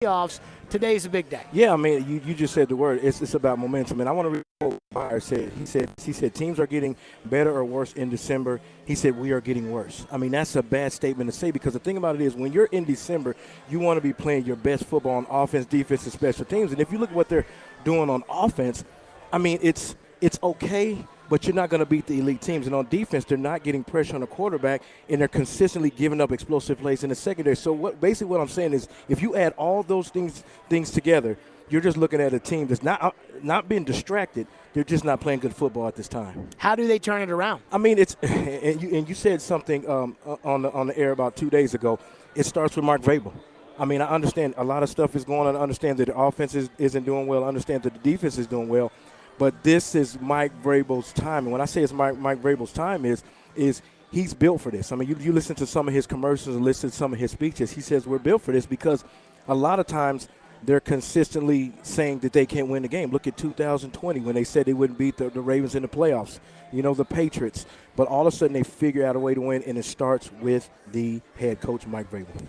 playoffs, today's a big day. Yeah, I mean, you just said the word. It's about momentum, and I want to read what Meyer said. He said teams are getting better or worse in December. He said we are getting worse. I mean, that's a bad statement to say because the thing about it is when you're in December, you want to be playing your best football on offense, defense, and special teams. And if you look at what they're doing on offense, I mean, it's okay, but you're not going to beat the elite teams. And on defense, they're not getting pressure on the quarterback, and they're consistently giving up explosive plays in the secondary. So basically what I'm saying is if you add all those things together, you're just looking at a team that's not being distracted. They're just not playing good football at this time. How do they turn it around? I mean, it's and you said something on the air about 2 days ago. It starts with Mark Vrabel. I mean, I understand a lot of stuff is going on. I understand that the offense isn't doing well. I understand that the defense is doing well. But this is Mike Vrabel's time. And when I say it's Mike Vrabel's time is he's built for this. I mean, you listen to some of his commercials and listen to some of his speeches. He says we're built for this because a lot of times they're consistently saying that they can't win the game. Look at 2020 when they said they wouldn't beat the Ravens in the playoffs, the Patriots. But all of a sudden they figure out a way to win, and it starts with the head coach, Mike Vrabel.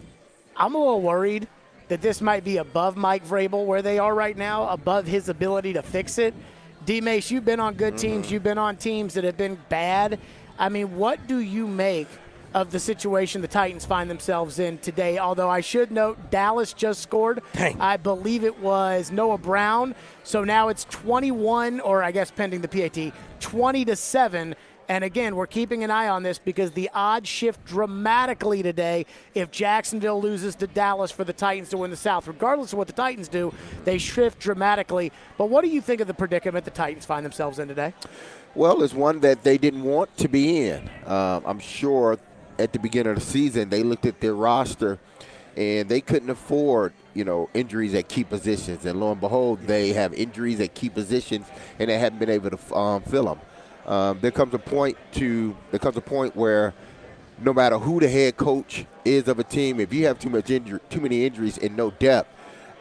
I'm a little worried that this might be above Mike Vrabel where they are right now, above his ability to fix it. D-Mace, you've been on good teams. You've been on teams that have been bad. I mean, what do you make of the situation the Titans find themselves in today? Although I should note Dallas just scored. Dang. I believe it was Noah Brown. So now it's 21, or I guess pending the PAT, 20-7. And again, we're keeping an eye on this because the odds shift dramatically today if Jacksonville loses to Dallas for the Titans to win the South. Regardless of what the Titans do, they shift dramatically. But what do you think of the predicament the Titans find themselves in today? Well, it's one that they didn't want to be in. I'm sure at the beginning of the season they looked at their roster and they couldn't afford, injuries at key positions. And lo and behold, they have injuries at key positions and they haven't been able to fill them. There comes a point where no matter who the head coach is of a team, if you have too many injuries and no depth,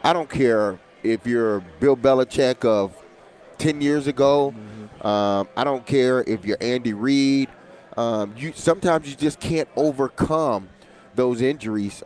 I don't care if you're Bill Belichick of 10 years ago. I don't care if you're Andy Reid. Sometimes you just can't overcome those injuries.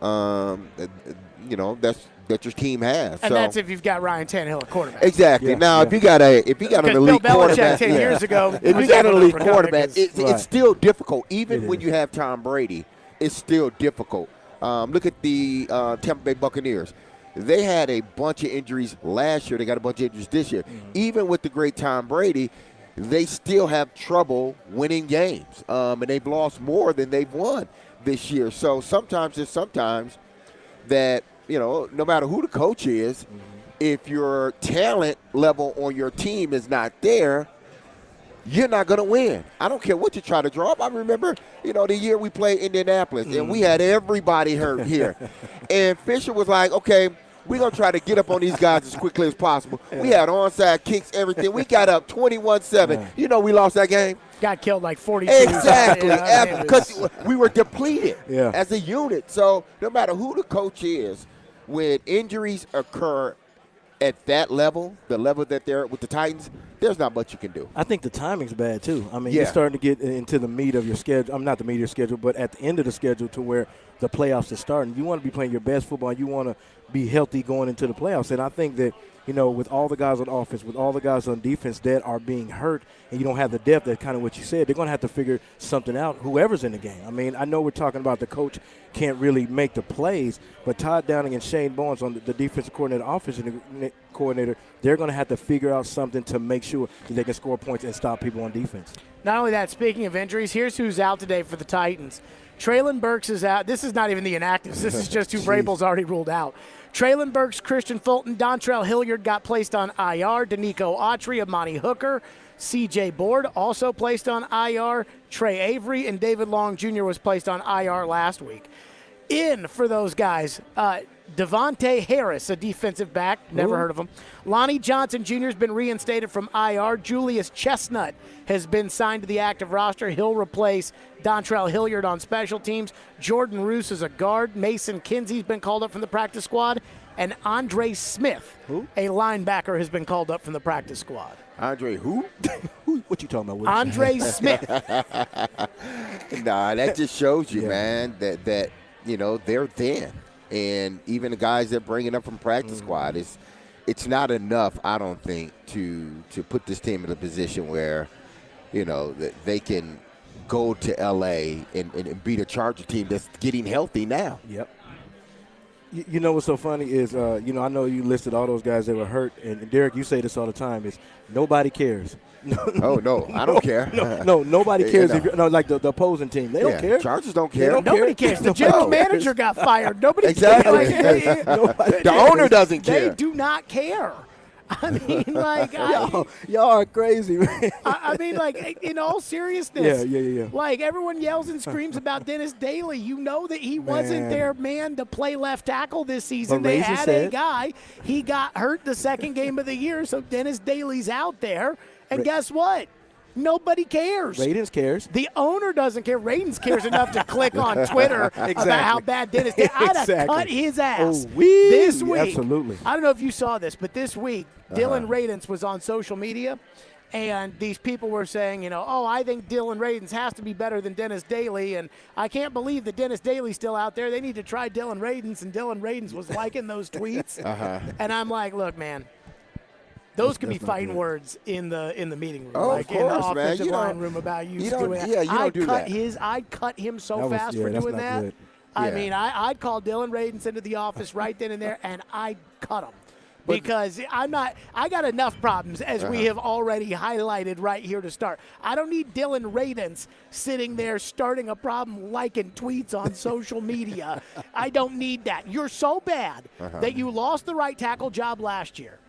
That your team has. And that's if you've got Ryan Tannehill at quarterback. Exactly. Yeah, now, if you got an elite Bill Belichick quarterback, 10 years ago, if you got an elite quarterback, right. it's still difficult. Even when you have Tom Brady, it's still difficult. Look at the Tampa Bay Buccaneers. They had a bunch of injuries last year. They got a bunch of injuries this year. Even with the great Tom Brady, they still have trouble winning games, and they've lost more than they've won this year. So sometimes that. No matter who the coach is, if your talent level on your team is not there, you're not going to win. I don't care what you try to draw up. I remember, the year we played Indianapolis, and we had everybody hurt here. And Fisher was like, okay, we're going to try to get up on these guys as quickly as possible. We had onside kicks, everything. We got up 21-7. We lost that game. Got killed like 42. Exactly, because we were depleted Yeah. as a unit. So no matter who the coach is, when injuries occur at that level, the level that they're with the Titans, there's not much you can do. I think the timing's bad, too. I mean, you're starting to get into the meat of your schedule. Not the meat of your schedule, but at the end of the schedule to where the playoffs are starting. You want to be playing your best football. You want to be healthy going into the playoffs. And I think that, with all the guys on offense, with all the guys on defense that are being hurt, and you don't have the depth, that's kind of what you said, they're going to have to figure something out, whoever's in the game. I mean, I know we're talking about the coach can't really make the plays, but Todd Downing and Shane Barnes on the defensive coordinator, offensive coordinator, they're going to have to figure out something to make sure that they can score points and stop people on defense. Not only that, speaking of injuries, here's who's out today for the Titans. Traylon Burks is out. This is not even the inactives. This is just who Vrabel's already ruled out. Traylon Burks, Christian Fulton, Dontrell Hilliard got placed on IR. Danico Autry, Amani Hooker, C.J. Board also placed on IR. Trey Avery and David Long Jr. was placed on IR last week. In for those guys, Devontae Harris, a defensive back, never heard of him. Lonnie Johnson Jr. has been reinstated from IR. Julius Chestnut has been signed to the active roster. He'll replace Dontrell Hilliard on special teams. Jordan Roos is a guard. Mason Kinsey's been called up from the practice squad. And Andre Smith, a linebacker, has been called up from the practice squad. Andre who? What you talking about? Andre Smith. Nah, that just shows you, man, that they're thin. and even the guys that bring it up from practice squad. It's not enough, I don't think, to put this team in a position where, that they can go to L.A. and beat a Charger team that's getting healthy now. Yep. You know what's so funny is, I know you listed all those guys that were hurt, and Derek, you say this all the time, is nobody cares. Oh, no, I don't care. No, nobody cares. Like the opposing team. They don't care. Chargers don't care. Nobody cares. The general manager got fired. Nobody exactly. cares. The owner doesn't care. They do not care. I mean, like, y'all are crazy, man. I mean, like, in all seriousness. Yeah. Like, everyone yells and screams about Dennis Daly. You know that he wasn't their man to play left tackle this season. But they Razor had a guy. He got hurt the second game of the year, so Dennis Daly's out there. And guess what? Nobody cares. Radens cares. The owner doesn't care. Radens cares enough to click on Twitter about how bad Dennis did. I'd have cut his ass this week. Absolutely. I don't know if you saw this, but this week, Dylan Radens was on social media, and these people were saying, I think Dylan Radens has to be better than Dennis Daly, and I can't believe that Dennis Daly's still out there. They need to try Dylan Radens, and Dylan Radens was liking those tweets. And I'm like, look, man. Those can be fighting words in the meeting room, of course, in the offensive man. line room about you doing that. Yeah, you don't do that. I'd cut him so fast for doing that. Good. I mean, I'd call Dylan Radens into the office right then and there, and I'd cut him. Because I got enough problems, as we have already highlighted right here to start. I don't need Dylan Radens sitting there starting a problem liking tweets on social media. I don't need that. You're so bad that you lost the right tackle job last year.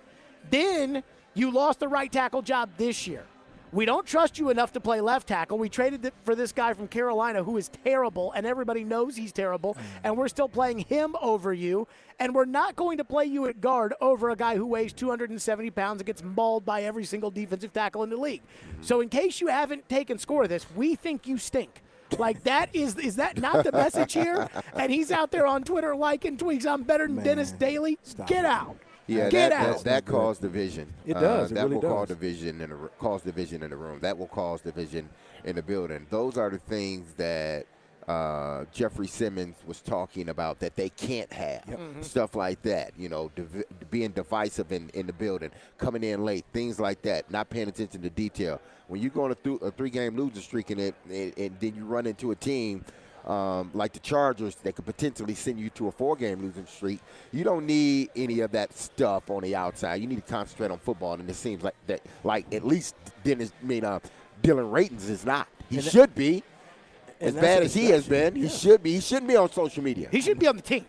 Then you lost the right tackle job this year. We don't trust you enough to play left tackle. We traded for this guy from Carolina who is terrible, and everybody knows he's terrible, and we're still playing him over you. And we're not going to play you at guard over a guy who weighs 270 pounds and gets mauled by every single defensive tackle in the league. So in case you haven't taken score of this, we think you stink. Like, that is that not the message here? And he's out there on Twitter liking tweets. I'm better than Dennis Daly. Get out. Yeah, that caused division. It does. It really will cause does. cause division in the room. That will cause division in the building. Those are the things that Jeffrey Simmons was talking about that they can't have. Stuff like that. Being divisive in the building, coming in late, things like that. Not paying attention to detail. When you go on a 3-game losing streak and then you run into a team like the Chargers that could potentially send you to a 4-game losing streak, you don't need any of that stuff on the outside. You need to concentrate on football, and it seems like that. Like, at least Dylan Radens is not. He should be. As bad as he has been, he should be. He shouldn't be on social media. He should be on the team.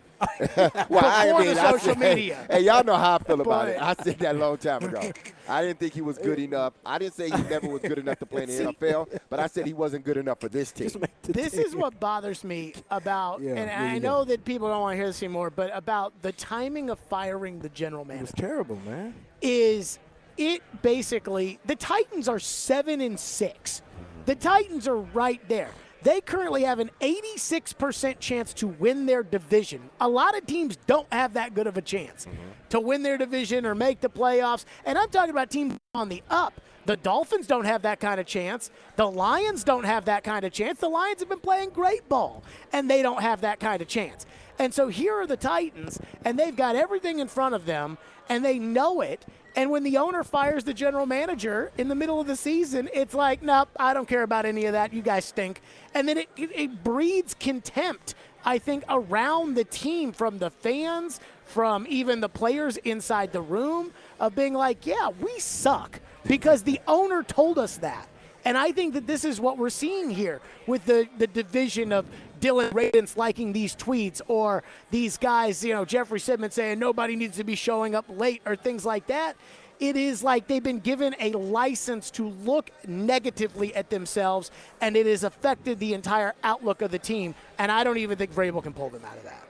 Social media. Hey, y'all know how I feel about it. I said that a long time ago. I didn't think he was good enough. I didn't say he never was good enough to play in the NFL, but I said he wasn't good enough for this team. This is what bothers me about, I know that people don't want to hear this anymore, but about the timing of firing the general manager. It's terrible, man. Is it basically, the Titans are 7-6. The Titans are right there. They currently have an 86% chance to win their division. A lot of teams don't have that good of a chance to win their division or make the playoffs. And I'm talking about teams on the up. The Dolphins don't have that kind of chance. The Lions don't have that kind of chance. The Lions have been playing great ball, and they don't have that kind of chance. And so here are the Titans, and they've got everything in front of them, and they know it. And when the owner fires the general manager in the middle of the season, it's like, nope, I don't care about any of that. You guys stink. And then it breeds contempt, I think, around the team from the fans, from even the players inside the room, of being like, yeah, we suck because the owner told us that. And I think that this is what we're seeing here with the division of Dylan Radens liking these tweets, or these guys, Jeffrey Simmons saying nobody needs to be showing up late, or things like that. It is like they've been given a license to look negatively at themselves, and it has affected the entire outlook of the team. And I don't even think Vrabel can pull them out of that.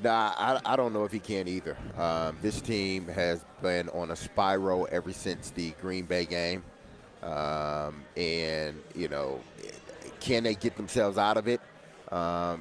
Nah, I don't know if he can either. This team has been on a spiral ever since the Green Bay game. And, can they get themselves out of it?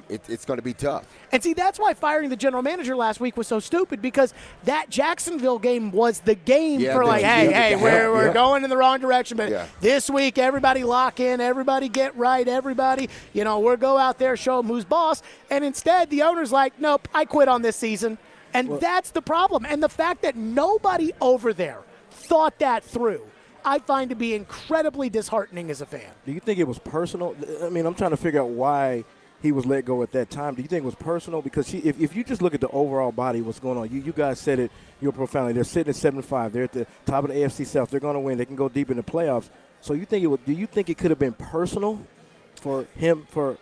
it's going to be tough. And see, that's why firing the general manager last week was so stupid, because that Jacksonville game was the game for we're going in the wrong direction. But this week, everybody lock in, everybody get right, everybody, we'll go out there, show them who's boss. And instead, the owner's like, nope, I quit on this season. And that's the problem. And the fact that nobody over there thought that through, I find to be incredibly disheartening as a fan. Do you think it was personal? I mean, I'm trying to figure out why he was let go at that time. Do you think it was personal? Because if you just look at the overall body, what's going on, you guys said it profoundly. They're sitting at 7-5. They're at the top of the AFC South. They're going to win. They can go deep in the playoffs. So do you think it could have been personal for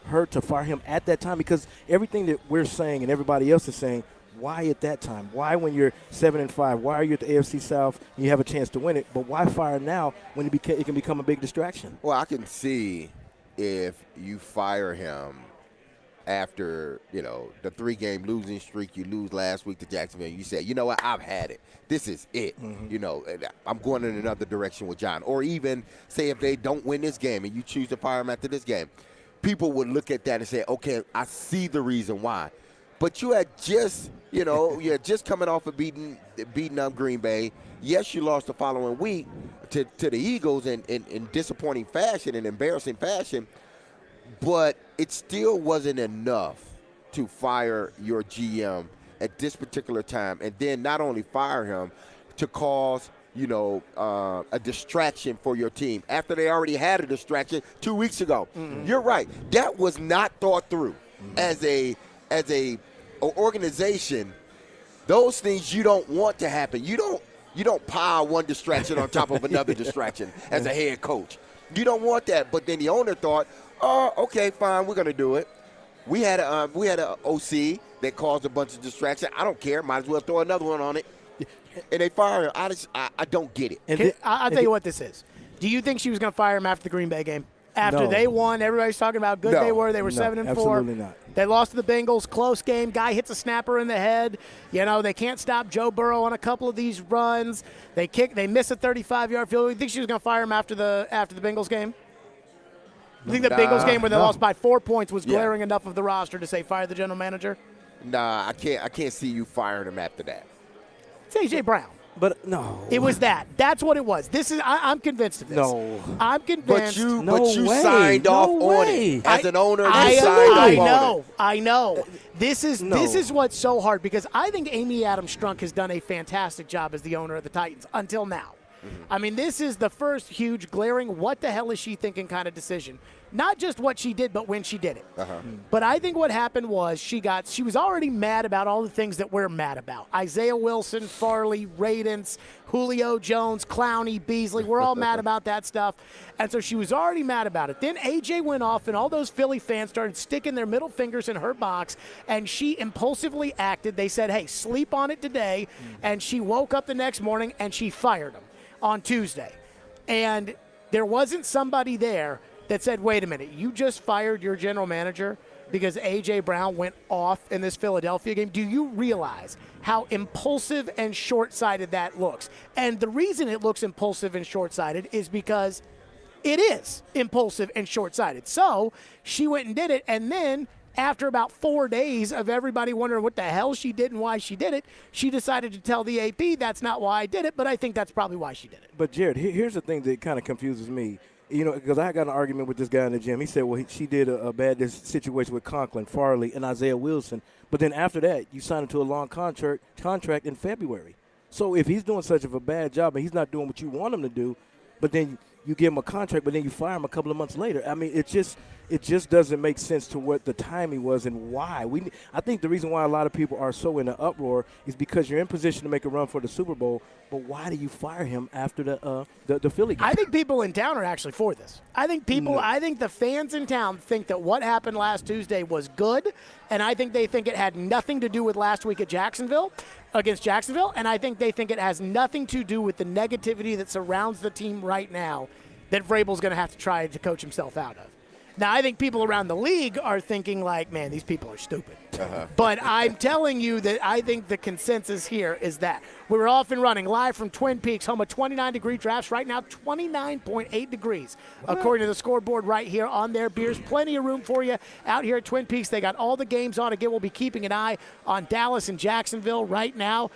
her to fire him at that time? Because everything that we're saying and everybody else is saying, why at that time? Why when you're 7-5? Why are you at the AFC South and you have a chance to win it? But why fire now when it can become a big distraction? Well, I can see if you fire him after, the 3-game losing streak you lose last week to Jacksonville, you say, you know what, I've had it. This is it. I'm going in another direction with John. Or even say if they don't win this game and you choose to fire him after this game, people would look at that and say, okay, I see the reason why. But you had just, you're just coming off of beating up Green Bay. Yes, you lost the following week to the Eagles in disappointing fashion and embarrassing fashion, but it still wasn't enough to fire your GM at this particular time. And then not only fire him, to cause, a distraction for your team after they already had a distraction 2 weeks ago. Mm-hmm. You're right. That was not thought through. Mm-hmm. As a organization. Those things you don't want to happen. You don't pile one distraction on top of another distraction as a head coach. You don't want that. But then the owner thought, oh, okay, fine, we're going to do it. We had a OC that caused a bunch of distraction. I don't care. Might as well throw another one on it. And they fire him. I don't get it. I'll tell you what this is. Do you think she was going to fire him after the Green Bay game? After they won, everybody's talking about how good they were. They were 7-4. Absolutely not. They lost to the Bengals, close game. Guy hits a snapper in the head. They can't stop Joe Burrow on a couple of these runs. They miss a 35-yard field. You think she was going to fire him after the Bengals game? You think the Bengals game where they lost by 4 points was glaring enough of the roster to say fire the general manager? Nah, I can't see you firing him after that. It's A.J. Brown. But no. It was that. That's what it was. I'm convinced of this. No. I'm convinced. But you signed off on it. As an owner, you signed off on it. I know. This is what's so hard, because I think Amy Adams Strunk has done a fantastic job as the owner of the Titans until now. Mm-hmm. I mean, this is the first huge glaring what the hell is she thinking kind of decision. Not just what she did, but when she did it. Uh-huh. But I think what happened was she was already mad about all the things that we're mad about. Isaiah Wilson, Farley, Radence, Julio Jones, Clowney, Beasley. We're all mad about that stuff. And so she was already mad about it. Then A.J. went off, and all those Philly fans started sticking their middle fingers in her box, and she impulsively acted. They said, hey, sleep on it today. And she woke up the next morning, and she fired him on Tuesday. And there wasn't somebody there that said, wait a minute, you just fired your general manager because A.J. Brown went off in this Philadelphia game? Do you realize how impulsive and short-sighted that looks? And the reason it looks impulsive and short-sighted is because it is impulsive and short-sighted. So she went and did it, and then after about 4 days of everybody wondering what the hell she did and why she did it, she decided to tell the AP, that's not why I did it, but I think that's probably why she did it. But, Jared, here's the thing that kind of confuses me. Because I got an argument with this guy in the gym. He said, well, she did a bad situation with Conklin, Farley, and Isaiah Wilson. But then after that, you signed him to a long contract in February. So if he's doing such of a bad job and he's not doing what you want him to do, but then you give him a contract, but then you fire him a couple of months later. I mean, it just doesn't make sense to what the timing was and why. I think the reason why a lot of people are so in an uproar is because you're in position to make a run for the Super Bowl, but why do you fire him after the Philly game? I think people in town are actually for this. I think the fans in town think that what happened last Tuesday was good, and I think they think it had nothing to do with last week against Jacksonville, and I think they think it has nothing to do with the negativity that surrounds the team right now that Vrabel's going to have to try to coach himself out of. Now, I think people around the league are thinking like, man, these people are stupid. But I'm telling you that I think the consensus here is that we're off and running live from Twin Peaks, home of 29-degree drafts. Right now, 29.8 degrees, according to the scoreboard right here on their beers. Plenty of room for you out here at Twin Peaks. They got all the games on. Again, we'll be keeping an eye on Dallas and Jacksonville right now.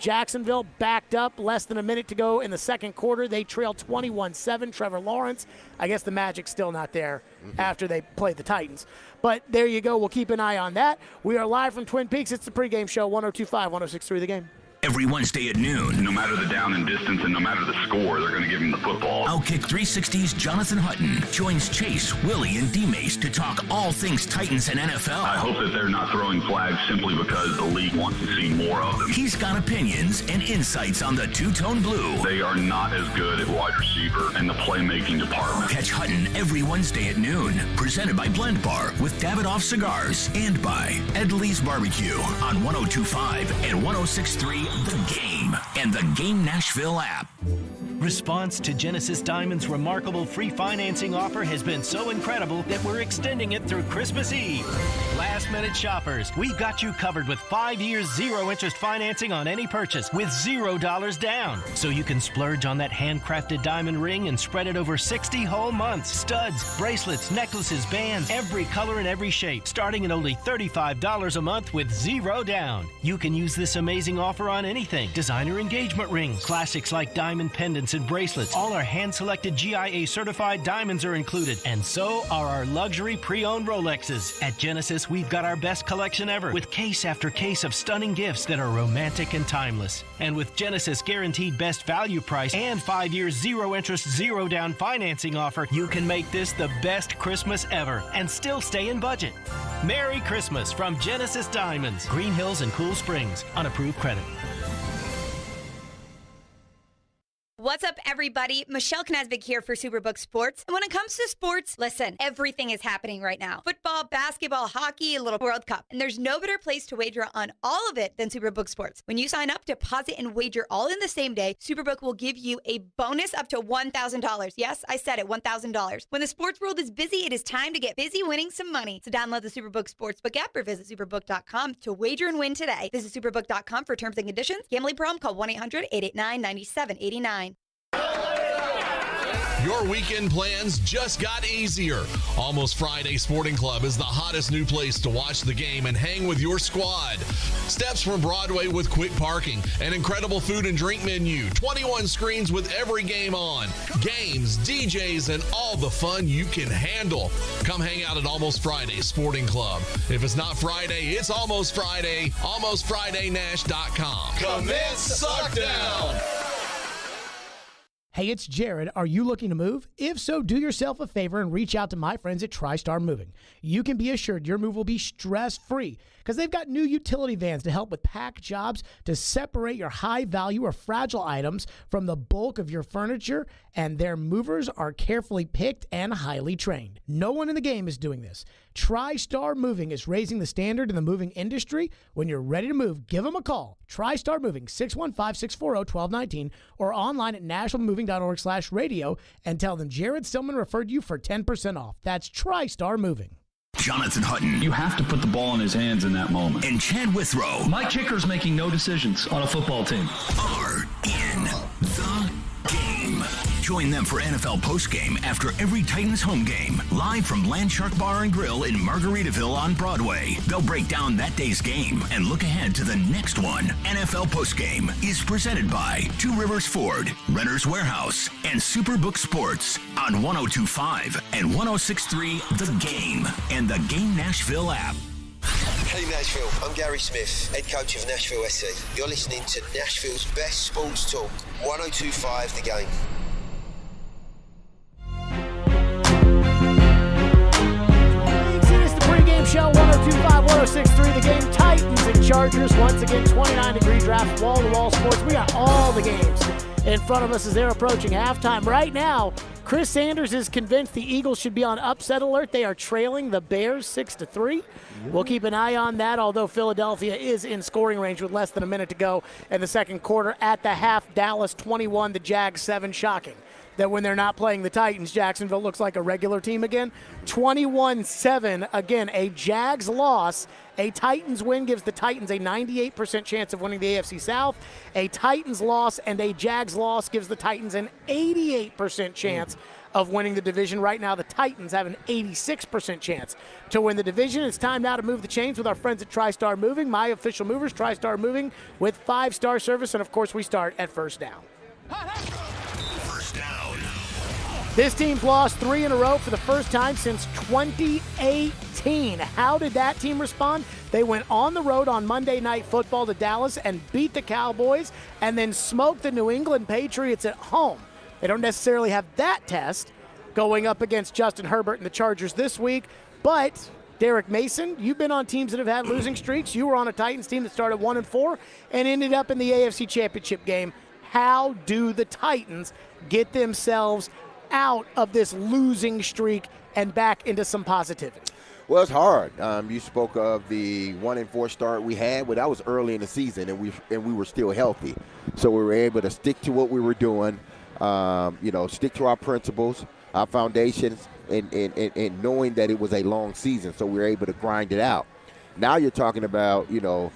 Jacksonville backed up, less than a minute to go in the second quarter. They trail 21-7. Trevor Lawrence. I guess the magic's still not there after they played the Titans. But there you go. We'll keep an eye on that. We are live from Twin Peaks. It's the pregame show, 102.5, 106.3 The Game. Every Wednesday at noon. No matter the down and distance and no matter the score, they're going to give him the football. Outkick 360's Jonathan Hutton joins Chase, Willie, and D-Mace to talk all things Titans and NFL. I hope that they're not throwing flags simply because the league wants to see more of them. He's got opinions and insights on the two-tone blue. They are not as good at wide receiver and the playmaking department. Catch Hutton every Wednesday at noon. Presented by Blend Bar with Davidoff Cigars and by Edley's Barbecue on 102.5 and 106.3 The Game and the Game Nashville app. Response to Genesis Diamond's remarkable free financing offer has been so incredible that we're extending it through Christmas Eve. Last minute shoppers, we've got you covered with 5 years zero interest financing on any purchase with $0 down. So you can splurge on that handcrafted diamond ring and spread it over 60 whole months. Studs, bracelets, necklaces, bands, every color and every shape, starting at only $35 a month with $0 down. You can use this amazing offer on anything. Designer engagement rings, classics like diamond pendants and bracelets. All our hand-selected GIA certified diamonds are included, and so are our luxury pre-owned Rolexes. At Genesis, we've got our best collection ever, with case after case of stunning gifts that are romantic and timeless. And with Genesis guaranteed best value price and 5 years zero interest, zero down financing offer, you can make this the best Christmas ever and still stay in budget. Merry Christmas from Genesis Diamonds, Green Hills and Cool Springs. Unapproved credit. What's up, everybody? Michelle Knasvik here for Superbook Sports. And when it comes to sports, listen, everything is happening right now. Football, basketball, hockey, a little World Cup. And there's no better place to wager on all of it than Superbook Sports. When you sign up, deposit, and wager all in the same day, Superbook will give you a bonus up to $1,000. Yes, I said it, $1,000. When the sports world is busy, it is time to get busy winning some money. So download the Superbook Sportsbook app or visit superbook.com to wager and win today. Visit superbook.com for terms and conditions. Gambling problem? Call 1-800-889-9789. Your weekend plans just got easier. Almost Friday Sporting Club is the hottest new place to watch the game and hang with your squad. Steps from Broadway with quick parking, an incredible food and drink menu, 21 screens with every game on, games, DJs, and all the fun you can handle. Come hang out at Almost Friday Sporting Club. If it's not Friday, it's Almost Friday. AlmostFridayNash.com. Commence Suckdown! Hey, it's Jared. Are you looking to move? If so, do yourself a favor and reach out to my friends at TriStar Moving. You can be assured your move will be stress-free because they've got new utility vans to help with pack jobs to separate your high-value or fragile items from the bulk of your furniture, and their movers are carefully picked and highly trained. No one in the game is doing this. TriStar Moving is raising the standard in the moving industry. When you're ready to move, give them a call. TriStar Moving, 615-640-1219, or online at nationalmoving.org/radio, and tell them Jared Stillman referred you for 10% off. That's TriStar Moving. Jonathan Hutton. You have to put the ball in his hands in that moment. And Chad Withrow. My kicker's making no decisions on a football team. Are in the game. Join them for NFL postgame after every Titans home game, live from Landshark Bar and Grill in Margaritaville on Broadway. They'll break down that day's game and look ahead to the next one. NFL postgame is presented by Two Rivers Ford, Renter's Warehouse, and Superbook Sports on 102.5 and 106.3 The Game and the Game Nashville app. Hey Nashville, I'm Gary Smith, head coach of Nashville SC. You're listening to Nashville's best sports talk, 102.5 The Game. It's the pregame show, 102.5, 106.3 The Game. Titans and Chargers, once again, 29-degree draft, wall-to-wall sports. We got all the games in front of us as they're approaching halftime. Right now, Chris Sanders is convinced the Eagles should be on upset alert. They are trailing the Bears 6-3. We'll keep an eye on that, although Philadelphia is in scoring range with less than a minute to go in the second quarter. At the half, Dallas 21, the Jags 7. Shocking that when they're not playing the Titans, Jacksonville looks like a regular team again. 21-7, again, a Jags loss. A Titans win gives the Titans a 98% chance of winning the AFC South. A Titans loss and a Jags loss gives the Titans an 88% chance of winning the division. Right now, the Titans have an 86% chance to win the division. It's time now to move the chains with our friends at TriStar Moving, my official movers, TriStar Moving, with 5-star service. And, of course, we start at first down. First down. This team's lost 3 in a row for the first time since 2018. How did that team respond? They went on the road on Monday Night Football to Dallas and beat the Cowboys and then smoked the New England Patriots at home. They don't necessarily have that test going up against Justin Herbert and the Chargers this week, but Derek Mason, you've been on teams that have had losing streaks. You were on a Titans team that started 1-4 and ended up in the AFC Championship game. How do the Titans get themselves out of this losing streak and back into some positivity? Well, it's hard. You spoke of the 1-4 start we had. Well, that was early in the season, and we were still healthy. So we were able to stick to what we were doing, stick to our principles, our foundations, and knowing that it was a long season, so we were able to grind it out. Now you're talking about, you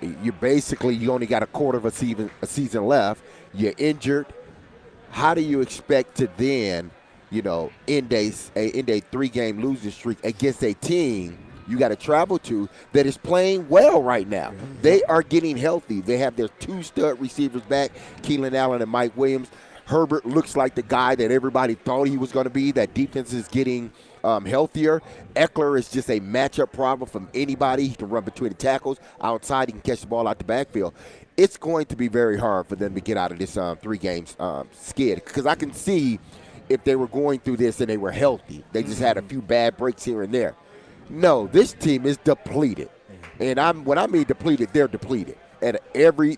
only got a quarter of a season left. You're injured. How do you expect to then, end a 3-game losing streak against a team you got to travel to that is playing well right now? They are getting healthy. They have their 2 stud receivers back, Keelan Allen and Mike Williams. Herbert looks like the guy that everybody thought he was going to be. That defense is getting healthier. Eckler is just a matchup problem from anybody. He can run between the tackles. Outside, he can catch the ball out the backfield. It's going to be very hard for them to get out of this 3 games skid, because I can see if they were going through this and they were healthy. They just had a few bad breaks here and there. No, this team is depleted. And when I mean depleted, they're depleted at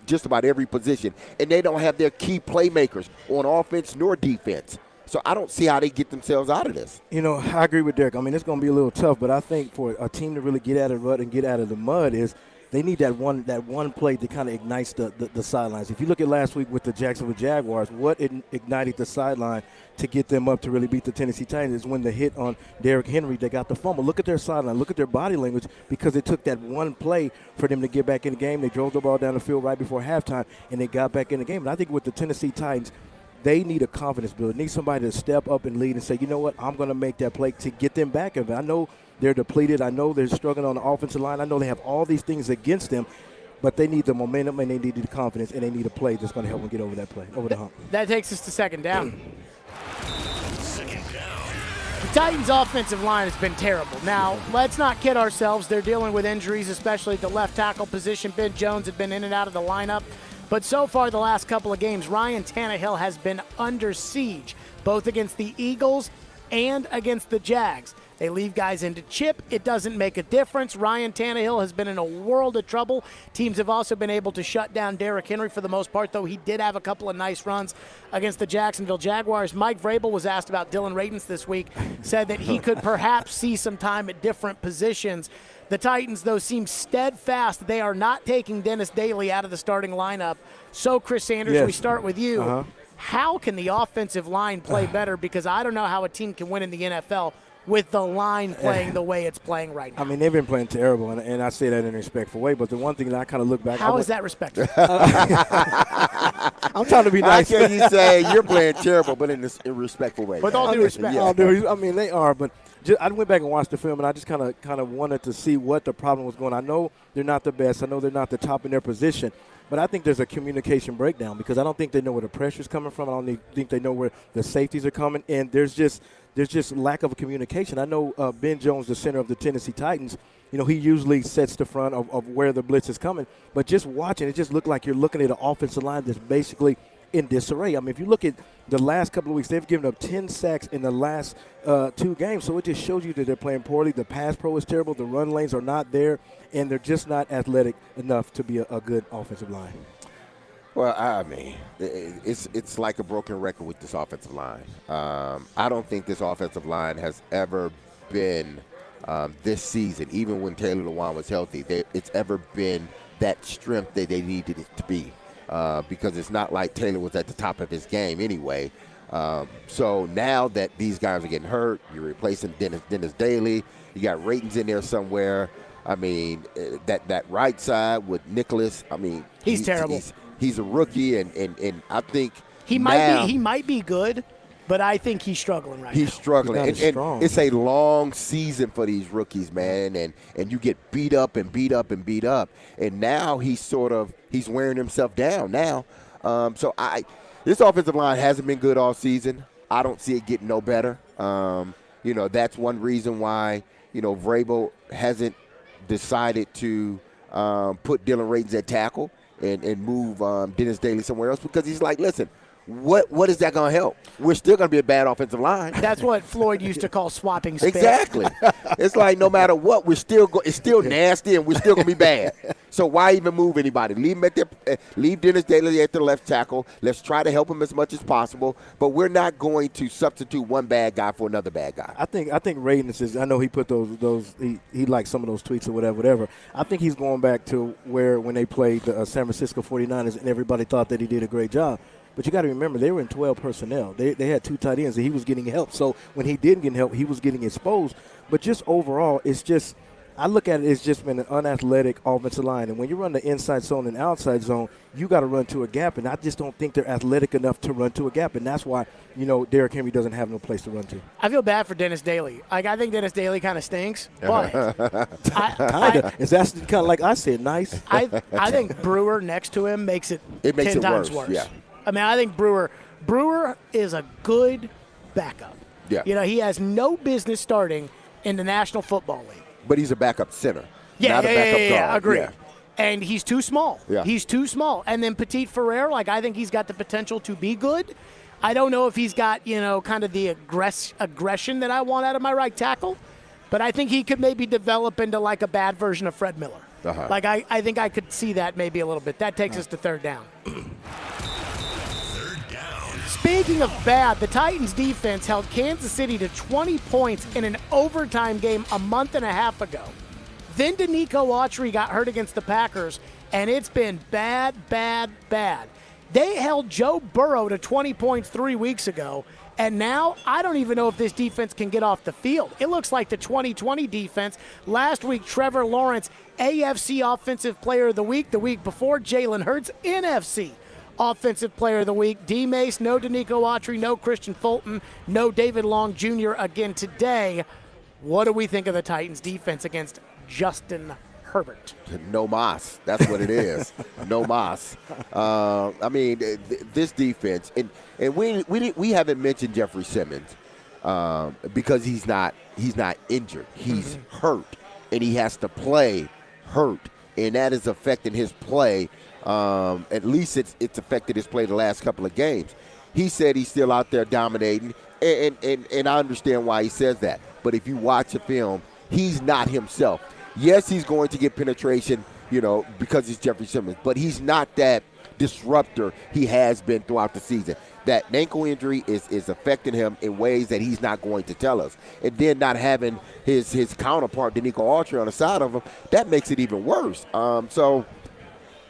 just about every position. And they don't have their key playmakers on offense nor defense. So I don't see how they get themselves out of this. I agree with Derek. I mean, it's going to be a little tough, but I think for a team to really get out of the rut and get out of the mud is they need that one play to kind of ignite the sidelines. If you look at last week with the Jacksonville Jaguars, what ignited the sideline to get them up to really beat the Tennessee Titans is when the hit on Derrick Henry, they got the fumble. Look at their sideline. Look at their body language, because it took that one play for them to get back in the game. They drove the ball down the field right before halftime, and they got back in the game. And I think with the Tennessee Titans, they need a confidence builder. They need somebody to step up and lead and say, you know what, I'm going to make that play to get them back. I know they're depleted. I know they're struggling on the offensive line. I know they have all these things against them, but they need the momentum and they need the confidence, and they need a play that's going to help them get over that play, over the hump. That takes us to second down. The Titans' offensive line has been terrible. Now, let's not kid ourselves. They're dealing with injuries, especially at the left tackle position. Ben Jones had been in and out of the lineup. But so far, the last couple of games, Ryan Tannehill has been under siege, both against the Eagles and against the Jags. They leave guys into chip. It doesn't make a difference. Ryan Tannehill has been in a world of trouble. Teams have also been able to shut down Derrick Henry for the most part, though he did have a couple of nice runs against the Jacksonville Jaguars. Mike Vrabel was asked about Dylan Radins this week, said that he could perhaps see some time at different positions. The Titans, though, seem steadfast. They are not taking Dennis Daly out of the starting lineup. So, Chris Sanders, yes. We start with you. Uh-huh. How can the offensive line play better? Because I don't know how a team can win in the NFL with the line playing the way it's playing right now. I mean, they've been playing terrible, and I say that in a respectful way. But the one thing that I kind of look back. How is that respectful? I'm trying to be nice. How can you say you're playing terrible, but in a respectful way? With all due respect. I mean, they are, but I went back and watched the film, and I just kind of wanted to see what the problem was going on. I know they're not the best. I know they're not the top in their position. But I think there's a communication breakdown, because I don't think they know where the pressure's coming from. I don't think they know where the safeties are coming. And there's just lack of communication. I know Ben Jones, the center of the Tennessee Titans, he usually sets the front of where the blitz is coming. But just watching, it just looked like you're looking at an offensive line that's basically in disarray. I mean, if you look at the last couple of weeks, they've given up 10 sacks in the last 2 games. So it just shows you that they're playing poorly. The pass pro is terrible. The run lanes are not there. And they're just not athletic enough to be a good offensive line. Well, I mean, it's like a broken record with this offensive line. I don't think this offensive line has ever been this season, even when Taylor Lewan was healthy, it's ever been that strength that they needed it to be. Because it's not like Taylor was at the top of his game anyway. So now that these guys are getting hurt, you're replacing Dennis Daly. You got Ratings in there somewhere. I mean, that right side with Nicholas. I mean, he's terrible. He's a rookie, and I think he might be good, but I think he's struggling right now. He's struggling, and it's a long season for these rookies, man. And you get beat up, and now he's wearing himself down now. This offensive line hasn't been good all season. I don't see it getting no better. That's one reason why Vrabel hasn't decided to put Dylan Ratings at tackle and move Dennis Daly somewhere else, because he's like, listen, what is that going to help? We're still going to be a bad offensive line. That's what Floyd used to call swapping spit. Exactly. It's like no matter what, it's still nasty, and we're still going to be bad. So why even move anybody? Leave Dennis Daly at the left tackle. Let's try to help him as much as possible, but we're not going to substitute one bad guy for another bad guy. I think Ratings is. I know he put those. He liked some of those tweets or whatever. I think he's going back to when they played the San Francisco 49ers, and everybody thought that he did a great job. But you got to remember, they were in 12 personnel. They had 2 tight ends, and he was getting help. So when he didn't get help, he was getting exposed. But just overall, it's just – I look at it as just been an unathletic offensive line. And when you run the inside zone and outside zone, you got to run to a gap. And I just don't think they're athletic enough to run to a gap. And that's why, Derrick Henry doesn't have no place to run to. I feel bad for Dennis Daly. I think Dennis Daly kind of stinks. But Is that kind of like I said, nice? I think Brewer next to him makes it 10 times worse. Yeah. I mean, I think Brewer is a good backup. Yeah. He has no business starting in the National Football League. But he's a backup center. Yeah, not a backup guard. Yeah, agreed. Yeah. And he's too small. Yeah. He's too small. And then Petit Ferrer, I think he's got the potential to be good. I don't know if he's got, kind of the aggression that I want out of my right tackle, but I think he could maybe develop into a bad version of Fred Miller. Uh-huh. I think I could see that maybe a little bit. That takes us to third down. Speaking of bad, the Titans defense held Kansas City to 20 points in an overtime game a month and a half ago. Then Danico Autry got hurt against the Packers, and it's been bad, bad, bad. They held Joe Burrow to 20 points 3 weeks ago, and now I don't even know if this defense can get off the field. It looks like the 2020 defense. Last week, Trevor Lawrence, AFC Offensive Player of the week before, Jalen Hurts, NFC Offensive Player of the Week. D-Mace, no Danico Autry, no Christian Fulton, no David Long Jr. again today. What do we think of the Titans' defense against Justin Herbert? No mas. That's what it is. No mas. This defense, and we haven't mentioned Jeffrey Simmons because he's not injured. He's hurt, and he has to play hurt, and that is affecting his play. At least it's affected his play the last couple of games. He said he's still out there dominating, and I understand why he says that. But if you watch the film, he's not himself. Yes, he's going to get penetration, because he's Jeffrey Simmons, but he's not that disruptor he has been throughout the season. That ankle injury is affecting him in ways that he's not going to tell us. And then not having his counterpart, Danico Autry, on the side of him, that makes it even worse. So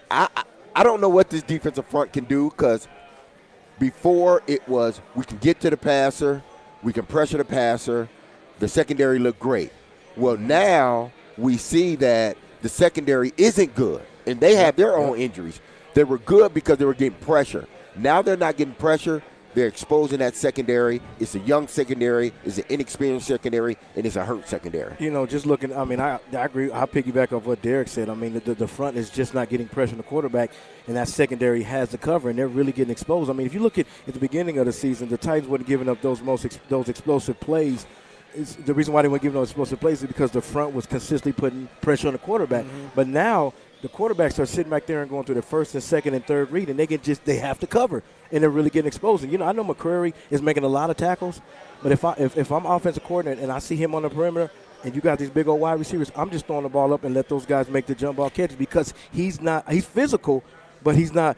I don't know what this defensive front can do, because before it was we can get to the passer, we can pressure the passer, the secondary looked great. Well, now we see that the secondary isn't good, and they have their own injuries. They were good because they were getting pressure. Now they're not getting pressure. They're exposing that secondary. It's a young secondary. It's an inexperienced secondary, and it's a hurt secondary. Just looking, I agree. I'll piggyback off what Derek said. The front is just not getting pressure on the quarterback, and that secondary has the cover, and they're really getting exposed. If you look at the beginning of the season, the Titans weren't giving up those explosive plays. The reason why they weren't giving those explosive plays is because the front was consistently putting pressure on the quarterback. Mm-hmm. But now the quarterbacks are sitting back there and going through the first and second and third read, and they have to cover, and they're really getting exposed. And, I know McCreary is making a lot of tackles, but if I'm offensive coordinator and I see him on the perimeter and you got these big old wide receivers, I'm just throwing the ball up and let those guys make the jump ball catches, because he's physical, but he's not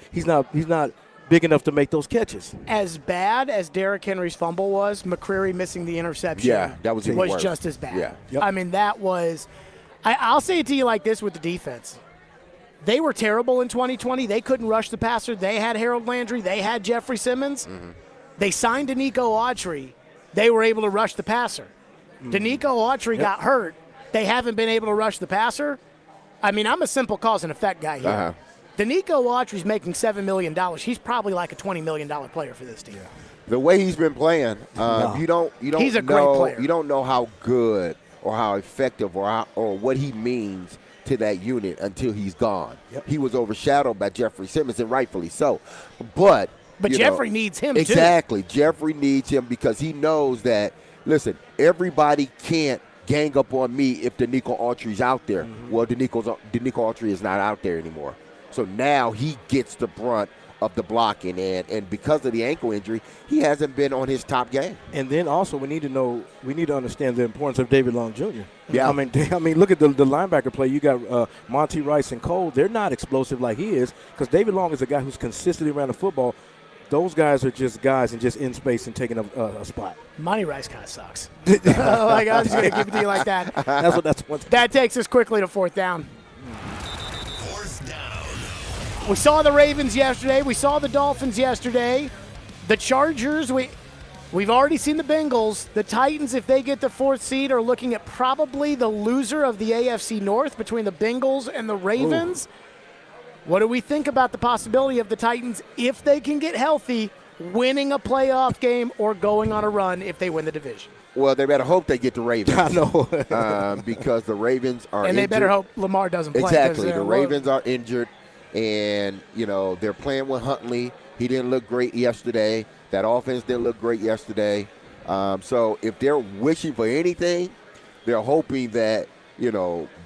big enough to make those catches. As bad as Derrick Henry's fumble was, McCreary missing the interception that was worse. Just as bad. Yeah. Yep. That was – I'll say it to you like this with the defense. They were terrible in 2020. They couldn't rush the passer. They had Harold Landry. They had Jeffrey Simmons. Mm-hmm. They signed Danico Autry. They were able to rush the passer. Danico Autry got hurt. They haven't been able to rush the passer. I mean, I'm a simple cause and effect guy here. Danico Autry's making $7 million. He's probably like a $20 million player for this team. The way he's been playing, you don't He's a know, great player. You don't know how good or how effective or what he means to that unit until he's gone. Yep. He was overshadowed by Jeffrey Simmons, and rightfully so. But Jeffrey needs him, exactly. Jeffrey needs him because he knows that, listen, everybody can't gang up on me if Danico Autry's out there. Well, Danico Autry is not out there anymore. So now he gets the brunt of the blocking, and because of the ankle injury, he hasn't been on his top game. And then also we need to understand the importance of David Long Jr. Yeah. I mean, look at the linebacker play. You got Monty Rice and Cole. They're not explosive like he is because David Long is a guy who's consistently around the football. Those guys are just guys and just in space and taking a spot. Monty Rice kind of sucks. Like, I'm just going to give it to you like that. That takes us quickly to fourth down. We saw the Ravens yesterday. We saw the Dolphins yesterday. The Chargers, we've already seen the Bengals. The Titans, if they get the fourth seed, are looking at probably the loser of the AFC North between the Bengals and the Ravens. Ooh. What do we think about the possibility of the Titans, if they can get healthy, winning a playoff game or going on a run if they win the division? Well, they better hope they get the Ravens. I know. Because the Ravens are and injured. they better hope Lamar doesn't play. Exactly. The Ravens are injured. And, they're playing with Huntley. He didn't look great yesterday. That offense didn't look great yesterday. So if they're wishing for anything, they're hoping that,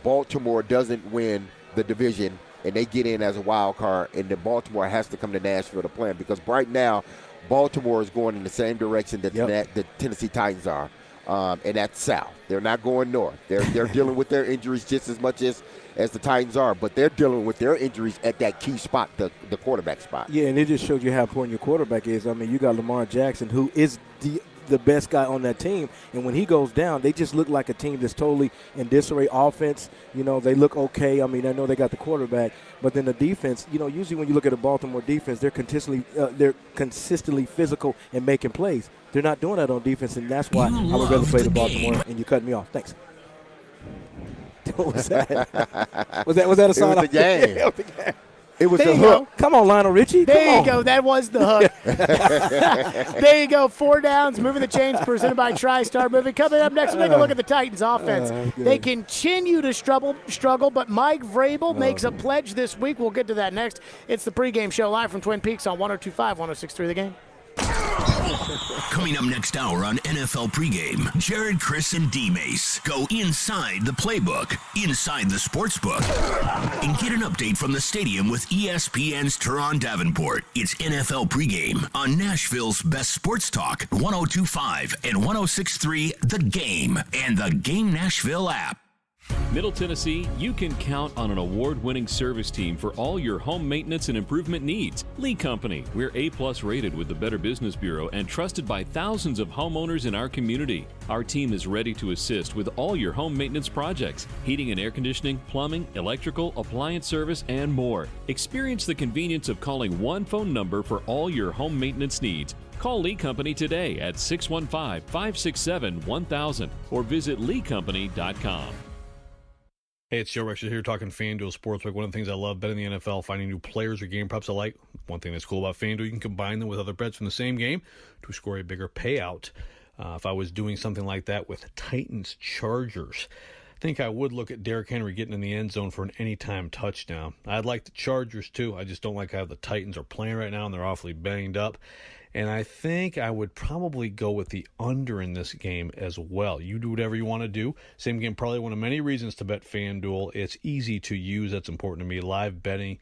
Baltimore doesn't win the division and they get in as a wild card, and then Baltimore has to come to Nashville to play them. Because right now, Baltimore is going in the same direction that the Tennessee Titans are, and that's south. They're not going north. They're dealing with their injuries just as much as the Titans are, but they're dealing with their injuries at that key spot, the quarterback spot. Yeah, and it just shows you how important your quarterback is. I mean, you got Lamar Jackson, who is the best guy on that team, and when he goes down, they just look like a team that's totally in disarray. Offense, they look okay. I mean, I know they got the quarterback, but then the defense, usually when you look at a Baltimore defense, they're consistently physical and making plays. They're not doing that on defense, and that's why I would rather play the Baltimore. And you cut me off. Thanks. What was that? Was that a sign? It was the game. Yeah, it was the game. It was the hook. Come on, Lionel Richie. There you go. That was the hook. There you go. 4 downs. Moving the chains presented by TriStar. Moving. Coming up next, we'll take a look at the Titans offense. They continue to struggle, but Mike Vrabel makes a pledge this week. We'll get to that next. It's the pregame show live from Twin Peaks on 102.5, 106.3 The Game. Coming up next hour on NFL Pregame, Jared, Chris, and D-Mace go inside the playbook, inside the sportsbook, and get an update from the stadium with ESPN's Teron Davenport. It's NFL Pregame on Nashville's best sports talk, 102.5 and 106.3 The Game, and the Game Nashville app. Middle Tennessee, you can count on an award-winning service team for all your home maintenance and improvement needs. Lee Company, we're A+ rated with the Better Business Bureau and trusted by thousands of homeowners in our community. Our team is ready to assist with all your home maintenance projects, heating and air conditioning, plumbing, electrical, appliance service, and more. Experience the convenience of calling one phone number for all your home maintenance needs. Call Lee Company today at 615-567-1000 or visit leecompany.com. Hey, it's Joe Rexha here talking FanDuel Sportsbook. One of the things I love betting the NFL, finding new players or game props I like. One thing that's cool about FanDuel, you can combine them with other bets from the same game to score a bigger payout. If I was doing something like that with Titans Chargers, I think I would look at Derrick Henry getting in the end zone for an anytime touchdown. I'd like the Chargers too. I just don't like how the Titans are playing right now, and they're awfully banged up. And I think I would probably go with the under in this game as well. You do whatever you want to do. Same game, probably one of many reasons to bet FanDuel. It's easy to use. That's important to me. Live betting.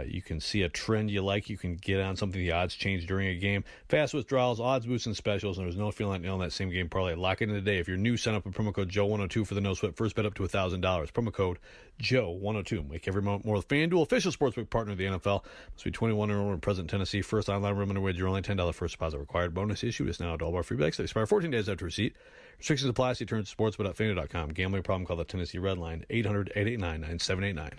You can see a trend you like. You can get on something. The odds change during a game. Fast withdrawals, odds boosts, and specials. And there's no feeling like nailing that same game parlay. Lock it in today. If you're new, sign up with promo code Joe102 for the no sweat first bet up to $1,000. Promo code Joe102. Make every moment more with FanDuel, official sportsbook partner of the NFL. Must be 21 or older in present Tennessee. First online room and wager. Only $10 first deposit required. Bonus issued is now at all bar free bets. They expire 14 days after receipt. Restrictions apply. See terms at sportsbet.fanduel.com. Gambling problem? Call the Tennessee Red Line 800-889-9789.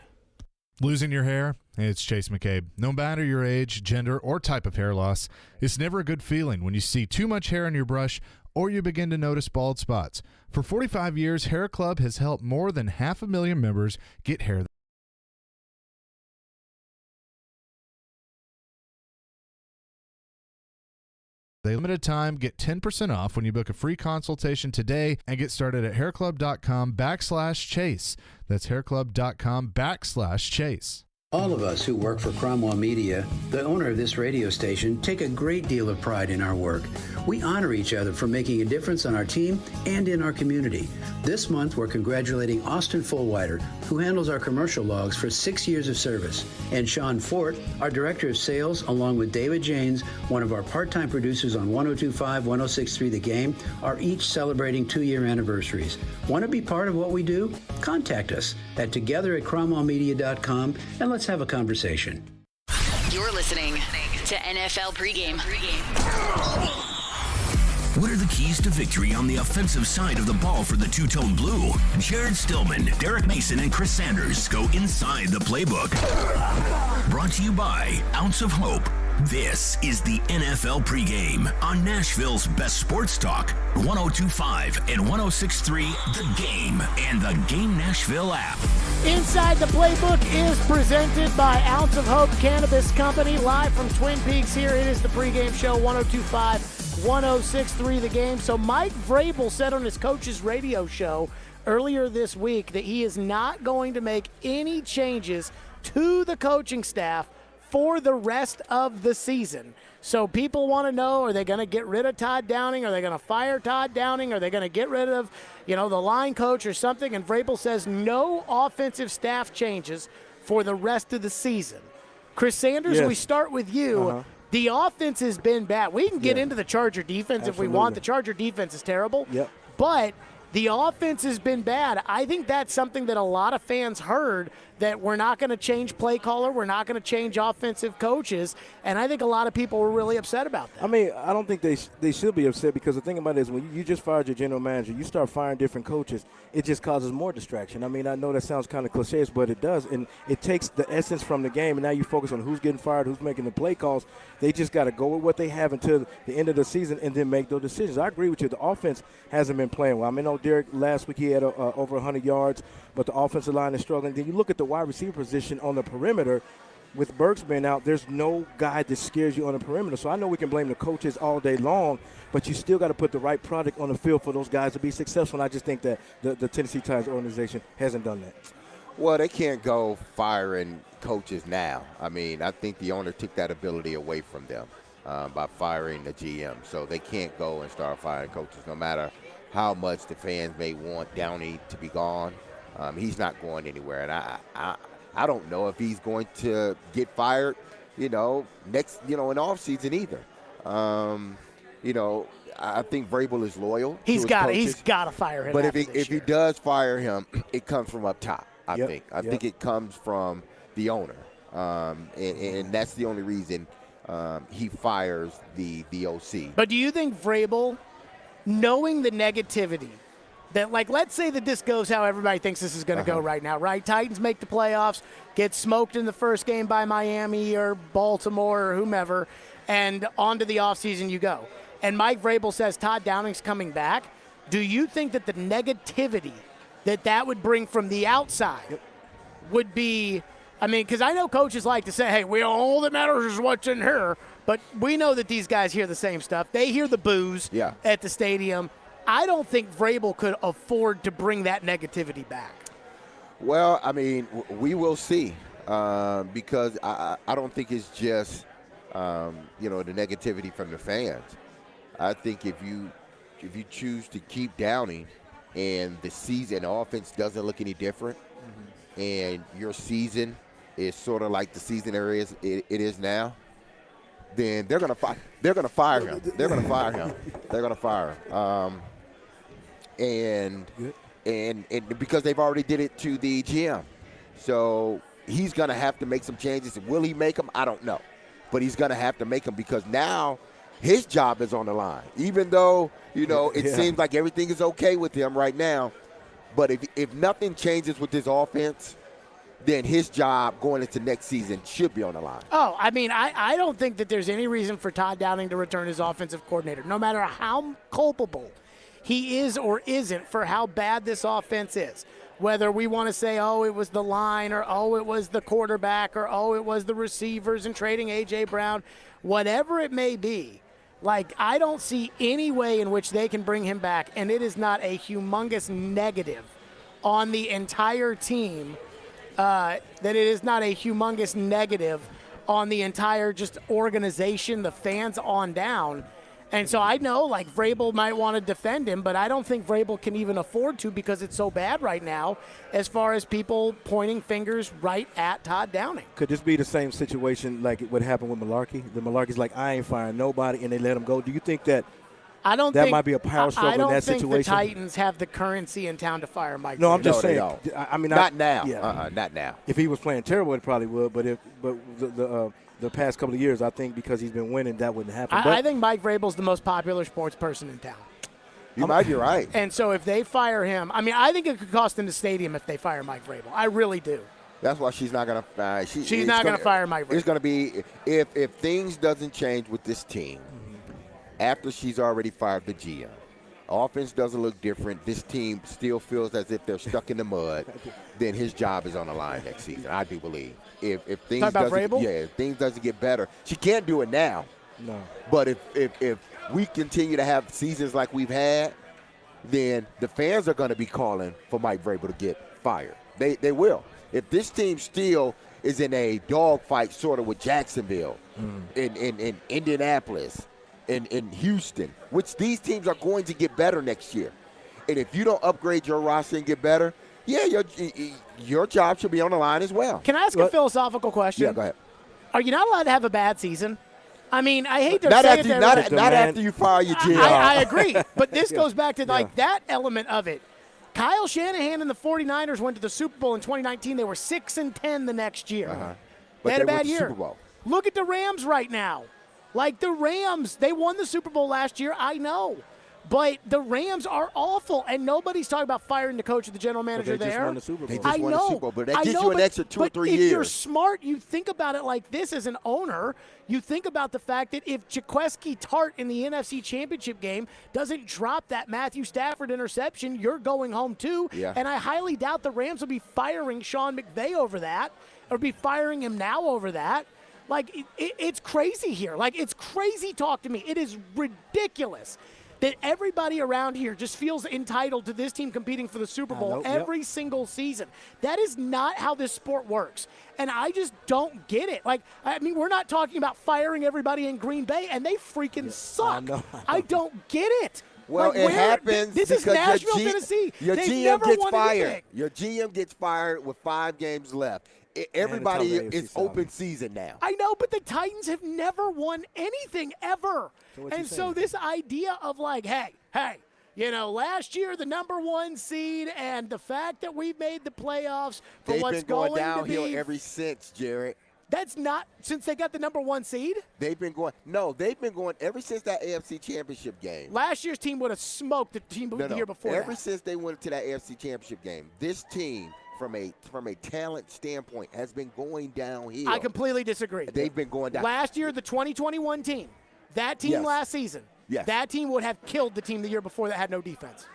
Losing your hair? It's Chase McCabe. No matter your age, gender, or type of hair loss, it's never a good feeling when you see too much hair on your brush or you begin to notice bald spots. For 45 years, Hair Club has helped more than 500,000 members get hair. They limited time, get 10% off when you book a free consultation today and get started at hairclub.com/chase. That's hairclub.com/chase. All of us who work for Cromwell Media, the owner of this radio station, take a great deal of pride in our work. We honor each other for making a difference on our team and in our community. This month, we're congratulating Austin Fullwider, who handles our commercial logs for 6 years of service, and Sean Fort, our director of sales, along with David Janes, one of our part-time producers on 102.5, 106.3 The Game, are each celebrating 2-year anniversaries. Want to be part of what we do? Contact us at together@cromwellmedia.com and let's have a conversation. You're listening to NFL Pregame. What are the keys to victory on the offensive side of the ball for the two-tone blue? Jared Stillman, Derek Mason, and Chris Sanders go inside the playbook. Brought to you by Ounce of Hope. This is the NFL Pregame on Nashville's best sports talk, 102.5 and 106.3 The Game and the Game Nashville app. Inside the Playbook is presented by Ounce of Hope Cannabis Company, live from Twin Peaks here. It is the pregame show, 102.5, 106.3 The Game. So Mike Vrabel said on his coach's radio show earlier this week that he is not going to make any changes to the coaching staff for the rest of the season. So people want to know, are they going to get rid of Todd Downing? Are they going to fire Todd Downing? Are they going to get rid of, the line coach or something? And Vrabel says no offensive staff changes for the rest of the season. Chris Sanders, we start with you. The offense has been bad. We can get into the Charger defense if we want. The Charger defense is terrible. But the offense has been bad. I think that's something that a lot of fans heard, that we're not going to change play caller, we're not going to change offensive coaches, and I think a lot of people were really upset about that. I mean, I don't think they should be upset, because the thing about it is when you just fired your general manager, you start firing different coaches, it just causes more distraction. I mean, I know that sounds kind of cliché, but it does, and it takes the essence from the game, and now you focus on who's getting fired, who's making the play calls. They just got to go with what they have until the end of the season and then make those decisions. I agree with you. The offense hasn't been playing well. I mean, Derek, last week he had over 100 yards, but the offensive line is struggling. Then you look at the wide receiver position on the perimeter. With Burks being out, there's no guy that scares you on the perimeter. So I know we can blame the coaches all day long, but you still got to put the right product on the field for those guys to be successful. And I just think that the Tennessee Titans organization hasn't done that. Well, they can't go firing coaches now. I mean, I think the owner took that ability away from them by firing the GM. So they can't go and start firing coaches, no matter how much the fans may want Downey to be gone. He's not going anywhere, and I don't know if he's going to get fired, next, in off season either. I think Vrabel is loyal. He's got to fire him. But if he does fire him, it comes from up top. I think it comes from the owner, and that's the only reason he fires the OC. But do you think Vrabel, knowing the negativity, that, let's say that this goes how everybody thinks this is going to go right now, right? Titans make the playoffs, get smoked in the first game by Miami or Baltimore or whomever, and on to the offseason you go. And Mike Vrabel says Todd Downing's coming back. Do you think that the negativity that would bring from the outside would be, because I know coaches like to say, hey, all that matters is what's in here, but we know that these guys hear the same stuff. They hear the boos at the stadium. I don't think Vrabel could afford to bring that negativity back. Well, we will see, because I don't think it's just, the negativity from the fans. I think if you choose to keep Downing and the season offense doesn't look any different, and your season is sort of like the season it is now, then they're gonna fire him. They're gonna fire him. And because they've already did it to the GM. So he's going to have to make some changes. Will he make them? I don't know. But he's going to have to make them, because now his job is on the line. Even though, it seems like everything is okay with him right now. But if nothing changes with this offense, then his job going into next season should be on the line. Oh, I mean, I don't think that there's any reason for Todd Downing to return as offensive coordinator, no matter how culpable he is or isn't for how bad this offense is. Whether we want to say, oh, it was the line, or oh, it was the quarterback, or oh, it was the receivers and trading A.J. Brown, whatever it may be, like, I don't see any way in which they can bring him back, and it is not a humongous negative on the entire team, that it is not a humongous negative on the entire just organization, the fans on down. And so I know, like, Vrabel might want to defend him, but I don't think Vrabel can even afford to because it's so bad right now as far as people pointing fingers right at Todd Downing. Could this be the same situation like what happened with Malarkey? The Malarkey's like, I ain't firing nobody, and they let him go. Do you think that that might be a power struggle in that situation? I don't think the Titans have the currency in town to fire Mike. No, I'm just they saying. don't. I mean, not now. Yeah. Not now. If he was playing terrible, it probably would. But the past couple of years, I think because he's been winning, that wouldn't happen. I think Mike Vrabel's the most popular sports person in town. You might be right. And so if they fire him, I mean, I think it could cost them the stadium if they fire Mike Vrabel. I really do. That's why she's not going to she's not going to fire Mike Vrabel. It's going to be if things doesn't change with this team after she's already fired the GM. Offense doesn't look different. This team still feels as if they're stuck in the mud. Then his job is on the line next season. I do believe. If things if things doesn't get better, she can't do it now. No. But if we continue to have seasons like we've had, then the fans are going to be calling for Mike Vrabel to get fired. They will. If this team still is in a dogfight sort of with Jacksonville, in Indianapolis, in Houston, which these teams are going to get better next year. And if you don't upgrade your roster and get better, your job should be on the line as well. Can I ask a philosophical question? Yeah, go ahead. Are you not allowed to have a bad season? I mean, I hate to not say after, it. Not after you fire your GM. I agree. But this goes back to, like, that element of it. Kyle Shanahan and the 49ers went to the Super Bowl in 2019. They were 6-10 the next year. But they had a bad went to year. Super Bowl. Look at the Rams right now. Like, the Rams, they won the Super Bowl last year, I know. But the Rams are awful, and nobody's talking about firing the coach or the general manager they there. just won the Super Bowl. They just won the Super Bowl, but that gives you an extra 2 or 3 years. If you're smart, you think about it like this as an owner. You think about the fact that if Jaquiski Tart in the NFC Championship game doesn't drop that Matthew Stafford interception, you're going home too. Yeah. And I highly doubt the Rams will be firing Sean McVay over that or be firing him now over that. Like, it's crazy here. Like, it's crazy talk to me. It is ridiculous that everybody around here just feels entitled to this team competing for the Super Bowl every single season. That is not how this sport works. And I just don't get it. Like, I mean, we're not talking about firing everybody in Green Bay, and they freaking suck. I don't get it. Well, like, it happens This is Nashville, Tennessee. Your They've GM never gets won fired. anything. Your GM gets fired with 5 games left. Everybody is open season now. I know, but the Titans have never won anything ever. So this idea of like, hey, you know, last year the number 1 seed and the fact that we made the playoffs for what's going to be. They've been going downhill ever since, Jared. That's not since they got the number 1 seed? They've been going ever since that AFC Championship game. Last year's team would have smoked the team the year before Ever since they went to that AFC Championship game, this team – from a talent standpoint, has been going downhill. I completely disagree. They've been going down. Last year, the 2021 team, that team last season, that team would have killed the team the year bore that had no defense.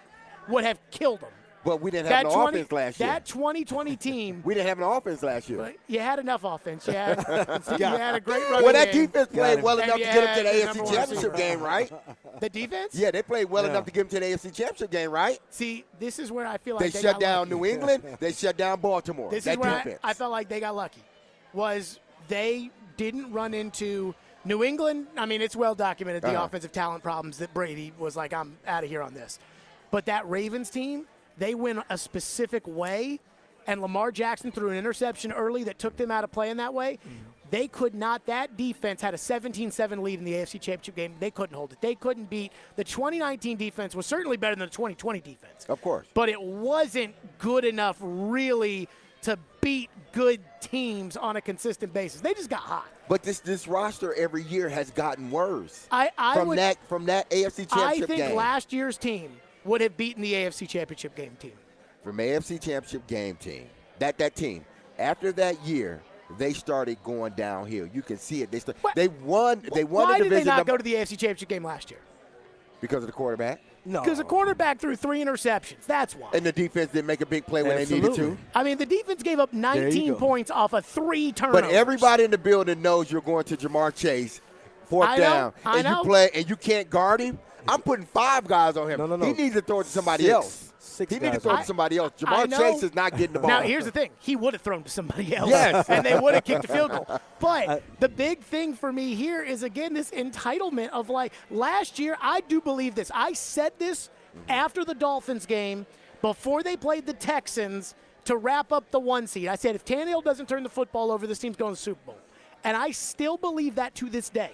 Would have killed them. But we didn't have no offense last year. That 2020 team. We didn't have an offense last year. You had enough offense. You had a great run. Well, that defense played well enough to get them to the AFC Championship game, right? The defense? Yeah, they played well enough to get them to the AFC Championship game, right? See, this is where I feel like they shut down New England. They shut down Baltimore. This is where I felt like they got lucky. Was they didn't run into New England. I mean, it's well documented, the offensive talent problems that Brady was like, I'm out of here on this. But that Ravens team, they went a specific way, and Lamar Jackson threw an interception early that took them out of play in that way. They could not. That defense had a 17-7 lead in the AFC Championship game. They couldn't hold it. They couldn't beat. The 2019 defense was certainly better than the 2020 defense. Of course. But it wasn't good enough really to beat good teams on a consistent basis. They just got hot. But this roster every year has gotten worse. From that AFC Championship game. I think last year's team would have beaten the AFC Championship game team. From AFC Championship game team, that team After that year, they started going downhill. You can see it. They won the division. Why did they not go to the AFC Championship game last year? Because of the quarterback? No. Because the quarterback threw 3 interceptions. That's why. And the defense didn't make a big play when they needed to. I mean, the defense gave up 19 points off of 3 turnovers. But everybody in the building knows you're going to Jamar Chase, fourth down, and you play and you can't guard him. I'm putting 5 guys on him. No. He needs to throw it to somebody else. He needs to throw it to somebody else. Jamar Chase is not getting the ball. Now, here's the thing. He would have thrown to somebody else. Yes. And they would have kicked the field goal. But the big thing for me here is, again, this entitlement of, like, last year, I do believe this. I said this after the Dolphins game, before they played the Texans to wrap up the 1 seed. I said, if Tannehill doesn't turn the football over, this team's going to the Super Bowl. And I still believe that to this day,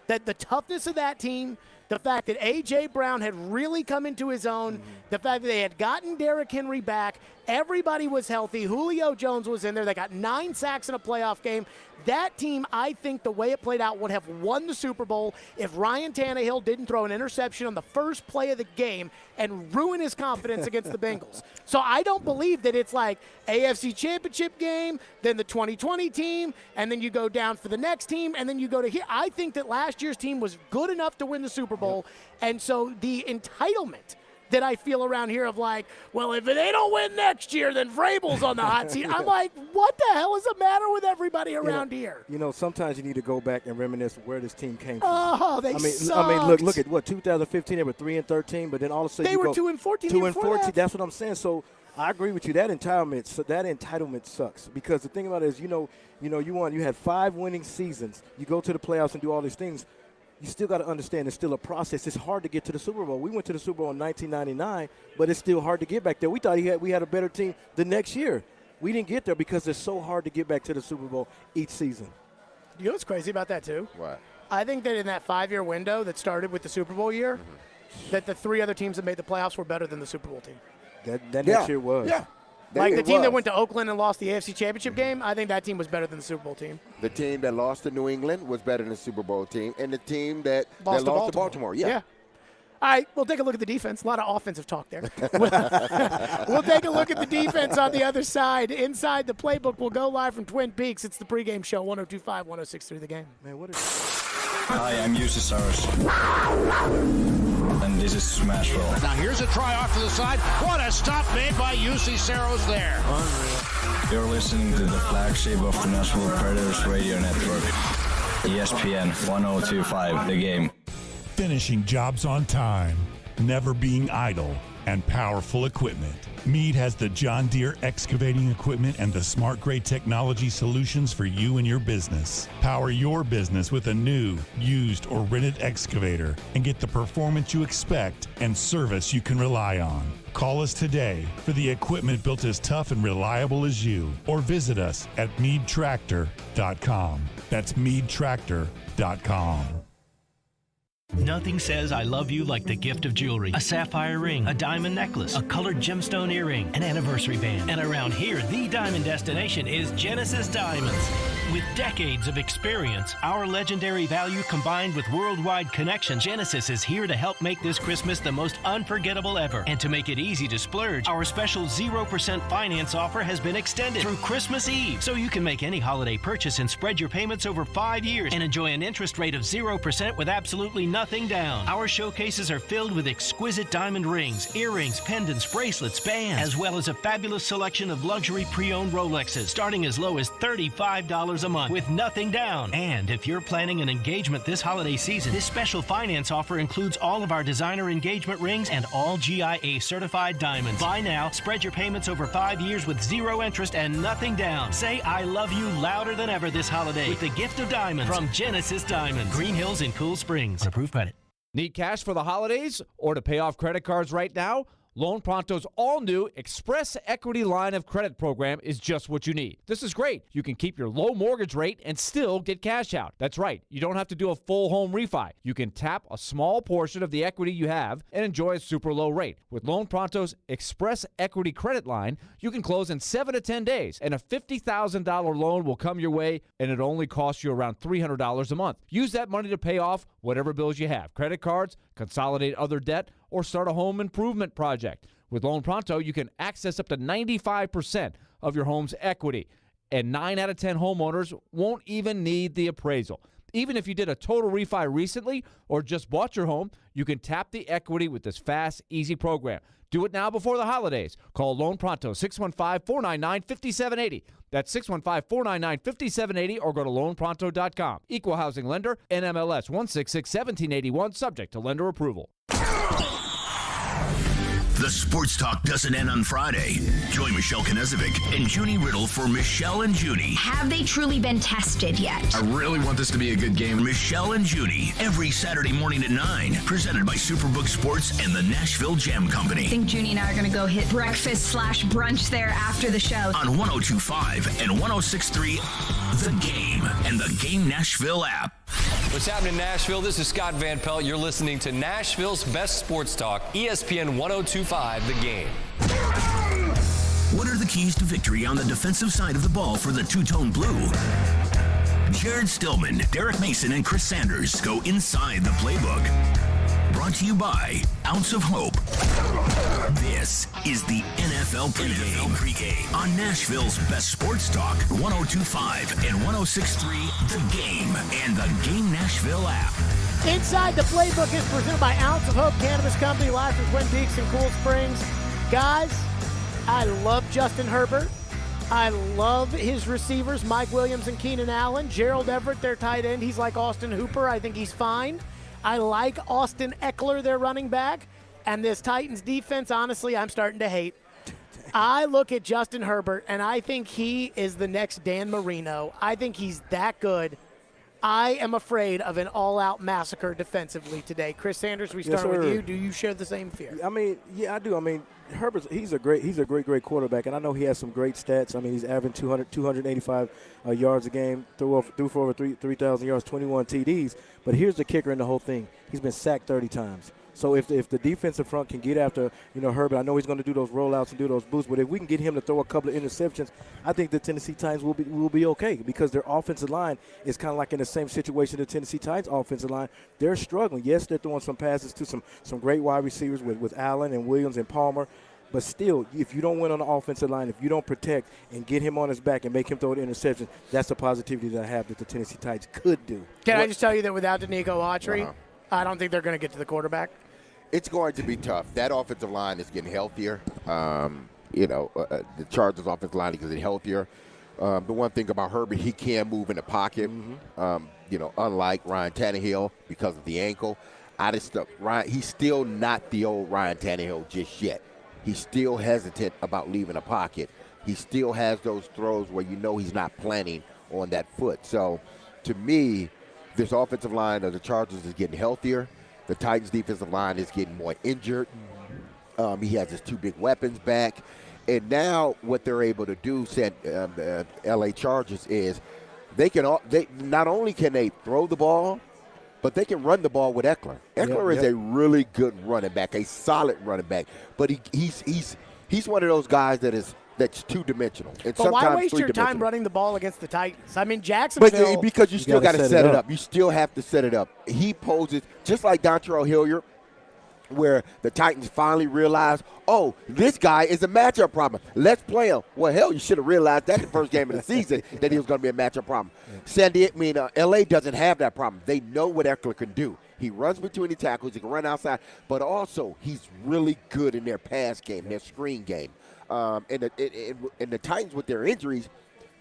that the toughness of that team, the fact that A.J. Brown had really come into his own, the fact that they had gotten Derrick Henry back, everybody was healthy, Julio Jones was in there, they got 9 sacks in a playoff game. That team, I think the way it played out, would have won the Super Bowl if Ryan Tannehill didn't throw an interception on the first play of the game and ruin his confidence against the Bengals. So I don't believe that it's like AFC Championship game, then the 2020 team, and then you go down for the next team, and then you go to here. I think that last year's team was good enough to win the Super Bowl, and so the entitlement that I feel around here of like, well, if they don't win next year, then Vrabel's on the hot seat. I'm like, what the hell is the matter with everybody around here? You know, sometimes you need to go back and reminisce where this team came from. Oh, they sucked. I mean, look at what 2015. They were 3-13, but then all of a sudden they were 2-14. 2-14. That's what I'm saying. So I agree with you. That entitlement sucks because the thing about it is, you had 5 winning seasons. You go to the playoffs and do all these things. You still got to understand it's still a process. It's hard to get to the Super Bowl. We went to the Super Bowl in 1999, but it's still hard to get back there. We thought we had a better team the next year. We didn't get there because it's so hard to get back to the Super Bowl each season. You know what's crazy about that, too? What? I think that in that 5-year window that started with the Super Bowl year, that the 3 other teams that made the playoffs were better than the Super Bowl team. That next year was. Yeah. Like the team that went to Oakland and lost the AFC Championship game, I think that team was better than the Super Bowl team. The team that lost to New England was better than the Super Bowl team, and the team that lost to Baltimore. Yeah. All right, we'll take a look at the defense. A lot of offensive talk there. We'll take a look at the defense on the other side. Inside the playbook, we'll go live from Twin Peaks. It's the pregame show, 102.5, 106.3 The Game. Man, what is Hi, I'm Yusuf Saros. And this is Nashville. Now here's a try off to the side. What a stop made by UC Saros there. Unreal. You're listening to the flagship of the Nashville Predators radio network. ESPN 102.5 The Game. Finishing jobs on time, never being idle, and powerful equipment. Meade has the John Deere excavating equipment and the smart grade technology solutions for you and your business. Power your business with a new, used, or rented excavator and get the performance you expect and service you can rely on. Call us today for the equipment built as tough and reliable as you, or visit us at meadtractor.com. That's meadtractor.com. Nothing says I love you like the gift of jewelry. A sapphire ring, a diamond necklace, a colored gemstone earring, an anniversary band. And around here, the diamond destination is Genesis Diamonds. With decades of experience, our legendary value combined with worldwide connection, Genesis is here to help make this Christmas the most unforgettable ever. And to make it easy to splurge, our special 0% finance offer has been extended through Christmas Eve. So you can make any holiday purchase and spread your payments over 5 years and enjoy an interest rate of 0% with absolutely nothing down. Our showcases are filled with exquisite diamond rings, earrings, pendants, bracelets, bands, as well as a fabulous selection of luxury pre-owned Rolexes, starting as low as $35 a month with nothing down. And if you're planning an engagement this holiday season, this special finance offer includes all of our designer engagement rings and all GIA certified diamonds. Buy now, spread your payments over 5 years with 0 interest and nothing down. Say I love you louder than ever this holiday with the gift of diamonds from Genesis Diamonds, Green Hills in Cool Springs. Approved credit. Need cash for the holidays or to pay off credit cards right now? Loan Pronto's all-new Express Equity Line of Credit program is just what you need. This is great. You can keep your low mortgage rate and still get cash out. That's right. You don't have to do a full home refi. You can tap a small portion of the equity you have and enjoy a super low rate. With Loan Pronto's Express Equity Credit Line, you can close in 7 to 10 days, and a $50,000 loan will come your way, and it only costs you around $300 a month. Use that money to pay off whatever bills you have. Credit cards, consolidate other debt, or start a home improvement project. With Loan Pronto, you can access up to 95% of your home's equity. and 9 out of 10 homeowners won't even need the appraisal. Even if you did a total refi recently or just bought your home, you can tap the equity with this fast, easy program. Do it now before the holidays. Call Loan Pronto, 615-499-5780. That's 615-499-5780, or go to loanpronto.com. Equal housing lender, NMLS 1661781, subject to lender approval. The Sports Talk doesn't end on Friday. Join Michelle Knezovic and Junnie Riddle for Michelle and Junnie. Have they truly been tested yet? I really want this to be a good game. Michelle and Junnie, every Saturday morning at 9. Presented by Superbook Sports and the Nashville Jam Company. I think Junie and I are going to go hit breakfast/brunch there after the show. On 102.5 and 106.3, The Game and the Game Nashville app. What's happening in Nashville? This is Scott Van Pelt. You're listening to Nashville's best sports talk, ESPN 102.5 The Game. What are the keys to victory on the defensive side of the ball for the two-tone blue? Jared Stillman, Derek Mason, and Chris Sanders go inside the playbook. Brought to you by Ounce of Hope. This is the NFL pregame on Nashville's best sports talk, 102.5 and 106.3 The Game and the Game Nashville app. Inside the Playbook is presented by Ounce of Hope Cannabis Company, live from Twin Peaks and Cool Springs. Guys, I love Justin Herbert. I love his receivers, Mike Williams and Keenan Allen. Gerald Everett, their tight end, he's like Austin Hooper. I think he's fine. I like Austin Eckler, their running back. And this Titans defense, honestly, I'm starting to hate. I look at Justin Herbert, and I think he is the next Dan Marino. I think he's that good. I am afraid of an all-out massacre defensively today. Chris Sanders, we start with you. Do you share the same fear? I mean, yeah, I do. I mean, Herbert, he's a great quarterback, and I know he has some great stats. I mean, he's averaging 285 yards a game, threw for over 3,000 yards, 21 TDs. But here's the kicker in the whole thing: he's been sacked 30 times. So if the defensive front can get after, Herbert, I know he's going to do those rollouts and do those boosts, but if we can get him to throw a couple of interceptions, I think the Tennessee Titans will be okay, because their offensive line is kind of like in the same situation the Tennessee Titans offensive line. They're struggling. Yes, they're throwing some passes to some great wide receivers with Allen and Williams and Palmer. But still, if you don't win on the offensive line, if you don't protect and get him on his back and make him throw the interception, that's the positivity that I have that the Tennessee Titans could do. I just tell you that without Danico Autry, I don't think they're going to get to the quarterback. It's going to be tough. That offensive line is getting healthier. The Chargers' offensive line is getting healthier. The one thing about Herbert, he can move in the pocket, unlike Ryan Tannehill because of the ankle. He's still not the old Ryan Tannehill just yet. He's still hesitant about leaving the pocket. He still has those throws where he's not planning on that foot. So, to me, this offensive line of the Chargers is getting healthier. The Titans' defensive line is getting more injured. He has his two big weapons back. And now what they're able to do, L.A. Chargers, is they not only can they throw the ball, but they can run the ball with Eckler. Eckler is a really good running back, a solid running back. But he's one of those guys that's two-dimensional. And but why waste your time running the ball against the Titans? I mean, Jacksonville. But because you still got to set it up. You still have to set it up. He poses just like Dontrell Hilliard, where the Titans finally realized, oh, this guy is a matchup problem. Let's play him. Well, hell, you should have realized that the first game of the season that he was going to be a matchup problem. L.A. doesn't have that problem. They know what Eckler can do. He runs between the tackles. He can run outside. But also, he's really good in their pass game, their screen game. And the Titans with their injuries,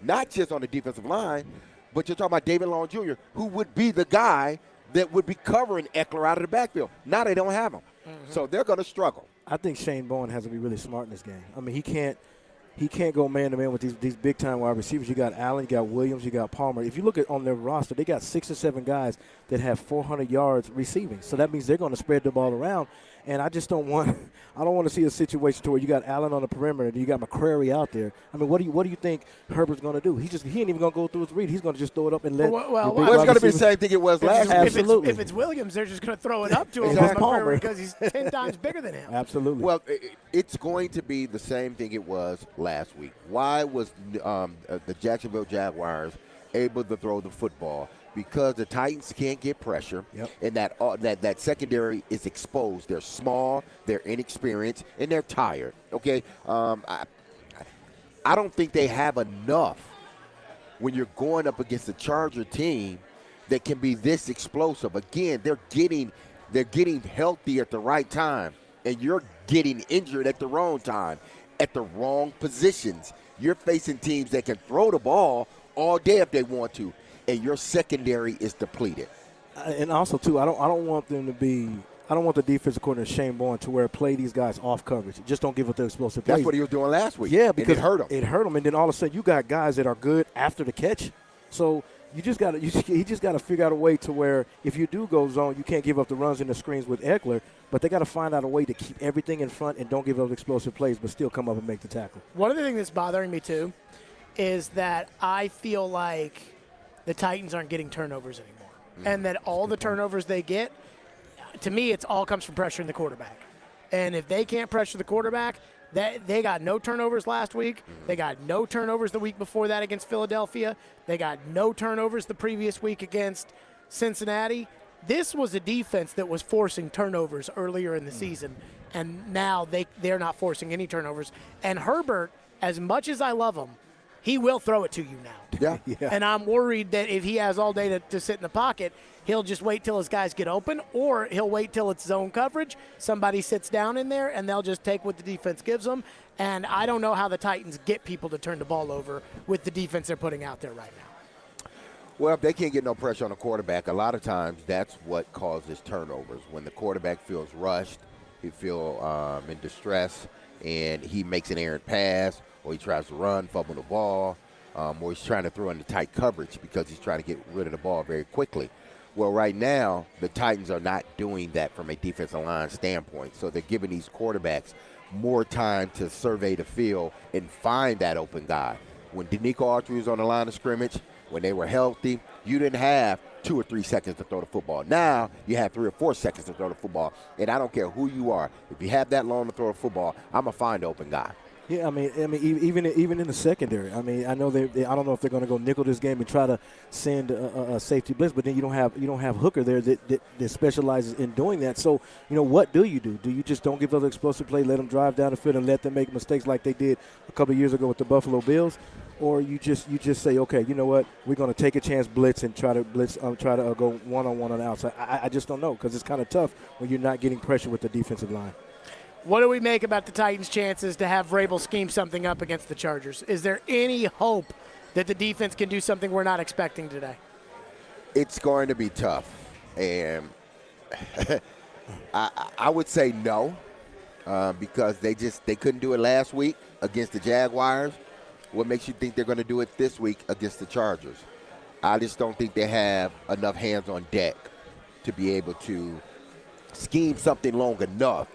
not just on the defensive line, but you're talking about David Long Jr., who would be the guy that would be covering Eckler out of the backfield. Now they don't have him. So they're going to struggle. I think Shane Bowen has to be really smart in this game. I mean, he can't go man-to-man with these big-time wide receivers. You got Allen, you got Williams, you got Palmer. If you look at on their roster, they got 6 or 7 guys that have 400 yards receiving. So that means they're going to spread the ball around. And I just don't want to see a situation to where you got Allen on the perimeter and you got McCrary out there. I mean, what do you think Herbert's going to do? He ain't even going to go through his read. He's going to just throw it up and let. It's going to be the same thing it was last year. Absolutely. If it's Williams, they're just going to throw it up to him Palmer because he's 10 times bigger than him. Absolutely. Well, it's going to be the same thing it was last week. Why was the Jacksonville Jaguars able to throw the football? Because the Titans can't get pressure, and that secondary is exposed. They're small, they're inexperienced, and they're tired. Okay, I don't think they have enough when you're going up against a Charger team that can be this explosive. Again, they're getting healthy at the right time, and you're getting injured at the wrong time, at the wrong positions. You're facing teams that can throw the ball all day if they want to, and your secondary is depleted. And also, too, I don't want them to be – I don't want the defensive coordinator Shane Bourne to where play these guys off coverage. Just don't give up the explosive plays. That's what he was doing last week. Yeah, because it hurt him. It hurt him, and then all of a sudden you got guys that are good after the catch. So he just got to figure out a way to where if you do go zone, you can't give up the runs and the screens with Eckler, but they got to find out a way to keep everything in front and don't give up explosive plays, but still come up and make the tackle. One of the things that's bothering me too is that I feel like the Titans aren't getting turnovers anymore. And that all the turnovers they get, to me, it all comes from pressuring the quarterback. And if they can't pressure the quarterback, they got no turnovers last week. They got no turnovers the week before that against Philadelphia. They got no turnovers the previous week against Cincinnati. This was a defense that was forcing turnovers earlier in the season, and now they're not forcing any turnovers. And Herbert, as much as I love him, he will throw it to you now. Yeah. And I'm worried that if he has all day to sit in the pocket, he'll just wait till his guys get open, or he'll wait till it's zone coverage. Somebody sits down in there, and they'll just take what the defense gives them. And I don't know how the Titans get people to turn the ball over with the defense they're putting out there right now. Well, if they can't get no pressure on the quarterback, a lot of times that's what causes turnovers. When the quarterback feels rushed, he feels in distress, and he makes an errant pass, or he tries to run, fumble the ball, or he's trying to throw into tight coverage because he's trying to get rid of the ball very quickly. Well, right now, the Titans are not doing that from a defensive line standpoint. So they're giving these quarterbacks more time to survey the field and find that open guy. When Danico Autry was on the line of scrimmage, when they were healthy, you didn't have 2 or 3 seconds to throw the football. Now you have 3 or 4 seconds to throw the football. And I don't care who you are. If you have that long to throw a football, I'm going to find the open guy. Yeah, I mean, even in the secondary. I mean, I know I don't know if they're going to go nickel this game and try to send a safety blitz, but then you don't have Hooker there that specializes in doing that. So, what do you do? Do you just don't give up the explosive play, let them drive down the field, and let them make mistakes like they did a couple of years ago with the Buffalo Bills, or you just say, okay, you know what, we're going to take a chance, blitz, and try to go one-on-one on the outside. I just don't know, because it's kind of tough when you're not getting pressure with the defensive line. What do we make about the Titans' chances to have Vrabel scheme something up against the Chargers? Is there any hope that the defense can do something we're not expecting today? It's going to be tough. And I would say no, because they couldn't do it last week against the Jaguars. What makes you think they're going to do it this week against the Chargers? I just don't think they have enough hands on deck to be able to scheme something long enough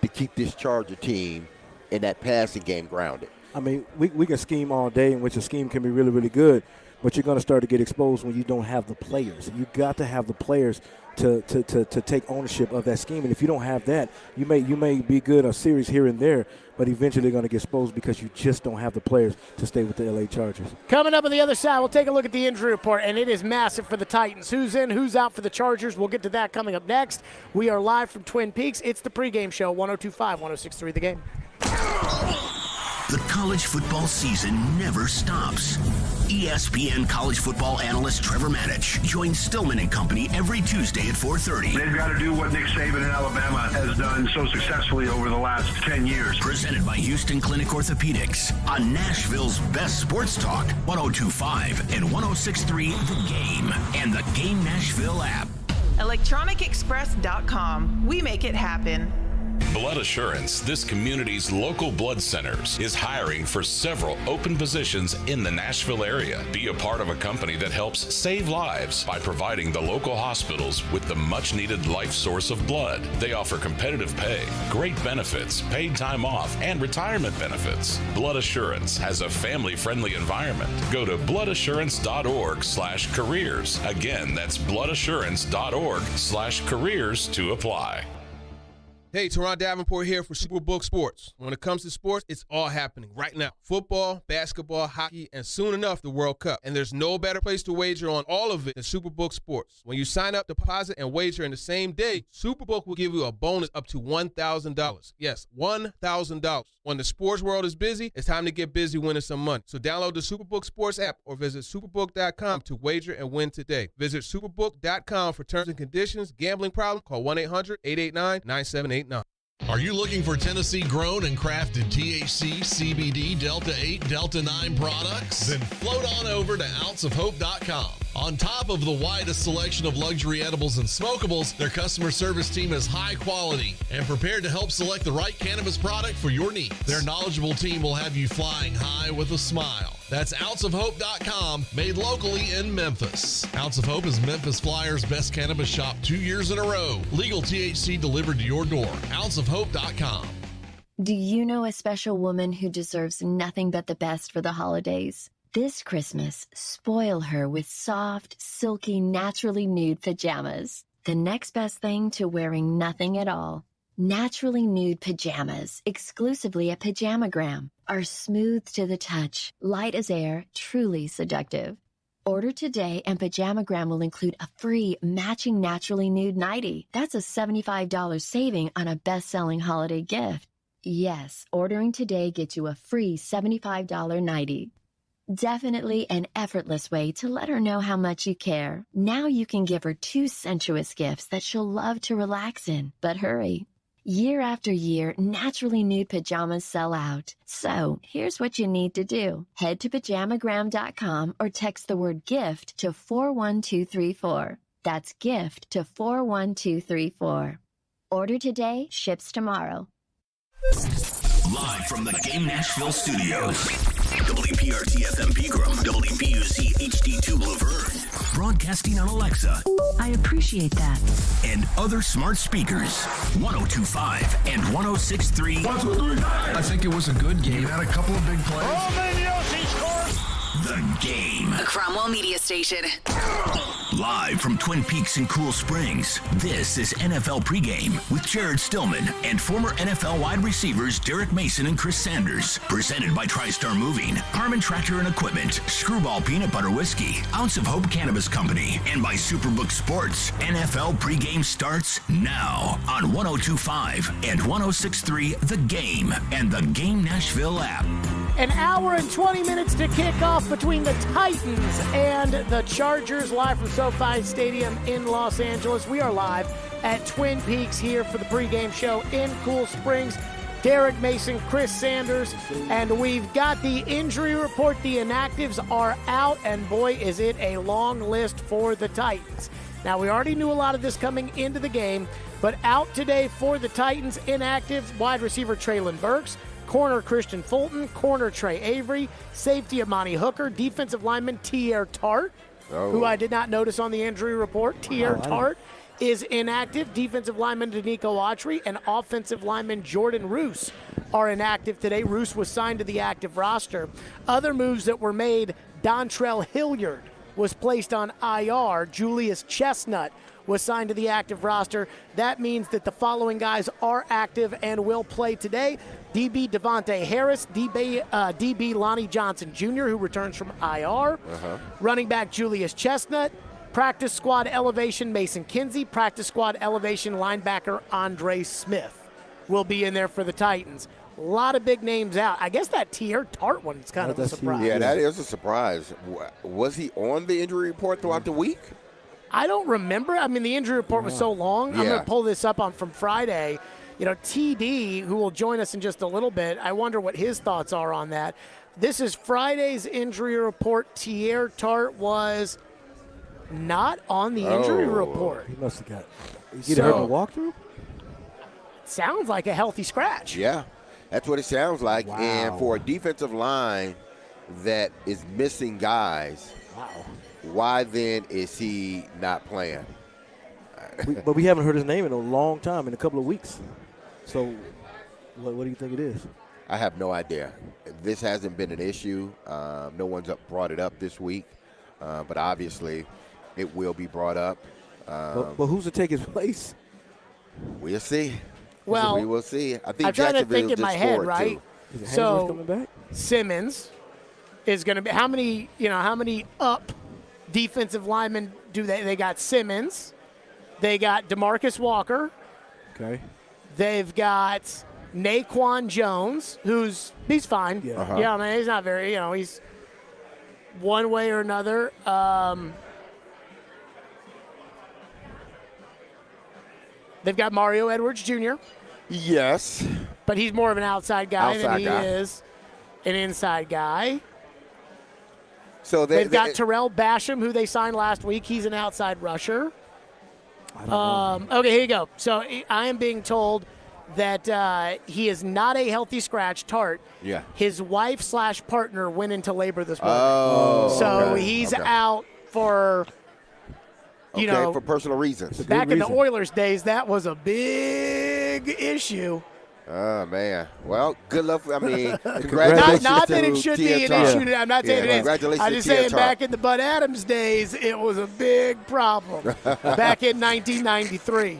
to keep this Charger team in that passing game grounded. I mean, we can scheme all day, in which a scheme can be really, really good, but you're going to start to get exposed when you don't have the players. You got to have the players to take ownership of that scheme, and if you don't have that, you may be good a series here and there, but eventually you're going to get exposed because you just don't have the players to stay with the LA Chargers. Coming up on the other side, we'll take a look at the injury report, and it is massive for the Titans. Who's in, who's out for the Chargers? We'll get to that coming up next. We are live from Twin Peaks. It's the pregame show, 102.5, 106.3 The Game. The college football season never stops. ESPN college football analyst Trevor Manich joins Stillman and Company every Tuesday at 4:30. They've got to do what Nick Saban in Alabama has done so successfully over the last 10 years. Presented by Houston Clinic Orthopedics on Nashville's best sports talk, 102.5 and 106.3 The Game and the Game Nashville app. ElectronicExpress.com. We make it happen. Blood Assurance, this community's local blood centers, is hiring for several open positions in the Nashville area. Be a part of a company that helps save lives by providing the local hospitals with the much-needed life source of blood. They offer competitive pay, great benefits, paid time off, and retirement benefits. Blood Assurance has a family-friendly environment. Go to bloodassurance.org/careers. Again, that's bloodassurance.org/careers to apply. Hey, Teron Davenport here for Superbook Sports. When it comes to sports, it's all happening right now. Football, basketball, hockey, and soon enough, the World Cup. And there's no better place to wager on all of it than Superbook Sports. When you sign up, deposit, and wager in the same day, Superbook will give you a bonus up to $1,000. Yes, $1,000. When the sports world is busy, it's time to get busy winning some money. So download the Superbook Sports app or visit superbook.com to wager and win today. Visit superbook.com for terms and conditions. Gambling problem? Call 1-800-889-9789. Are you looking for Tennessee-grown and crafted THC, CBD, Delta-8, Delta-9 products? Then float on over to ounceofhope.com. On top of the widest selection of luxury edibles and smokables, their customer service team is high quality and prepared to help select the right cannabis product for your needs. Their knowledgeable team will have you flying high with a smile. That's ounceofhope.com, made locally in Memphis. Ounce of Hope is Memphis Flyers' best cannabis shop 2 years in a row. Legal THC delivered to your door. ounceofhope.com. Do you know a special woman who deserves nothing but the best for the holidays? This Christmas, spoil her with soft, silky, naturally nude pajamas. The next best thing to wearing nothing at all. Naturally nude pajamas, exclusively at Pajamagram, are smooth to the touch, light as air, truly seductive. Order today and Pajamagram will include a free matching naturally nude nightie. That's a $75 saving on a best-selling holiday gift. Yes, ordering today gets you a free $75 nightie. Definitely an effortless way to let her know how much you care. Now you can give her 2 sensuous gifts that she'll love to relax in. But hurry. Year after year, naturally nude pajamas sell out. So here's what you need to do. Head to pajamagram.com or text the word GIFT to 41234. That's GIFT to 41234. Order today, ships tomorrow. Live from the Game Nashville studios. WPRT FM Pegram, WPUC HD2 Laverne. Broadcasting on Alexa. I appreciate that. And other smart speakers. 102.5 and 106.3. 1, 2, 3. I think it was a good game. Had a couple of big plays. The Game. A Cromwell Media Station. Live from Twin Peaks and Cool Springs, this is NFL Pregame with Jared Stillman and former NFL wide receivers Derek Mason and Chris Sanders. Presented by TriStar Moving, Harmon Tractor and Equipment, Screwball Peanut Butter Whiskey, Ounce of Hope Cannabis Company, and by Superbook Sports. NFL Pregame starts now on 102.5 and 106.3 The Game and the Game Nashville app. An hour and 20 minutes to kick off between the Titans and the Chargers, live from SoFi Stadium in Los Angeles. We are live at Twin Peaks here for the pregame show in Cool Springs. Derek Mason, Chris Sanders, and we've got the injury report. The inactives are out, and boy, is it a long list for the Titans. Now, we already knew a lot of this coming into the game, but out today for the Titans, inactive wide receiver Treylon Burks, corner Christian Fulton, corner Trey Avery, safety Amani Hooker, defensive lineman Tier Tart, who I did not notice on the injury report. Tier Tart is inactive. Defensive lineman Danico Autry and offensive lineman Jordan Roos are inactive today. Roos was signed to the active roster. Other moves that were made, Dontrell Hilliard was placed on IR. Julius Chestnut was signed to the active roster. That means that the following guys are active and will play today. DB Devontae Harris, DB Lonnie Johnson Jr., who returns from IR. Running back Julius Chestnut. Practice squad elevation Mason Kinsey. Practice squad elevation linebacker Andre Smith will be in there for the Titans. A lot of big names out. I guess that Tier Tart one is kind of a surprise. Yeah, that is a surprise. Was he on the injury report throughout the week? I don't remember. I mean, the injury report was so long. I'm going to pull this up from Friday. You know, TD, who will join us in just a little bit, I wonder what his thoughts are on that. This is Friday's injury report. Tier Tart was not on the injury report. He must have got hurt in the walkthrough? Sounds like a healthy scratch. Yeah, that's what it sounds like. Wow. And for a defensive line that is missing guys, why then is he not playing? But we haven't heard his name in a long time, in a couple of weeks. So what do you think it is? I have no idea. This hasn't been an issue. No one's brought it up this week. But obviously it will be brought up. But who's to take his place? We'll see. Well, we will see. I think I'm trying to think Jacksonville in my just head, scored, right? too. So coming back? Simmons is going to be how many up defensive linemen do they got? Simmons, they got DeMarcus Walker. Okay. They've got Naquan Jones, he's fine. Yeah. Yeah, I mean, he's not very, he's one way or another. They've got Mario Edwards Jr. Yes. But he's more of an outside guy than he guy. is an inside guy. So they've got Terrell Basham, who they signed last week. He's an outside rusher. Okay, here you go. So I am being told that he is not a healthy scratch. Tart. Yeah. His wife/partner went into labor this morning. Oh. So okay. he's Okay. out for, for personal reasons. back in the Oilers days, that was a big issue. Oh, man. Well, good luck. Congratulations. Not that it should be an issue. I'm not saying it is. Congratulations I'm just to Tia saying Tart. back in the Bud Adams days, it was a big problem. Back in 1993.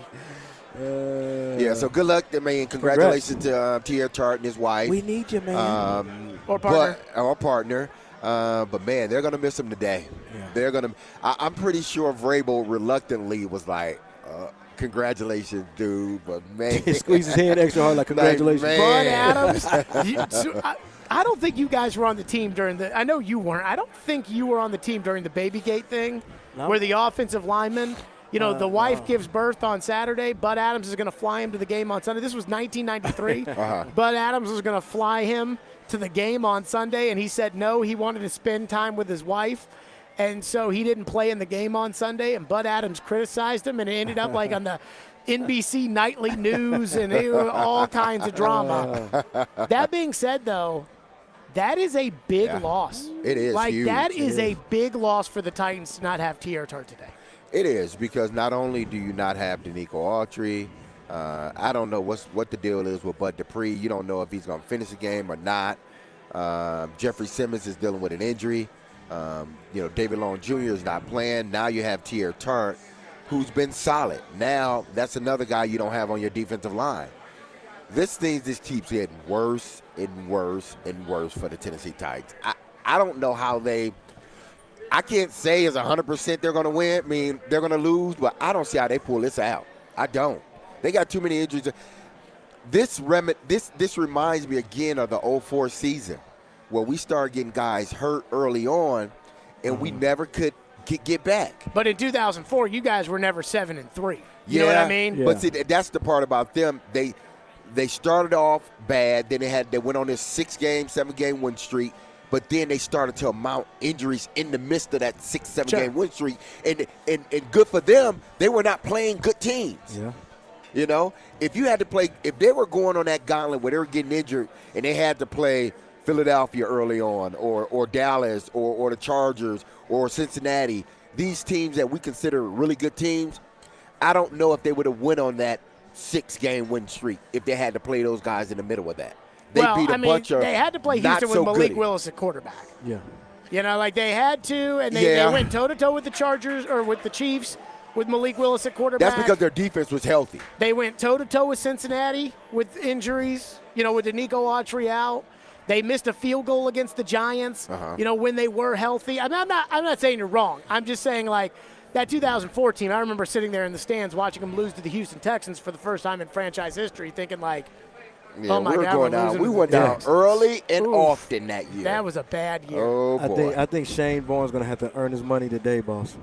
So good luck. Congratulations to Tia Tart and his wife. We need you, man. Or partner. Or partner. But, man, they're going to miss him today. Yeah. They're going to – I'm pretty sure Vrabel reluctantly was like, congratulations, dude. But, man. He squeezed his hand extra hard like, congratulations. Bud Adams. I don't think you guys were on the team during the – I know you weren't. I don't think you were on the team during the Babygate thing where the offensive lineman – the wife gives birth on Saturday. Bud Adams is going to fly him to the game on Sunday. This was 1993. Bud Adams was going to fly him to the game on Sunday, and he said no. He wanted to spend time with his wife, and so he didn't play in the game on Sunday, and Bud Adams criticized him, and it ended up like on the NBC Nightly News and all kinds of drama. That being said, though, that is a big loss. It is huge. That is a big loss for the Titans to not have Tia Tart today. It is, because not only do you not have Danico Autry, I don't know what the deal is with Bud Dupree. You don't know if he's going to finish the game or not. Jeffrey Simmons is dealing with an injury. David Long Jr. is not playing. Now you have Tia Tart, who's been solid. Now that's another guy you don't have on your defensive line. This thing just keeps getting worse and worse and worse for the Tennessee Titans. I don't know how I can't say it's 100% they're going to win. I mean, they're going to lose, but I don't see how they pull this out. I don't. They got too many injuries. This reminds me again of the 2004 season where we started getting guys hurt early on, and we never could get back. But in 2004, you guys were never 7-3. You know what I mean? Yeah. But see, that's the part about them. They started off bad. Then they went on this 7-game win streak. But then they started to mount injuries in the midst of that 6-7 game win streak. And good for them, they were not playing good teams. Yeah. If you had to play, if they were going on that gauntlet where they were getting injured and they had to play Philadelphia early on or Dallas or the Chargers or Cincinnati, these teams that we consider really good teams, I don't know if they would have went on that 6-game win streak if they had to play those guys in the middle of that. They beat a bunch of they had to play Houston with Malik Willis at quarterback. Yeah. They had to, and they went toe-to-toe with the Chargers or with the Chiefs with Malik Willis at quarterback. That's because their defense was healthy. They went toe-to-toe with Cincinnati with injuries, with Danico Autry out. They missed a field goal against the Giants, when they were healthy. I'm not saying you're wrong. I'm just saying, that 2004 team, I remember sitting there in the stands watching them lose to the Houston Texans for the first time in franchise history, thinking, yeah, oh my God, we went down early and often that year. That was a bad year. Oh, boy. I think Shane Bourne's going to have to earn his money today, boss.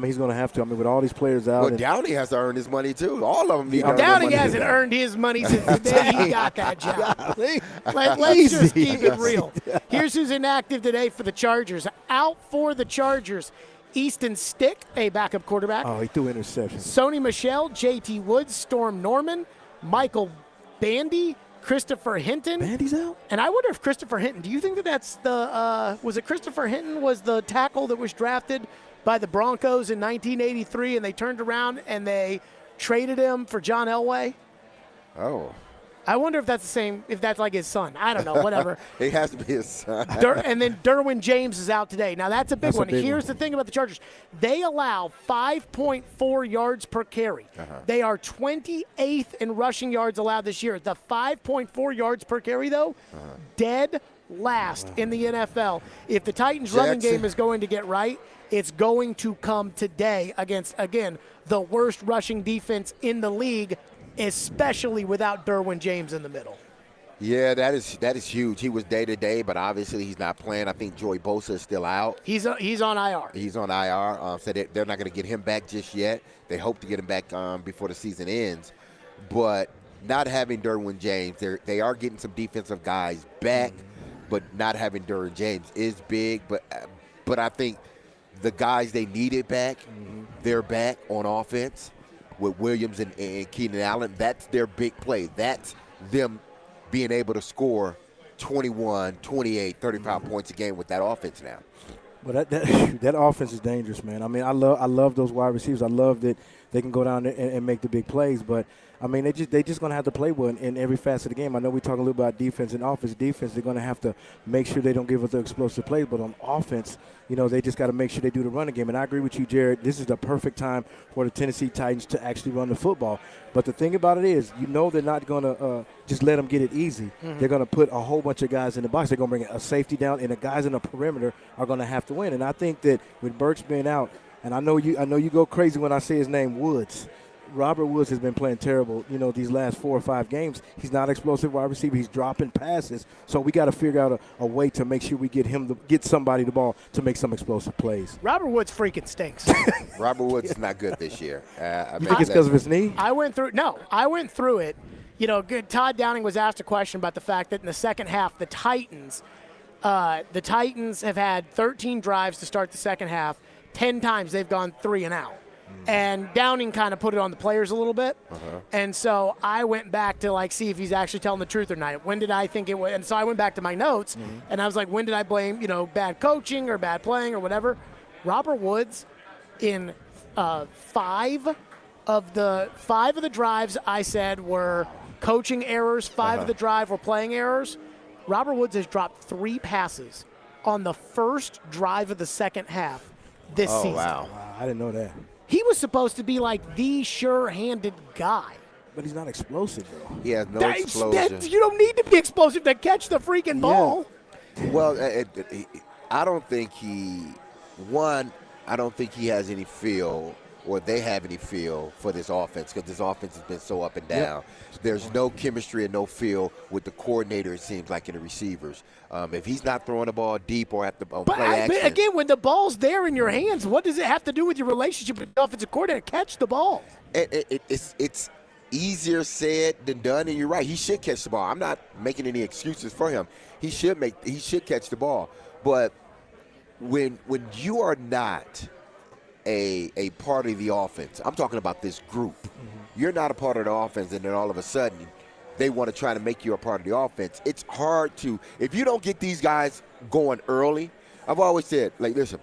He's going to have to. With all these players out. Well, Downey has to earn his money, too. All of them need to earn Downey their money hasn't today. earned his money since the day he got that job. Let's just keep it real. Here's who's inactive today for the Chargers. Out for the Chargers, Easton Stick, a backup quarterback. Oh, he threw interceptions. Sony Michel, J.T. Woods, Storm Norman, Michael Bandy, Christopher Hinton. Bandy's out? And I wonder if Christopher Hinton, do you think that's was it Christopher Hinton was the tackle that was drafted by the Broncos in 1983 and they turned around and they traded him for John Elway? Oh. I wonder if that's the same, if that's like his son. I don't know, whatever. It has to be his son. And then Derwin James is out today. Now, that's a big one. Here's the thing about the Chargers. They allow 5.4 yards per carry. They are 28th in rushing yards allowed this year. The 5.4 yards per carry, though, dead last in the NFL. If the Titans' running game is going to get right, it's going to come today against, again, the worst rushing defense in the league, especially without Derwin James in the middle. Yeah, that is huge. He was day-to-day, but obviously he's not playing. I think Joey Bosa is still out. He's on IR. He's on IR, so they're not going to get him back just yet. They hope to get him back before the season ends. But not having Derwin James, they are getting some defensive guys back, but not having Derwin James is big. But I think the guys they needed back, they're back on offense. With Williams and Keenan Allen, that's their big play. That's them being able to score 21, 28, 35 points a game with that offense now. But that offense is dangerous, man. I mean, I love those wide receivers. I love that they can go down there and make the big plays. But I mean, they just going to have to play well in every facet of the game. I know we talk a little about defense and offense. Defense, they're going to have to make sure they don't give us the explosive plays. But on offense, they just got to make sure they do the running game. And I agree with you, Jared. This is the perfect time for the Tennessee Titans to actually run the football. But the thing about it is, they're not going to just let them get it easy. They're going to put a whole bunch of guys in the box. They're going to bring a safety down, and the guys in the perimeter are going to have to win. And I think that with Burks being out, and I know you go crazy when I say his name, Woods. Robert Woods has been playing terrible, these last 4 or 5 games. He's not explosive wide receiver. He's dropping passes. So we got to figure out a way to make sure we get somebody the ball to make some explosive plays. Robert Woods freaking stinks. Robert Woods is not good this year. You think it's because of his knee? I went through it. Todd Downing was asked a question about the fact that in the second half, the Titans have had 13 drives to start the second half. 10 times they've gone 3 and out. And Downing kind of put it on the players a little bit. And so I went back to see if he's actually telling the truth or not. When did I think it was? And so I went back to my notes and I was like, when did I blame, bad coaching or bad playing or whatever? Robert Woods in 5 of the drives I said were coaching errors. 5 of the drive were playing errors. Robert Woods has dropped 3 passes on the first drive of the second half this season. Wow. I didn't know that. He was supposed to be like the sure-handed guy. But he's not explosive, though. He has no explosion. You don't need to be explosive to catch the freaking ball. Well, I don't think he has any feel, or they have any feel for this offense, because this offense has been so up and down. There's no chemistry and no feel with the coordinator, it seems like, in the receivers. If he's not throwing the ball deep or at the play action. But again, when the ball's there in your hands, what does it have to do with your relationship with the offensive coordinator? Catch the ball. It's easier said than done, and you're right. He should catch the ball. I'm not making any excuses for him. He should catch the ball. But when you are not a part of the offense, I'm talking about this group. You're not a part of the offense, and then all of a sudden they want to try to make you a part of the offense. It's hard to, if you don't get these guys going early. I've always said, listen,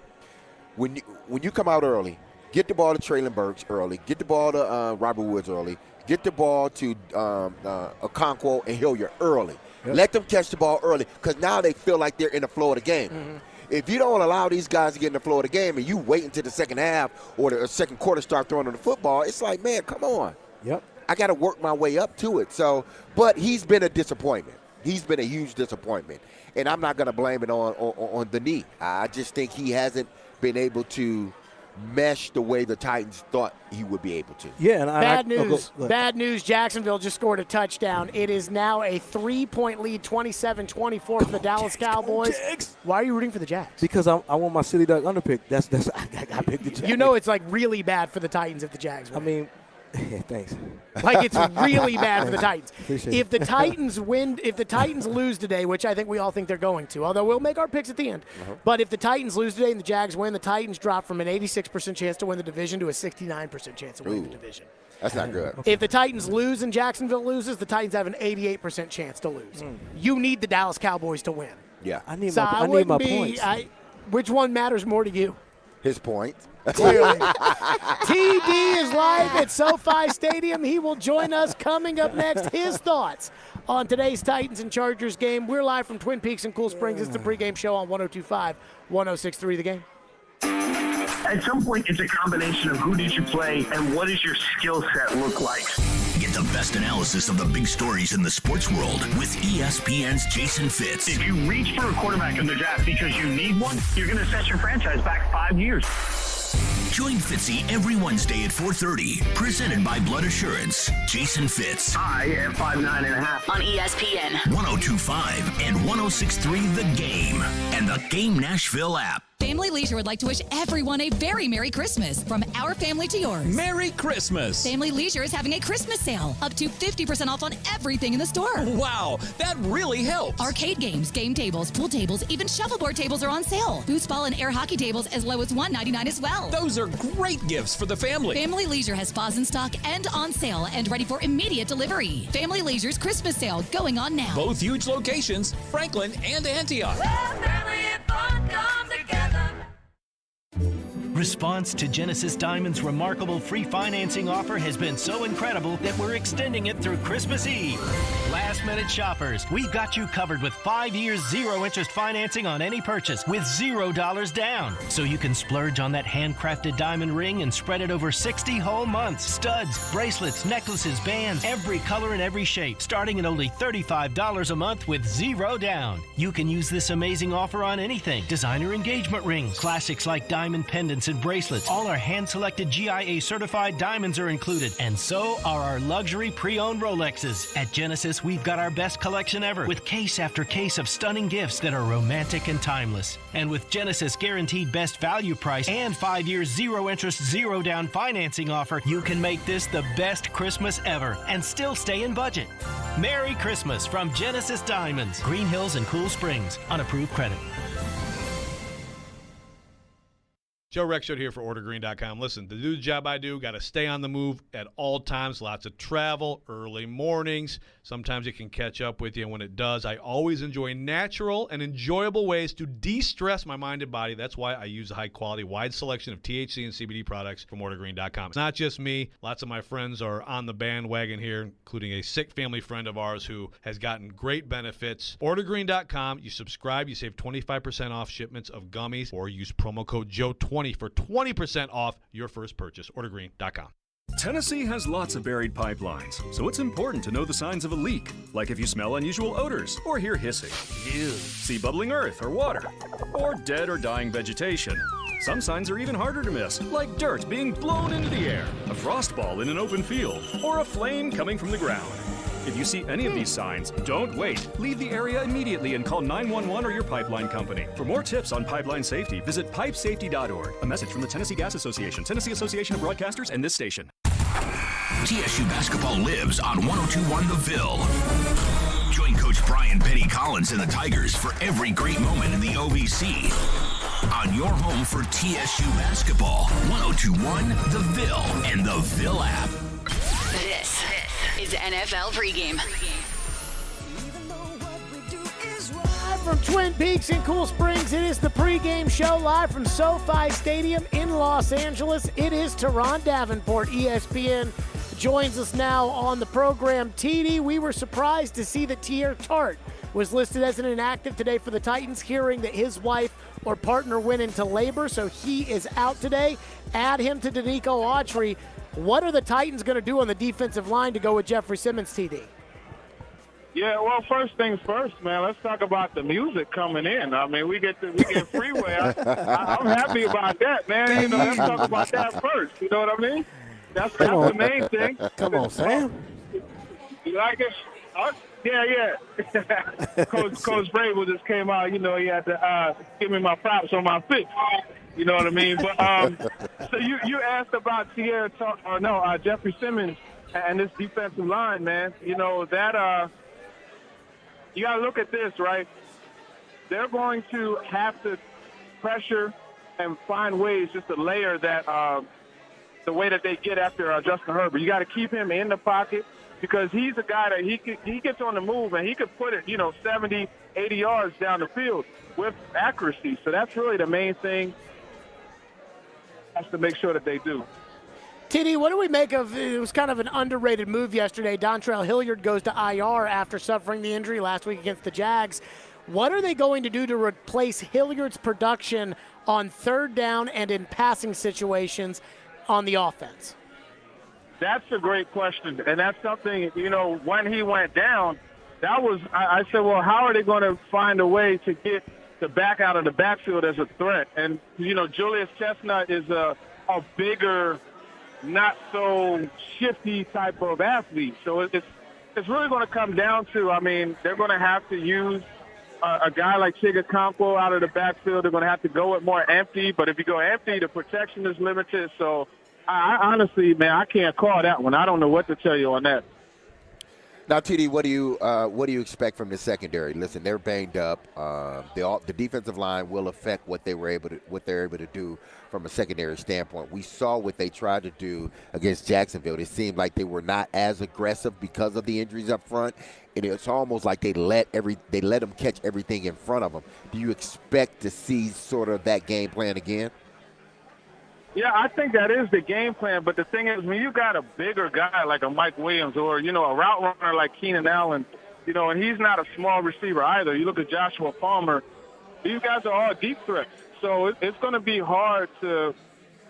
when you come out early, get the ball to Traylon Burks early, get the ball to Robert Woods early, get the ball to Okonkwo and Hilliard early. Let them catch the ball early, because now they feel like they're in the flow of the game. If you don't allow these guys to get in the flow of the game and you wait until the second half or the second quarter start throwing on the football, it's like, man, come on. I got to work my way up to it. So, but he's been a disappointment. He's been a huge disappointment. And I'm not going to blame it on the knee. I just think he hasn't been able to mesh the way the Titans thought he would be able to. Yeah, and bad news. Jacksonville just scored a touchdown. It is now a 3-point lead, 27-24 for the Dallas Cowboys. Why are you rooting for the Jags? Because I want my silly dog underpick. I picked the Jags. It's like really bad for the Titans if the Jags win. I mean, thanks. It's really bad for the Titans. Appreciate if the Titans win, if the Titans lose today, which I think we all think they're going to, although we'll make our picks at the end. But if the Titans lose today and the Jags win, the Titans drop from an 86% chance to win the division to a 69% chance of winning the division. That's not good. If the Titans lose and Jacksonville loses, the Titans have an 88% chance to lose. You need the Dallas Cowboys to win. Yeah. I need my points. Which one matters more to you? His point. Clearly. TD is live at SoFi Stadium. He will join us coming up next. His thoughts on today's Titans and Chargers game. We're live from Twin Peaks and Cool Springs. It's the pregame show on 102.5, 106.3 The Game. At some point, it's a combination of who did you play and what does your skill set look like. Get the best analysis of the big stories in the sports world with ESPN's Jason Fitz. If you reach for a quarterback in the draft because you need one, you're going to set your franchise back 5 years. Join Fitzy every Wednesday at 4:30. Presented by Blood Assurance. Jason Fitz. I am 5'9.5" on ESPN 102.5 and 106.3 The Game and the Game Nashville app. Family Leisure would like to wish everyone a very Merry Christmas. From our family to yours. Merry Christmas. Family Leisure is having a Christmas sale. Up to 50% off on everything in the store. Wow, that really helps. Arcade games, game tables, pool tables, even shuffleboard tables are on sale. Foosball and air hockey tables as low as $1.99 as well. Those are great gifts for the family. Family Leisure has spas in stock and on sale and ready for immediate delivery. Family Leisure's Christmas sale going on now. Both huge locations, Franklin and Antioch. Family and fun come together. Response to Genesis Diamond's remarkable free financing offer has been so incredible that we're extending it through Christmas Eve. Last minute shoppers, we've got you covered with 5 years zero interest financing on any purchase with $0 down. So you can splurge on that handcrafted diamond ring and spread it over 60 whole months. Studs, bracelets, necklaces, bands, every color and every shape, starting at only $35 a month with $0 down. You can use this amazing offer on anything. Designer engagement rings, classics like diamond pendants and bracelets. All our hand-selected GIA certified diamonds are included, and so are our luxury pre-owned Rolexes. At Genesis, we've got our best collection ever, with case after case of stunning gifts that are romantic and timeless. And with Genesis guaranteed best value price and 5 years zero interest, zero down financing offer, you can make this the best Christmas ever and still stay in budget. Merry Christmas from Genesis Diamonds, Green Hills and Cool Springs, on approved credit. Joe Rexrode here for OrderGreen.com. Listen, to do the job I do, got to stay on the move at all times. Lots of travel, early mornings. Sometimes it can catch up with you, and when it does, I always enjoy natural and enjoyable ways to de-stress my mind and body. That's why I use a high-quality, wide selection of THC and CBD products from OrderGreen.com. It's not just me. Lots of my friends are on the bandwagon here, including a sick family friend of ours who has gotten great benefits. OrderGreen.com. You subscribe, you save 25% off shipments of gummies, or use promo code JOE20 for 20% off your first purchase. OrderGreen.com. Tennessee has lots of buried pipelines, so it's important to know the signs of a leak, like if you smell unusual odors or hear hissing, see bubbling earth or water, or dead or dying vegetation. Some signs are even harder to miss, like dirt being blown into the air, a frost ball in an open field, or a flame coming from the ground. If you see any of these signs, don't wait. Leave the area immediately and call 911 or your pipeline company. For more tips on pipeline safety, visit pipesafety.org. A message from the Tennessee Gas Association, Tennessee Association of Broadcasters, and this station. TSU basketball lives on 102.1 The Ville. Join Coach Brian Petty Collins and the Tigers for every great moment in the OVC. On your home for TSU basketball, 102.1 The Ville and the Ville app. This is NFL pregame. Live from Twin Peaks and Cool Springs, it is the pregame show live from SoFi Stadium in Los Angeles. It is Teron Davenport. ESPN joins us now on the program. TD, we were surprised to see that Teair Tart was listed as an inactive today for the Titans, hearing that his wife or partner went into labor, so he is out today. Add him to Danico Autry. What are the Titans going to do on the defensive line to go with Jeffrey Simmons, TD? Yeah, well, first things first, man. Let's talk about the music coming in. I mean, we get Freeway. I'm happy about that, man. You know, let's talk about that first. You know what I mean? That's the main thing. Come on, Sam. You like it? Yeah. Coach Brable just came out. You know, he had to give me my props on my fit. You know what I mean? But so you asked about Jeffrey Simmons and this defensive line, man. You know that you got to look at this, right? They're going to have to pressure and find ways just to layer that the way that they get after Justin Herbert. You got to keep him in the pocket because he's a guy that he gets on the move and he could put it 70, 80 yards down the field with accuracy. So that's really the main thing. has to make sure that they do. TD, what do we make of, it was kind of an underrated move yesterday. Dontrell Hilliard goes to IR after suffering the injury last week against the Jags. What are they going to do to replace Hilliard's production on third down and in passing situations on the offense? That's a great question, and that's something, when he went down, I said, well, how are they going to find a way to get the back out of the backfield as a threat? And, Julius Chestnut is a bigger, not so shifty type of athlete. So it's really going to come down to, they're going to have to use a guy like Chigakampo out of the backfield. They're going to have to go with more empty, but if you go empty, the protection is limited. So I honestly, man, I can't call that one. I don't know what to tell you on that. Now, TD, what do you expect from the secondary? Listen, they're banged up. The defensive line will affect what they're able to do from a secondary standpoint. We saw what they tried to do against Jacksonville. It seemed like they were not as aggressive because of the injuries up front, and it's almost like they let them catch everything in front of them. Do you expect to see sort of that game plan again? Yeah, I think that is the game plan. But the thing is, when you got a bigger guy like a Mike Williams or, a route runner like Keenan Allen, and he's not a small receiver either. You look at Joshua Palmer, these guys are all deep threats. So it's going to be hard to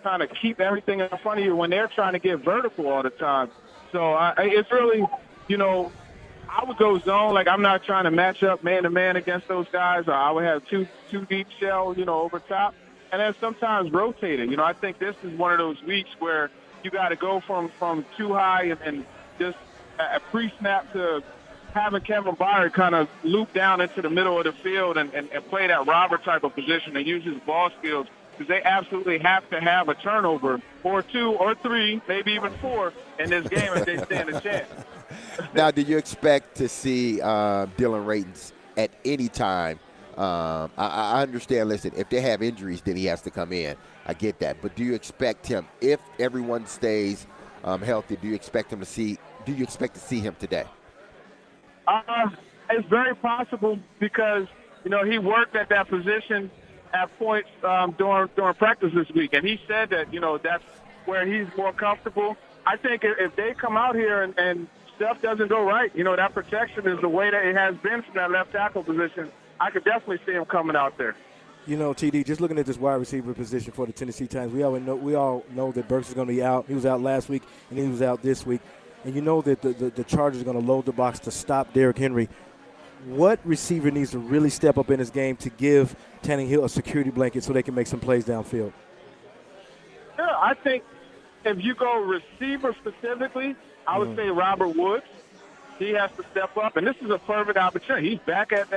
kind of keep everything in front of you when they're trying to get vertical all the time. So it's really, I would go zone. Like, I'm not trying to match up man-to-man against those guys. I would have two deep shell, over top. And then sometimes rotate it. I think this is one of those weeks where you got to go from too high and just a pre-snap to having Kevin Byard kind of loop down into the middle of the field and play that robber type of position and use his ball skills, because they absolutely have to have a turnover or two or three, maybe even four in this game if they stand a chance. Now, do you expect to see Dylan Ratens at any time? I understand, listen, if they have injuries, then he has to come in. I get that. But do you expect him, if everyone stays healthy, do you expect to see him today? It's very possible because, he worked at that position at points during practice this week. And he said that, that's where he's more comfortable. I think if they come out here and stuff doesn't go right, that protection is the way that it has been from that left tackle position. I could definitely see him coming out there. TD, just looking at this wide receiver position for the Tennessee Titans, we all know that Burks is going to be out. He was out last week, and he was out this week. And you know that the Chargers are going to load the box to stop Derrick Henry. What receiver needs to really step up in his game to give Tannehill a security blanket so they can make some plays downfield? Yeah, I think if you go receiver specifically, I would say Robert Woods. He has to step up, and this is a perfect opportunity. He's back at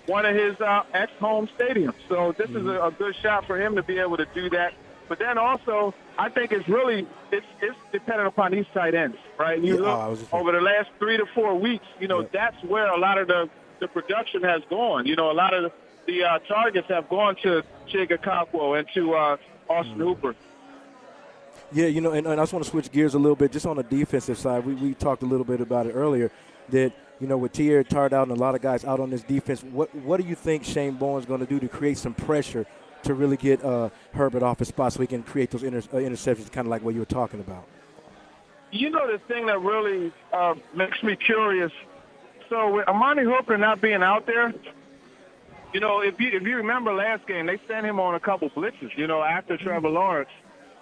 one of his ex-home stadiums. So this is a good shot for him to be able to do that. But then also, I think it's dependent upon these tight ends, right? You look over the last 3 to 4 weeks, that's where a lot of the production has gone. A lot of the targets have gone to Chigakampo and to Austin Hooper. Yeah, and I just want to switch gears a little bit just on the defensive side. We talked a little bit about it earlier that, with Tier Tart out and a lot of guys out on this defense, what do you think Shane Bowen's going to do to create some pressure to really get Herbert off his spot so he can create those interceptions, kind of like what you were talking about? The thing that really makes me curious, so with Amani Hooper not being out there, if you remember last game, they sent him on a couple blitzes, after Trevor Lawrence.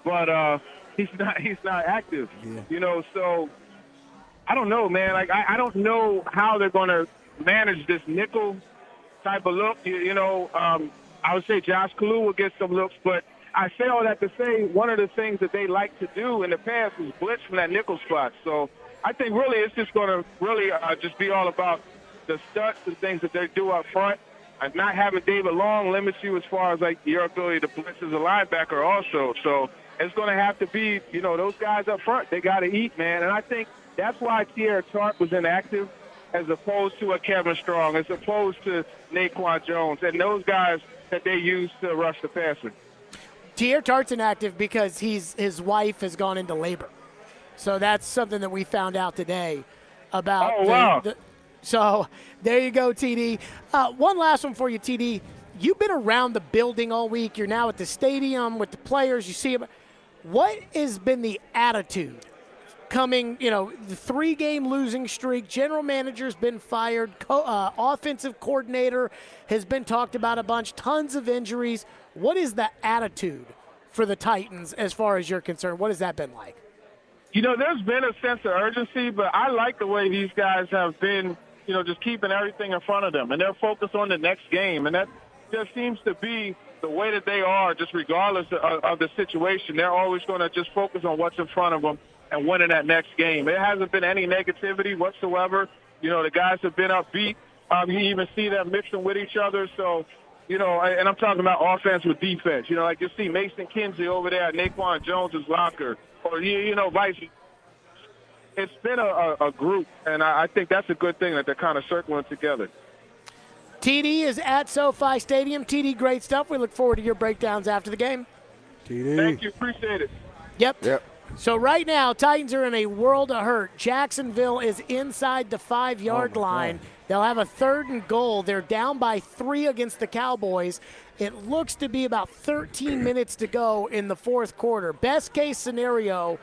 But he's not active, So I don't know, man. Like I don't know how they're going to manage this nickel type of look. I would say Josh Kalu will get some looks, but I say all that to say one of the things that they like to do in the past is blitz from that nickel spot. So I think really it's just going to really just be all about the stunts and things that they do up front. And not having David Long limits you as far as like your ability to blitz as a linebacker also. So it's going to have to be, those guys up front, they got to eat, man. And I think that's why Tierra Tart was inactive as opposed to a Kevin Strong, as opposed to Naquan Jones, and those guys that they use to rush the passer. Tierra Tart's inactive because his wife has gone into labor. So that's something that we found out today about. Oh, wow. So there you go, TD. One last one for you, TD. you've been around the building all week. You're now at the stadium with the players. You see them. What has been the attitude coming, the 3-game losing streak? General manager's been fired. Offensive coordinator has been talked about a bunch. Tons of injuries. What is the attitude for the Titans as far as you're concerned? What has that been like? There's been a sense of urgency, but I like the way these guys have been, just keeping everything in front of them. And they're focused on the next game. And that just seems to be the way that they are, just regardless of the situation. They're always going to just focus on what's in front of them and winning that next game. There hasn't been any negativity whatsoever. The guys have been upbeat. You even see them mixing with each other. So, and I'm talking about offense with defense. Like you see Mason Kinsey over there at Naquan Jones's locker. Or, vice. It's been a group, and I think that's a good thing that they're kind of circling together. TD is at SoFi Stadium. TD, great stuff. We look forward to your breakdowns after the game. TD. Thank you. Appreciate it. Yep. So right now, Titans are in a world of hurt. Jacksonville is inside the 5-yard line. They'll have a 3rd and goal. They're down by 3 against the Cowboys. It looks to be about 13 minutes to go in the 4th quarter. Best case scenario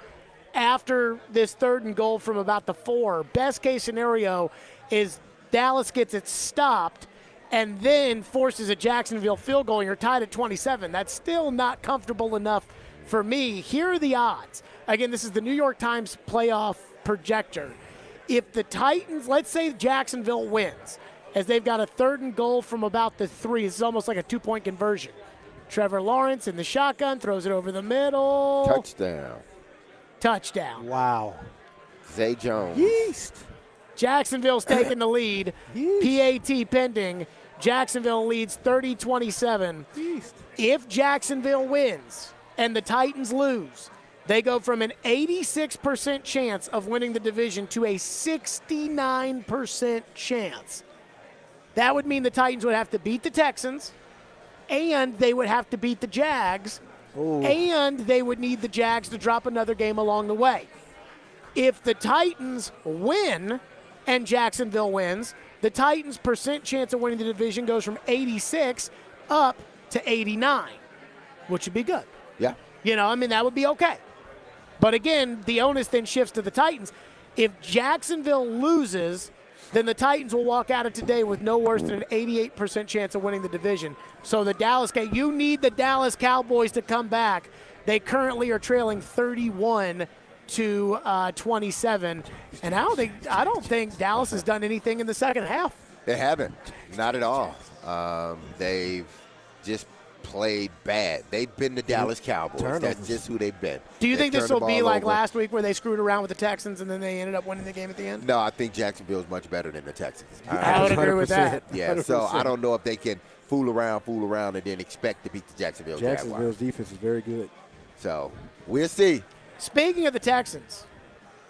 after this 3rd and goal from about the 4, best case scenario is Dallas gets it stopped and then forces a Jacksonville field goal, and you're tied at 27. That's still not comfortable enough for me. Here are the odds. Again, this is the New York Times playoff projector. If the Titans, let's say Jacksonville wins, as they've got a 3rd and goal from about the 3. This is almost like a 2-point conversion. Trevor Lawrence in the shotgun, throws it over the middle. Touchdown. Wow. Zay Jones. Yeast. Jacksonville's taking the lead. PAT pending. Jacksonville leads 30-27. If Jacksonville wins and the Titans lose, they go from an 86% chance of winning the division to a 69% chance. That would mean the Titans would have to beat the Texans, and they would have to beat the Jags, and they would need the Jags to drop another game along the way. If the Titans win and Jacksonville wins, the Titans' percent chance of winning the division goes from 86 up to 89, which would be good. Yeah. That would be okay. But again, the onus then shifts to the Titans. If Jacksonville loses, then the Titans will walk out of today with no worse than an 88% chance of winning the division. So you need the Dallas Cowboys to come back. They currently are trailing 31-27, and I don't think Dallas has done anything in the second half. They haven't, not at all. They've just played bad. They've been the Dallas Cowboys. That's just who they've been. Do you think this will be like over. last week where they screwed around with the Texans and then they ended up winning the game at the end? No, I think Jacksonville is much better than the Texans. I would agree with that. Yeah, 100%. So I don't know if they can fool around, and then expect to beat the Jacksonville Jaguars. Jacksonville's defense is very good. So we'll see. Speaking of the Texans,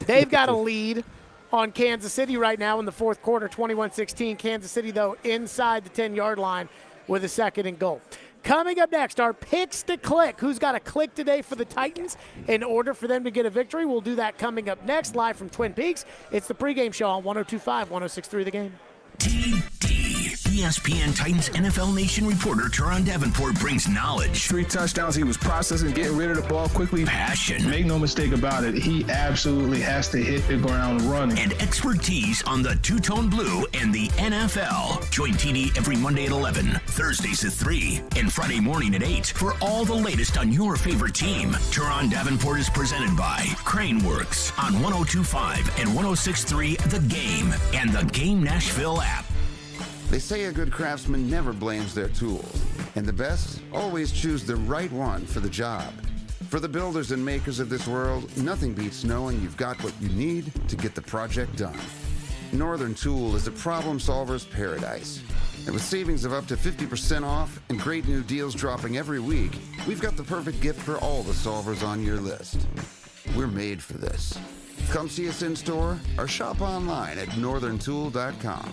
they've got a lead on Kansas City right now in the 4th quarter, 21-16. Kansas City, though, inside the 10-yard line with a 2nd and goal. Coming up next, our picks to click. Who's got a click today for the Titans in order for them to get a victory? We'll do that coming up next, live from Twin Peaks. It's the pregame show on 102.5, 106.3 The Game. ESPN Titans NFL Nation reporter Teron Davenport brings knowledge. 3 touchdowns. He was processing, getting rid of the ball quickly. Passion. Make no mistake about it. He absolutely has to hit the ground running. And expertise on the two-tone blue and the NFL. Join TD every Monday at 11, Thursdays at 3, and Friday morning at 8 for all the latest on your favorite team. Teron Davenport is presented by Craneworks on 102.5 and 106.3 The Game and the Game Nashville app. They say a good craftsman never blames their tools, and the best always choose the right one for the job. For the builders and makers of this world, nothing beats knowing you've got what you need to get the project done. Northern Tool is a problem solver's paradise. And with savings of up to 50% off and great new deals dropping every week, we've got the perfect gift for all the solvers on your list. We're made for this. Come see us in store or shop online at northerntool.com.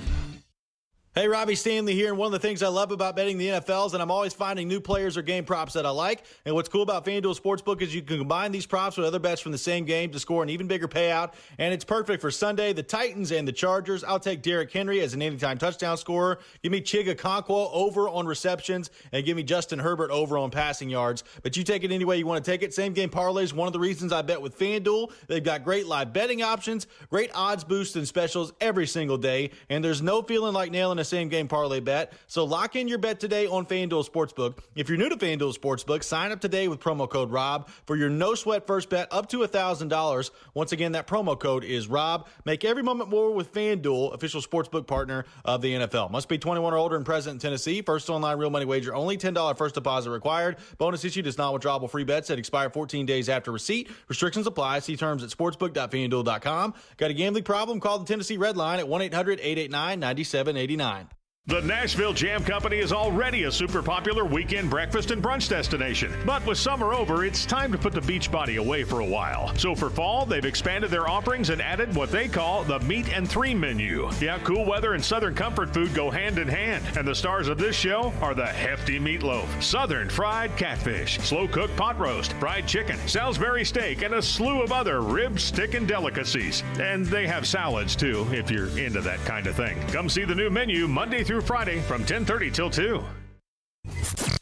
Hey, Robbie Stanley here, and one of the things I love about betting the NFL is that I'm always finding new players or game props that I like. And what's cool about FanDuel Sportsbook is you can combine these props with other bets from the same game to score an even bigger payout. And it's perfect for Sunday, the Titans and the Chargers. I'll take Derrick Henry as an anytime touchdown scorer. Give me Chiga Okonkwo over on receptions, and give me Justin Herbert over on passing yards. But you take it any way you want to take it. Same game parlays, one of the reasons I bet with FanDuel. They've got great live betting options, great odds boosts and specials every single day. And there's no feeling like nailing a same game parlay bet. So lock in your bet today on FanDuel Sportsbook. If you're new to FanDuel Sportsbook, sign up today with promo code ROB for your no sweat first bet up to $1,000. Once again, that promo code is ROB. Make every moment more with FanDuel, official sportsbook partner of the NFL. Must be 21 or older and present in Tennessee. First online real money wager only. $10 first deposit required. Bonus issued is not withdrawable free bets that expire 14 days after receipt. Restrictions apply. See terms at sportsbook.fanduel.com. Got a gambling problem? Call the Tennessee Red Line at 1-800-889-9789. The Nashville Jam Company is already a super popular weekend breakfast and brunch destination. But with summer over, it's time to put the beach body away for a while. So for fall, they've expanded their offerings and added what they call the Meat and Three menu. Yeah, cool weather and Southern comfort food go hand in hand. And the stars of this show are the hefty meatloaf, Southern fried catfish, slow-cooked pot roast, fried chicken, Salisbury steak, and a slew of other rib, stick, and delicacies. And they have salads, too, if you're into that kind of thing. Come see the new menu Monday through Friday from 10:30 till 2.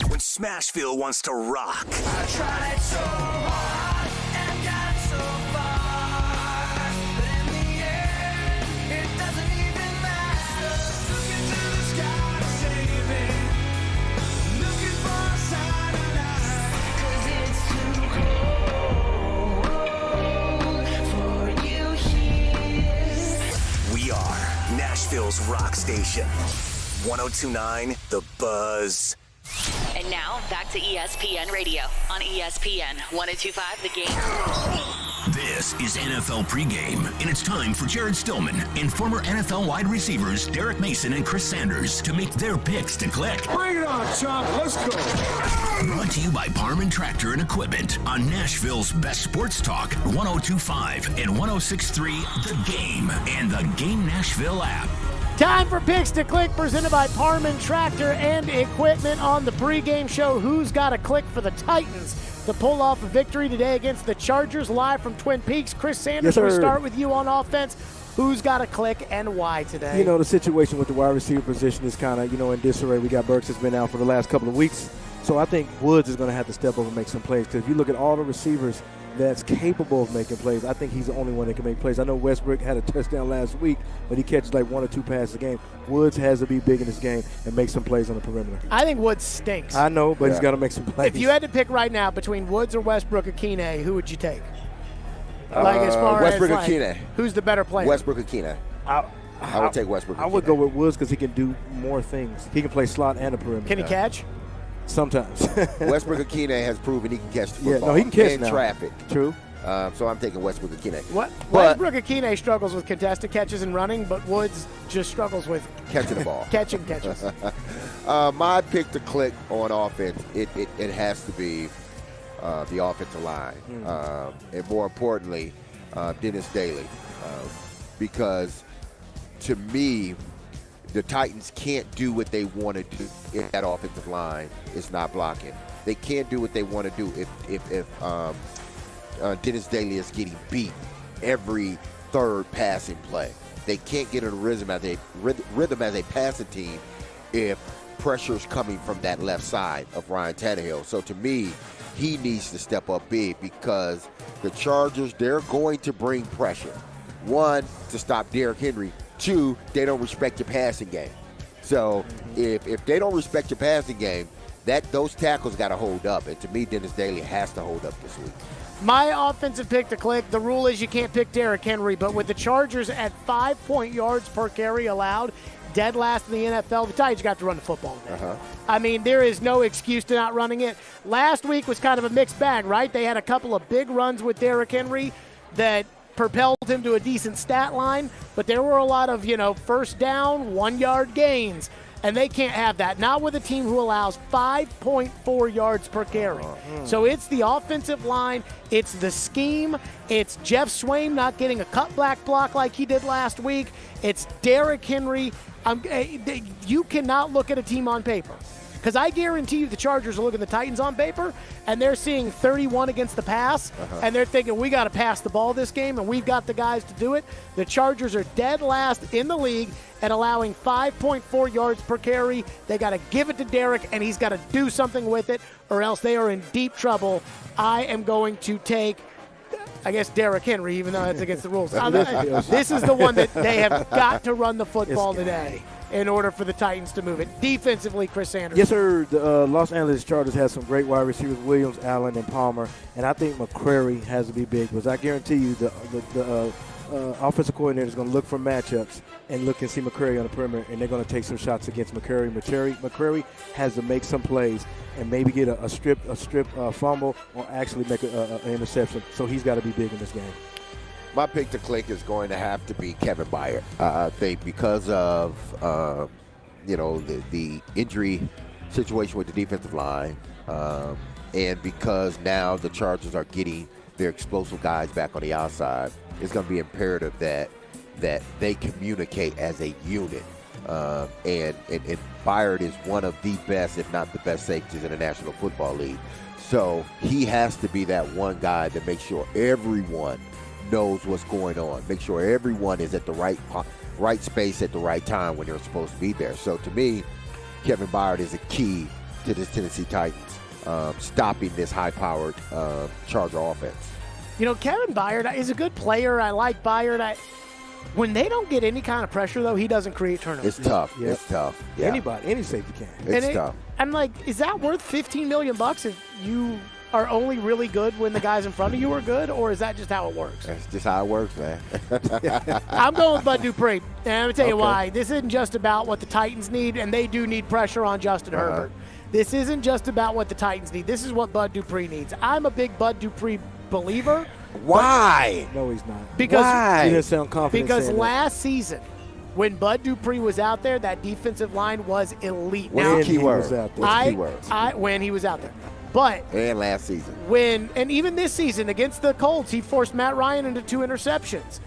When Smashville wants to rock. I tried so hard and got so far, but in the end, it doesn't even matter. Looking to the sky to save it, looking for a sign of life, 'cause it's too cold for you here. We are Nashville's rock station. 102.9 The Buzz. And now back to ESPN Radio on ESPN 102.5 The Game. This is NFL pregame, and it's time for Jared Stillman and former NFL wide receivers Derek Mason and Chris Sanders to make their picks to click. Bring it on, Chop. Let's go. Brought to you by Parman Tractor and Equipment on Nashville's best sports talk, 102.5 and 106.3 The Game and the Game Nashville app. Time for Picks to Click, presented by Parman Tractor and Equipment on the pregame show. Who's got a click for the Titans to pull off a victory today against the Chargers? Live from Twin Peaks, Chris Sanders, Yes, we'll sir. start with you on offense. Who's got a click and why today? You know, the situation with the wide receiver position is kind of, in disarray. We got Burks has been out for the last couple of weeks. So I think Woods is going to have to step up and make some plays. Because if you look at all the receivers that's capable of making plays, I think he's the only one that can make plays. I know Westbrook had a touchdown last week, but he catches like 1 or 2 passes a game. Woods has to be big in this game and make some plays on the perimeter. I think Woods stinks. I know, but he's got to make some plays. If you had to pick right now between Woods or Westbrook or Keeney, who would you take? As far Westbrook as or Keeney. Who's the better player? Westbrook or Keeney. I would take Westbrook. I would go with Woods because he can do more things. He can play slot and a perimeter. Can he catch? Sometimes. Westbrook or Keeney has proven he can catch the football. Yeah, no, he can catch in now. traffic. True. So I'm taking Westbrook or Keeney. Westbrook or Keeney struggles with contested catches and running, but Woods just struggles with catching the ball. catching catches. My pick to click on offense, it has to be the offensive line. And more importantly, Dennis Daly. Because to me, the Titans can't do what they want to do if that offensive line is not blocking. They can't do what they want to do if Dennis Daly is getting beat every third passing play. They can't get in a rhythm as a passing team if pressure's coming from that left side of Ryan Tannehill. So to me, he needs to step up big because the Chargers, they're going to bring pressure. 1, to stop Derrick Henry. 2, they don't respect your passing game. So if they don't respect your passing game, those tackles got to hold up. And to me, Dennis Daly has to hold up this week. My offensive pick to click, the rule is you can't pick Derrick Henry, but with the Chargers at 5 yards per carry allowed, dead last in the NFL, the Titans got to run the football today. I mean, there is no excuse to not running it. Last week was kind of a mixed bag, right? They had a couple of big runs with Derrick Henry that propelled him to a decent stat line, but there were a lot of, first down, 1-yard gains. And they can't have that. Not with a team who allows 5.4 yards per carry. So it's the offensive line. It's the scheme. It's Jeff Swain not getting a cut back block like he did last week. It's Derrick Henry You cannot look at a team on paper. Because I guarantee you the Chargers are looking at the Titans on paper, and they're seeing 31 against the pass, and they're thinking, we got to pass the ball this game, and we've got the guys to do it. The Chargers are dead last in the league at allowing 5.4 yards per carry. They got to give it to Derek, and he's got to do something with it, or else they are in deep trouble. I am going to take, I guess, Derrick Henry, even though that's against the rules. This is the one that they have got to run the football today in order for the Titans to move it. Defensively, Chris Sanders. Yes, sir. The Los Angeles Chargers has some great wide receivers, Williams, Allen, and Palmer, and I think McCrary has to be big because I guarantee you the offensive coordinator is going to look for matchups and look and see McCrary on the perimeter, and they're going to take some shots against McCrary. McCrary has to make some plays and maybe get a strip fumble or actually make an interception, so he's got to be big in this game. My pick to click is going to have to be Kevin Byard. I think because of the injury situation with the defensive line, and because now the Chargers are getting their explosive guys back on the outside, it's going to be imperative that they communicate as a unit. And Byard is one of the best, if not the best, safeties in the National Football League. So he has to be that one guy that makes sure everyone knows what's going on. Make sure everyone is at the right space at the right time when they're supposed to be there. So to me, Kevin Byard is a key to this Tennessee Titans stopping this high-powered Charger offense. Kevin Byard is a good player. I like Byard. When they don't get any kind of pressure, though, he doesn't create turnovers. It's tough. Yeah. It's tough. Yeah. Any safety can. It's tough. I'm like, is that worth $15 million if you are only really good when the guys in front of you are good, or is that just how it works? That's just how it works, man. I'm going with Bud Dupree, and I'm going to tell you why. This isn't just about what the Titans need, and they do need pressure on Justin Herbert. This isn't just about what the Titans need. This is what Bud Dupree needs. I'm a big Bud Dupree believer. Why? No, he's not. Because Why? He didn't sound confident. Because saying last season, when Bud Dupree was out there, that defensive line was elite. What's the key word? When he was out there. But and last season, and even this season against the Colts, he forced Matt Ryan into 2 interceptions.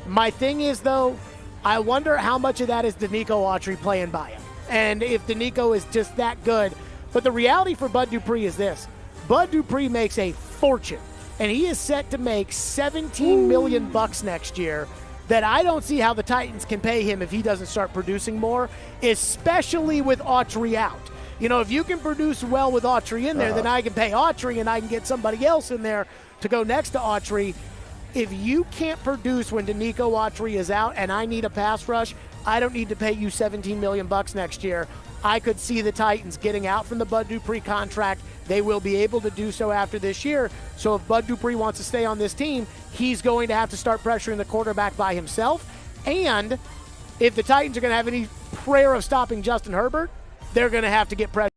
My thing is, though, I wonder how much of that is Danico Autry playing by him, and if Danico is just that good. But the reality for Bud Dupree is this: Bud Dupree makes a fortune, and he is set to make $17 million next year. That I don't see how the Titans can pay him if he doesn't start producing more, especially with Autry out. If you can produce well with Autry in there, then I can pay Autry and I can get somebody else in there to go next to Autry. If you can't produce when Danico Autry is out and I need a pass rush, I don't need to pay you $17 million next year. I could see the Titans getting out from the Bud Dupree contract. They will be able to do so after this year. So if Bud Dupree wants to stay on this team, he's going to have to start pressuring the quarterback by himself. And if the Titans are going to have any prayer of stopping Justin Herbert, they're going to have to get pressure.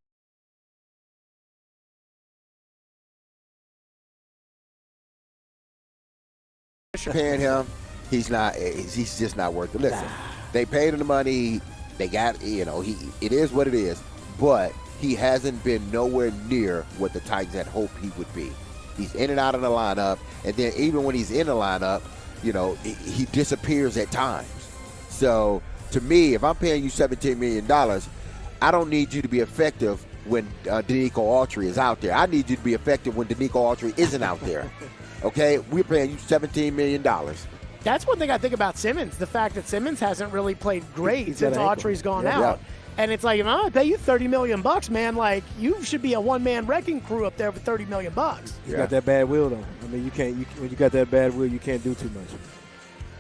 Paying him, he's just not worth it. Listen, they paid him the money. They got, it is what it is. But he hasn't been nowhere near what the Titans had hoped he would be. He's in and out of the lineup, and then even when he's in the lineup, he disappears at times. So to me, if I'm paying you $17 million, I don't need you to be effective when Danico Autry is out there. I need you to be effective when Danico Autry isn't out there. Okay? We're paying you $17 million. That's one thing I think about Simmons, the fact that Simmons hasn't really played great since Autry's gone out. And it's like, if I'm going to pay you $30 million, man, like, you should be a one-man wrecking crew up there for $30 million. He's got that bad will, though. I mean, when you got that bad will, you can't do too much.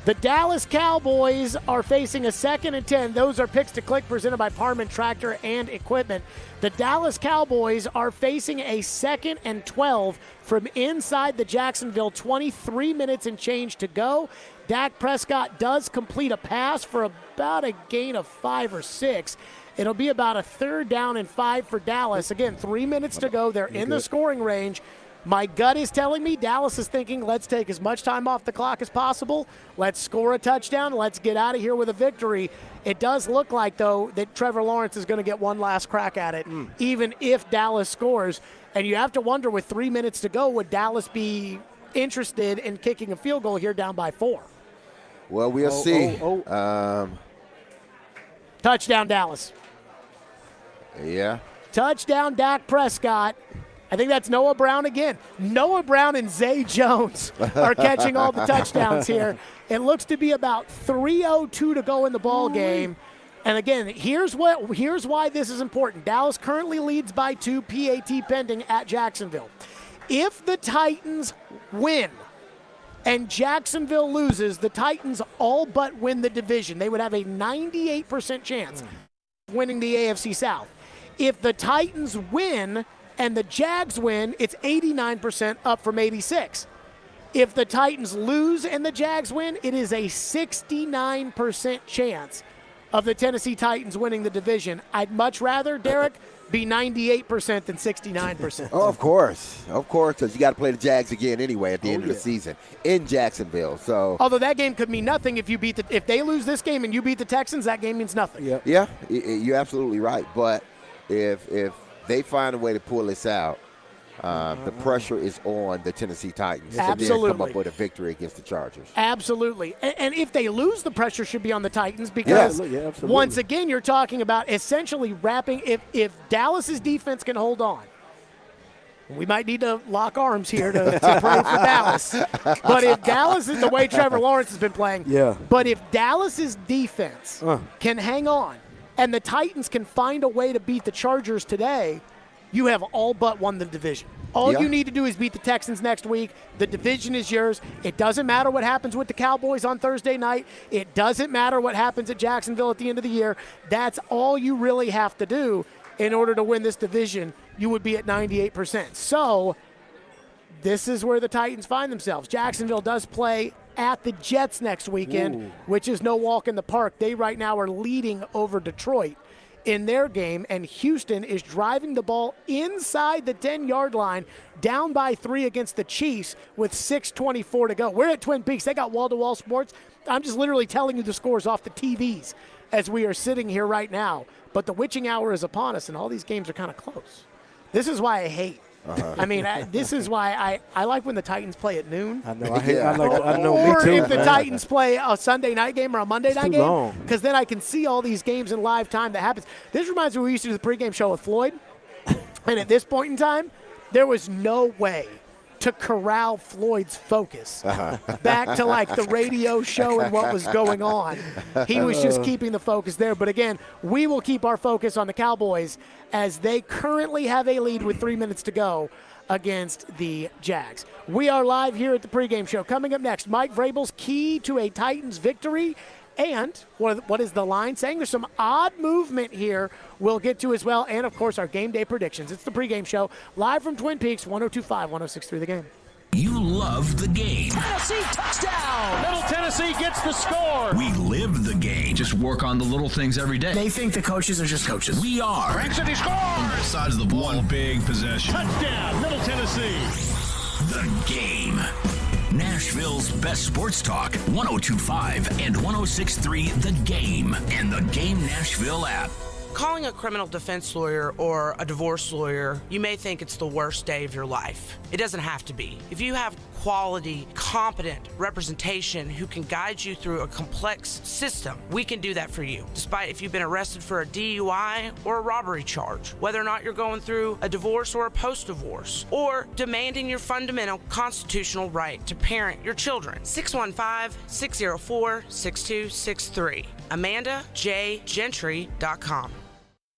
The Dallas Cowboys are facing a 2nd and 10. Those are picks to click presented by Parman Tractor and Equipment. The Dallas Cowboys are facing a 2nd and 12 from inside the Jacksonville 23 minutes and change to go. Dak Prescott does complete a pass for about a gain of 5 or 6. It'll be about a 3rd down and 5 for Dallas. Again, 3 minutes to go. They're in the scoring range. My gut is telling me Dallas is thinking, let's take as much time off the clock as possible. Let's score a touchdown. Let's get out of here with a victory. It does look like, though, that Trevor Lawrence is going to get one last crack at it, even if Dallas scores. And you have to wonder, with 3 minutes to go, would Dallas be interested in kicking a field goal here down by 4? Well, we'll see. Touchdown, Dallas. Yeah. Touchdown, Dak Prescott. I think that's Noah Brown again. Noah Brown and Zay Jones are catching all the touchdowns here. It looks to be about 3:02 to go in the ball game. And again, here's why this is important. Dallas currently leads by 2, PAT pending at Jacksonville. If the Titans win and Jacksonville loses, the Titans all but win the division. They would have a 98% chance of winning the AFC South. If the Titans win and the Jags win, it's 89% up from 86. If the Titans lose and the Jags win, it is a 69% chance of the Tennessee Titans winning the division. I'd much rather, Derek, be 98% than 69%. Oh, of course, because you got to play the Jags again anyway at the end of the season in Jacksonville. So, although that game could mean nothing if they lose this game and you beat the Texans, that game means nothing. Yeah, you're absolutely right. But if they find a way to pull this out, the pressure is on the Tennessee Titans to then come up with a victory against the Chargers. Absolutely. And if they lose, the pressure should be on the Titans because, once again, you're talking about essentially wrapping – if Dallas's defense can hold on, we might need to lock arms here to pray for Dallas. But if Dallas is the way Trevor Lawrence has been playing, but if Dallas's defense can hang on and the Titans can find a way to beat the Chargers today – you have all but won the division. All you need to do is beat the Texans next week. The division is yours. It doesn't matter what happens with the Cowboys on Thursday night. It doesn't matter what happens at Jacksonville at the end of the year. That's all you really have to do in order to win this division. You would be at 98%. So this is where the Titans find themselves. Jacksonville does play at the Jets next weekend, which is no walk in the park. They right now are leading over Detroit in their game, and Houston is driving the ball inside the 10-yard line, down by 3 against the Chiefs with 6:24 to go. We're at Twin Peaks. They got wall-to-wall sports. I'm just literally telling you the scores off the TVs as we are sitting here right now. But the witching hour is upon us, and all these games are kind of close. This is why I hate. I mean, this is why I like when the Titans play at noon. I know. I know. Or Me too, if the Titans play a Sunday night game or a Monday night game, because then I can see all these games in live time that happens. This reminds me, we used to do the pregame show with Floyd, and at this point in time, there was no way to corral Floyd's focus back to like the radio show and what was going on. He was just keeping the focus there. But again, we will keep our focus on the Cowboys as they currently have a lead with 3 minutes to go against the Jags. We are live here at the pregame show. Coming up next, Mike Vrabel's key to a Titans victory. And what is the line saying? There's some odd movement here we'll get to as well. And, of course, our game day predictions. It's the pregame show live from Twin Peaks, 102.5, 106.3 The Game. You love the game. Tennessee touchdown! Middle Tennessee gets the score. We live the game. Just work on the little things every day. They think the coaches are just coaches. We are. Frank City scores! On both sides of the ball. One big possession. Touchdown, Middle Tennessee. The game. Nashville's best sports talk, 102.5 and 106.3 The Game, and the Game Nashville app. Calling a criminal defense lawyer or a divorce lawyer, you may think it's the worst day of your life. It doesn't have to be. If you have quality, competent representation who can guide you through a complex system, we can do that for you. Despite if you've been arrested for a DUI or a robbery charge, whether or not you're going through a divorce or a post-divorce, or demanding your fundamental constitutional right to parent your children. 615-604-6263. AmandaJGentry.com.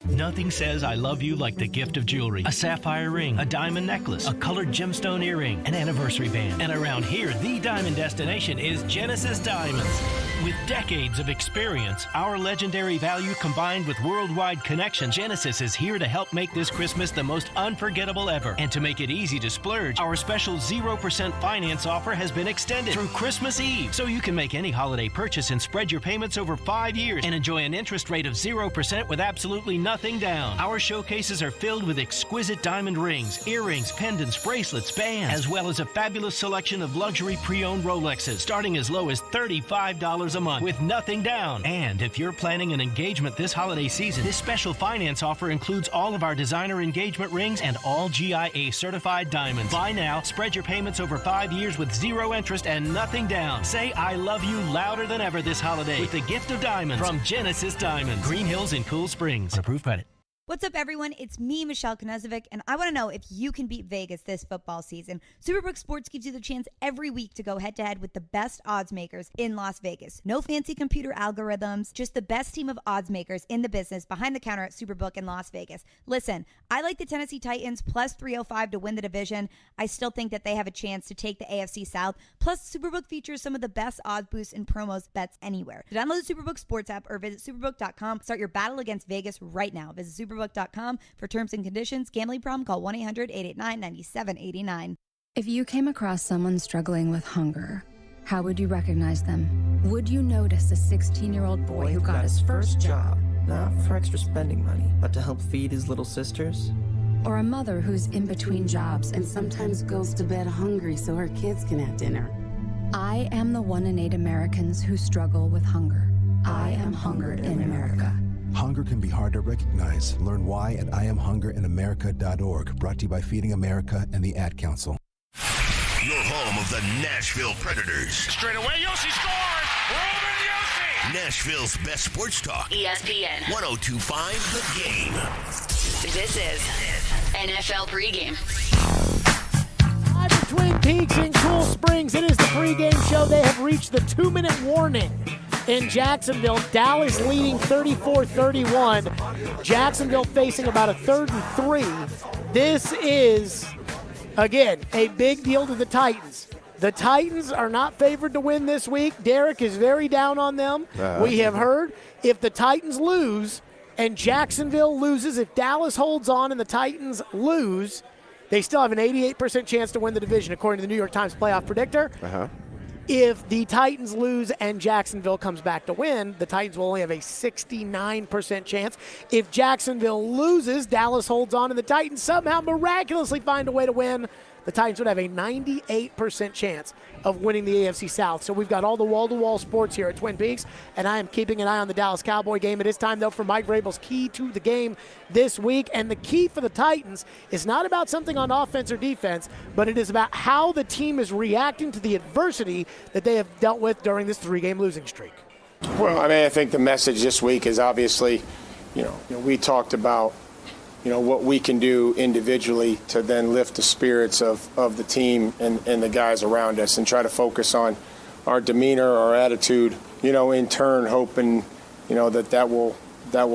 Nothing says I love you like the gift of jewelry. A sapphire ring, a diamond necklace, a colored gemstone earring, an anniversary band. And around here, the diamond destination is Genesis Diamonds. With decades of experience, our legendary value combined with worldwide connection, Genesis is here to help make this Christmas the most unforgettable ever. And to make it easy to splurge, our special 0% finance offer has been extended through Christmas Eve. So you can make any holiday purchase and spread your payments over 5 years and enjoy an interest rate of 0% with absolutely nothing down. Our showcases are filled with exquisite diamond rings, earrings, pendants, bracelets, bands, as well as a fabulous selection of luxury pre-owned Rolexes, starting as low as $35 $100 a month with nothing down. And if you're planning an engagement this holiday season, this special finance offer includes all of our designer engagement rings and all GIA certified diamonds. Buy now, spread your payments over 5 years with 0 interest and nothing down. Say I love you louder than ever this holiday with the gift of diamonds from Genesis Diamonds. Green Hills in Cool Springs. Approved credit. What's up, everyone? It's me, Michelle Knezovic, and I want to know if you can beat Vegas this football season. Superbook Sports gives you the chance every week to go head-to-head with the best odds makers in Las Vegas. No fancy computer algorithms, just the best team of odds makers in the business behind the counter at Superbook in Las Vegas. Listen, I like the Tennessee Titans plus 305 to win the division. I still think that they have a chance to take the AFC South. Plus, Superbook features some of the best odds boosts and promos bets anywhere. To download the Superbook Sports app or visit superbook.com. Start your battle against Vegas right now. Visit superbook.com for terms and conditions. Gambling problem? Call 1-800-889-9789. If you came across someone struggling with hunger, how would you recognize them? Would you notice a 16-year-old boy who got his first job? Not for extra spending money, but to help feed his little sisters? Or a mother who's in between jobs and sometimes goes to bed hungry so her kids can have dinner? I am the 1 in 8 Americans who struggle with hunger. I am hungered in America. Hunger can be hard to recognize. Learn why at IamHungeringAmerica.org. Brought to you by Feeding America and the Ad Council. Your home of the Nashville Predators. Straight away, Yossi scores! Roman Yossi! Nashville's best sports talk. ESPN 102.5 The Game. This is NFL pregame. Live at Twin Peaks in Cool Springs, it is the pregame show. They have reached the 2-minute warning in Jacksonville. Dallas leading 34-31. Jacksonville facing about a 3rd and 3. This is, again, a big deal to the Titans. The Titans are not favored to win this week. Derek is very down on them. We have heard if the Titans lose and Jacksonville loses, if Dallas holds on and the Titans lose, they still have an 88% chance to win the division, according to the New York Times playoff predictor. If the Titans lose and Jacksonville comes back to win, the Titans will only have a 69% chance. If Jacksonville loses, Dallas holds on, and the Titans somehow miraculously find a way to win, the Titans would have a 98% chance of winning the AFC South. So we've got all the wall-to-wall sports here at Twin Peaks, and I am keeping an eye on the Dallas Cowboy game. It is time, though, for Mike Vrabel's key to the game this week. And the key for the Titans is not about something on offense or defense, but it is about how the team is reacting to the adversity that they have dealt with during this 3-game losing streak. Well, I mean, I think the message this week is obviously, we talked about, what we can do individually to then lift the spirits of the team and the guys around us and try to focus on our demeanor, our attitude, in turn hoping, that will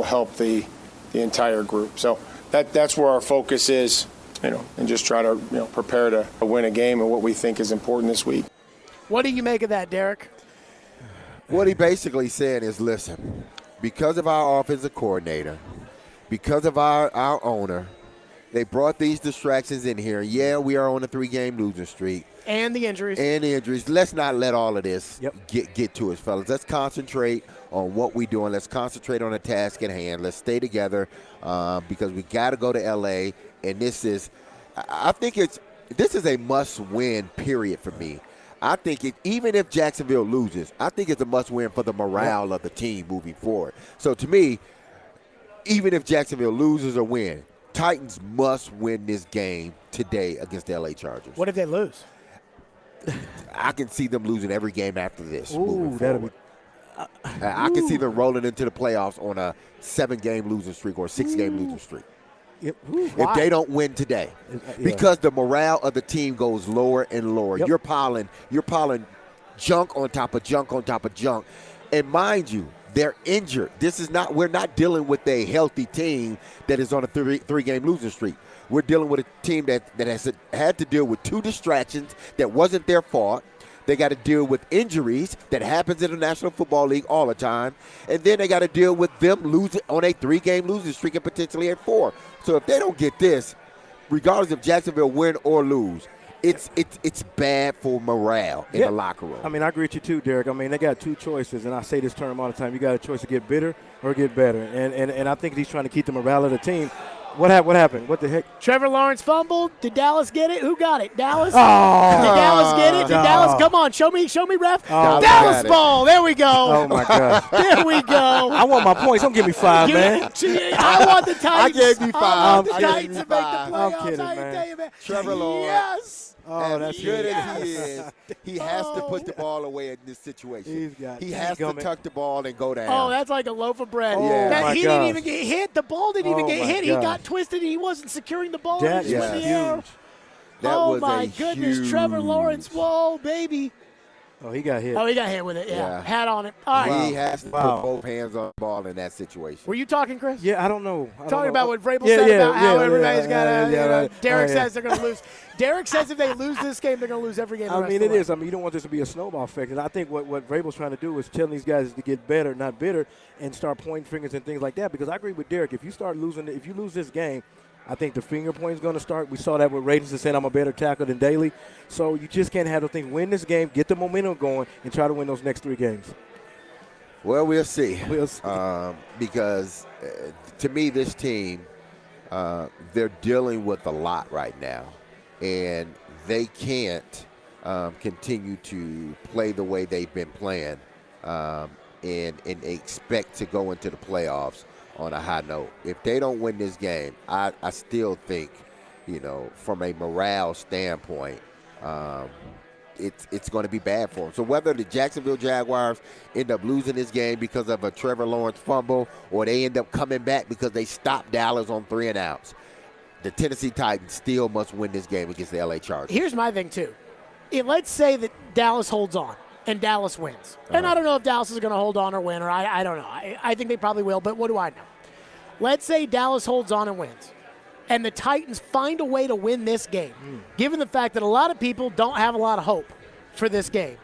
help the entire group. So that's where our focus is, and just try to, prepare to win a game and what we think is important this week. What do you make of that, Derek? What he basically said is, listen, because of our offensive coordinator, because of our owner, they brought these distractions in here. Yeah, we are on a 3-game losing streak. And the injuries. Let's not let all of this get to us, fellas. Let's concentrate on what we're doing. Let's concentrate on the task at hand. Let's stay together because we got to go to L.A. And this is a must-win period for me. I think even if Jacksonville loses, I think it's a must-win for the morale of the team moving forward. So to me, even if Jacksonville loses or win, Titans must win this game today against the L.A. Chargers. What if they lose? I can see them losing every game after this. Ooh, that'll be. I can see them rolling into the playoffs on a 7-game losing streak or a 6-game losing streak. If they don't win today, because the morale of the team goes lower and lower. You're piling junk on top of junk on top of junk, and mind you, they're injured. We're not dealing with a healthy team that is on a 3-game losing streak. We're dealing with a team that has had to deal with 2 distractions that wasn't their fault. They got to deal with injuries that happens in the National Football League all the time. And then they got to deal with them losing on a 3-game losing streak and potentially at 4. So if they don't get this, regardless if Jacksonville win or lose, it's bad for morale in the locker room. I mean, I agree with you too, Derek. I mean, they got 2 choices, and I say this term all the time. You got a choice to get bitter or get better. And I think he's trying to keep the morale of the team. What happened? What the heck? Trevor Lawrence fumbled. Did Dallas get it? Who got it? Dallas? Oh. Did Dallas get it? Did Oh. Dallas? Come on, show me, ref. Oh. Dallas ball. There we go. Oh, my God. There we go. I want my points. Don't give me 5, man. I want the Titans. I gave you 5. I want the I gave Titans you to make the 5. playoffs. I'm kidding, I man. tell you, man. Trevor Lawrence. Yes. Oh, as good as he is, he has to put the ball away in this situation. He has to tuck the ball and go down. Oh, that's like a loaf of bread. Oh, He didn't even get hit. The ball didn't even get hit. He gosh. got twisted. He wasn't securing the ball. That He just went in the air. huge. That oh, was my goodness. Trevor Lawrence. Whoa, baby. Oh, he got hit. Oh, he got hit with it. Yeah. Hat on it. All right. He has to put both hands on the ball in that situation. Were you talking, Chris? Yeah, I don't know. Talking about what Vrabel said about how everybody's got to. right. Derek says they're going to lose. Derek says if they lose this game, they're going to lose every game. I mean, it is. I mean, you don't want this to be a snowball effect. And I think what Vrabel's trying to do is telling these guys to get better, not bitter, and start pointing fingers and things like that. Because I agree with Derek. If you start losing, if you lose this game, I think the finger point is going to start. We saw that with Ravens saying I'm a better tackle than Daly. So you just can't have the thing. Win this game, get the momentum going, and try to win those next 3 games. Well, we'll see. We'll see. Because to me, this team, they're dealing with a lot right now. And they can't continue to play the way they've been playing and expect to go into the playoffs on a high note. If they don't win this game, I still think, from a morale standpoint, it's going to be bad for them. So whether the Jacksonville Jaguars end up losing this game because of a Trevor Lawrence fumble or they end up coming back because they stopped Dallas on 3 and outs, the Tennessee Titans still must win this game against the LA Chargers. Here's my thing, too. Let's say that Dallas holds on and Dallas wins. And I don't know if Dallas is going to hold on or win, or I don't know. I think they probably will, but what do I know? Let's say Dallas holds on and wins, and the Titans find a way to win this game, given the fact that a lot of people don't have a lot of hope for this game.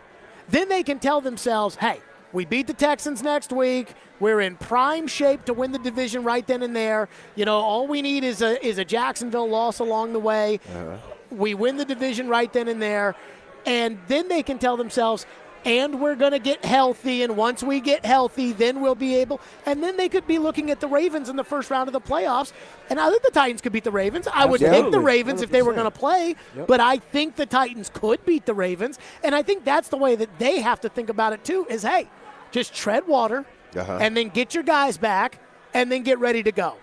Then they can tell themselves, hey, we beat the Texans next week. We're in prime shape to win the division right then and there. All we need is a Jacksonville loss along the way. We win the division right then and there. And then they can tell themselves, and we're going to get healthy, and once we get healthy, then we'll be able. And then they could be looking at the Ravens in the first round of the playoffs, and I think the Titans could beat the Ravens. I would pick the Ravens 100%. If they were going to play, but I think the Titans could beat the Ravens, and I think that's the way that they have to think about it too, is, hey, just tread water, and then get your guys back, and then get ready to go.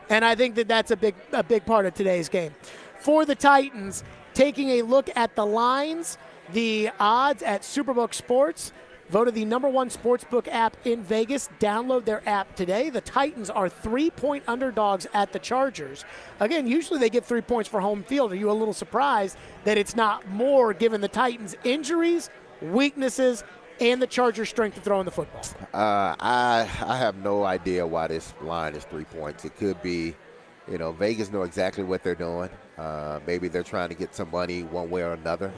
And I think that that's a big part of today's game. For the Titans, taking a look at the lines, the odds at Superbook Sports, voted the #1 sportsbook app in Vegas. Download their app today. The Titans are 3-point underdogs at the Chargers. Again, usually they get 3 points for home field. Are you a little surprised that it's not more given the Titans' injuries, weaknesses, and the Chargers' strength to throw in the football? I have no idea why this line is 3 points. It could be, Vegas know exactly what they're doing. Maybe they're trying to get some money one way or another.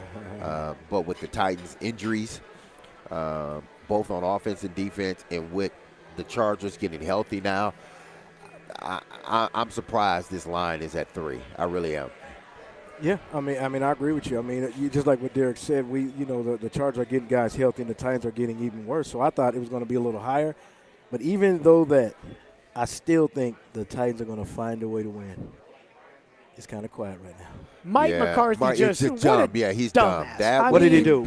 But with the Titans' injuries, both on offense and defense, and with the Chargers getting healthy now, I'm surprised this line is at 3. I really am. Yeah, I mean, I agree with you. I mean, just like what Derek said, the Chargers are getting guys healthy, and the Titans are getting even worse. So I thought it was going to be a little higher. But even though that, I still think the Titans are going to find a way to win. It's kind of quiet right now. Mike McCarthy just dumb. Yeah, he's dumb. What did he do?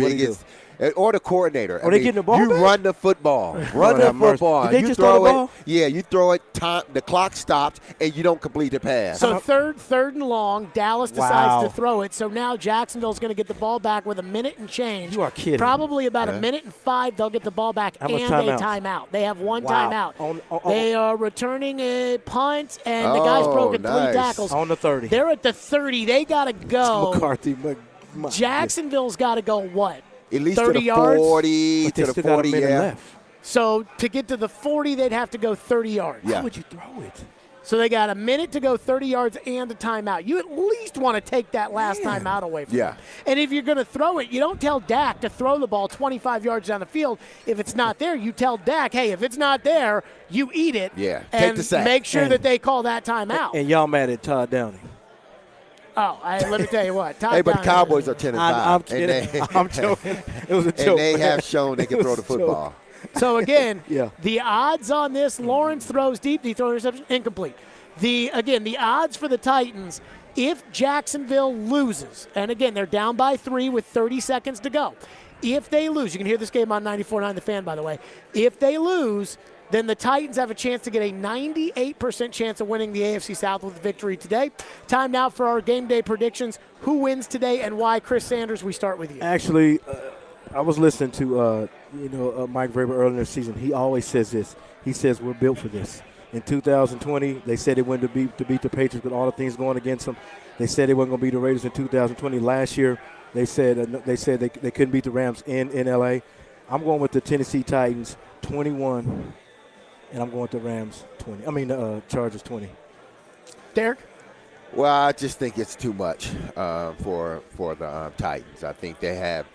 Or the coordinator. Are they getting the ball You back? run the football. Run the football. Did they you just throw throw the it. ball? Yeah, you throw it. Time the clock stops, and you don't complete the pass. So third and long, Dallas decides to throw it. So now Jacksonville's going to get the ball back with a minute and change. You are kidding. Probably about a minute and 5, they'll get the ball back and a timeout. They have one timeout. They are returning a punt, and the guy's broken 3 tackles. On the 30. They're at the 30. They got to go. McCarthy. Jacksonville's got to go what? At least 30 to the yards? 40, to the 40, left. So to get to the 40, they'd have to go 30 yards. Yeah. How would you throw it? So they got a minute to go, 30 yards, and a timeout. You at least want to take that last timeout away from them. And if you're going to throw it, you don't tell Dak to throw the ball 25 yards down the field. If it's not there, you tell Dak, hey, if it's not there, you eat it. Yeah, and take the sack. make sure that they call that timeout. And y'all mad at Todd Downing. Oh, let me tell you what. Hey, but the Cowboys are 10-5. I'm kidding. I'm joking. It was a joke. And they have shown they can throw the football. So, again, Yeah. the odds on this, Lawrence throws deep, he throws interception, incomplete. The odds for the Titans, if Jacksonville loses, and again, they're down by 3 with 30 seconds to go. If they lose, you can hear this game on 94.9 The Fan, by the way. If they lose, then the Titans have a chance to get a 98% chance of winning the AFC South with a victory today. Time now for our game day predictions. Who wins today and why? Chris Sanders, we start with you. Actually, I was listening to Mike Vrabel earlier in the season. He always says this. He says we're built for this. In 2020, they said they went to beat the Patriots with all the things going against them. They said they weren't going to beat the Raiders in 2020. Last year, they said they couldn't beat the Rams in L.A. I'm going with the Tennessee Titans 21. And I'm going with the Rams 20. Chargers 20. Derek? Well, I just think it's too much for the Titans. I think they have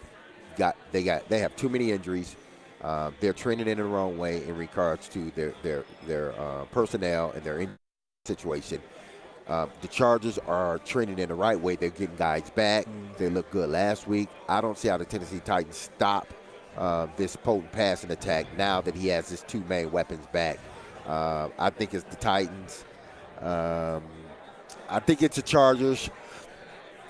too many injuries. They're trending in the wrong way in regards to their personnel and their injury situation. The Chargers are trending in the right way. They're getting guys back. They look good last week. I don't see how the Tennessee Titans stop this potent passing attack now that he has his 2 main weapons back. I think it's the Titans. I think it's the Chargers.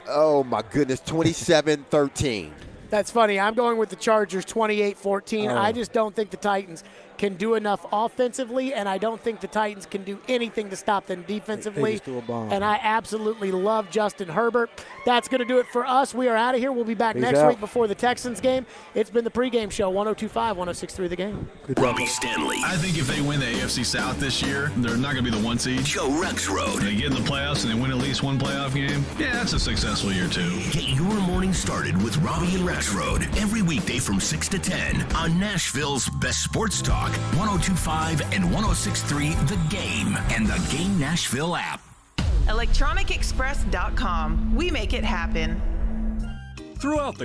Oh, my goodness, 27-13. That's funny. I'm going with the Chargers 28-14. Oh. I just don't think the Titans can do enough offensively, and I don't think the Titans can do anything to stop them defensively. They just threw a bomb. And I absolutely love Justin Herbert. That's going to do it for us. We are out of here. We'll be back Peace next out. week before the Texans game. It's been the pregame show, 102.5, 106.3 The Game. Robbie Stanley. I think if they win the AFC South this year, they're not going to be the 1 seed. Joe Rexrode. They get in the playoffs and they win at least 1 playoff game. Yeah, that's a successful year, too. Get your morning started with Robbie and Rexrode every weekday from 6 to 10 on Nashville's best sports talk, 102.5 and 106.3 The Game and the Game Nashville app. ElectronicExpress.com. We make it happen. Throughout the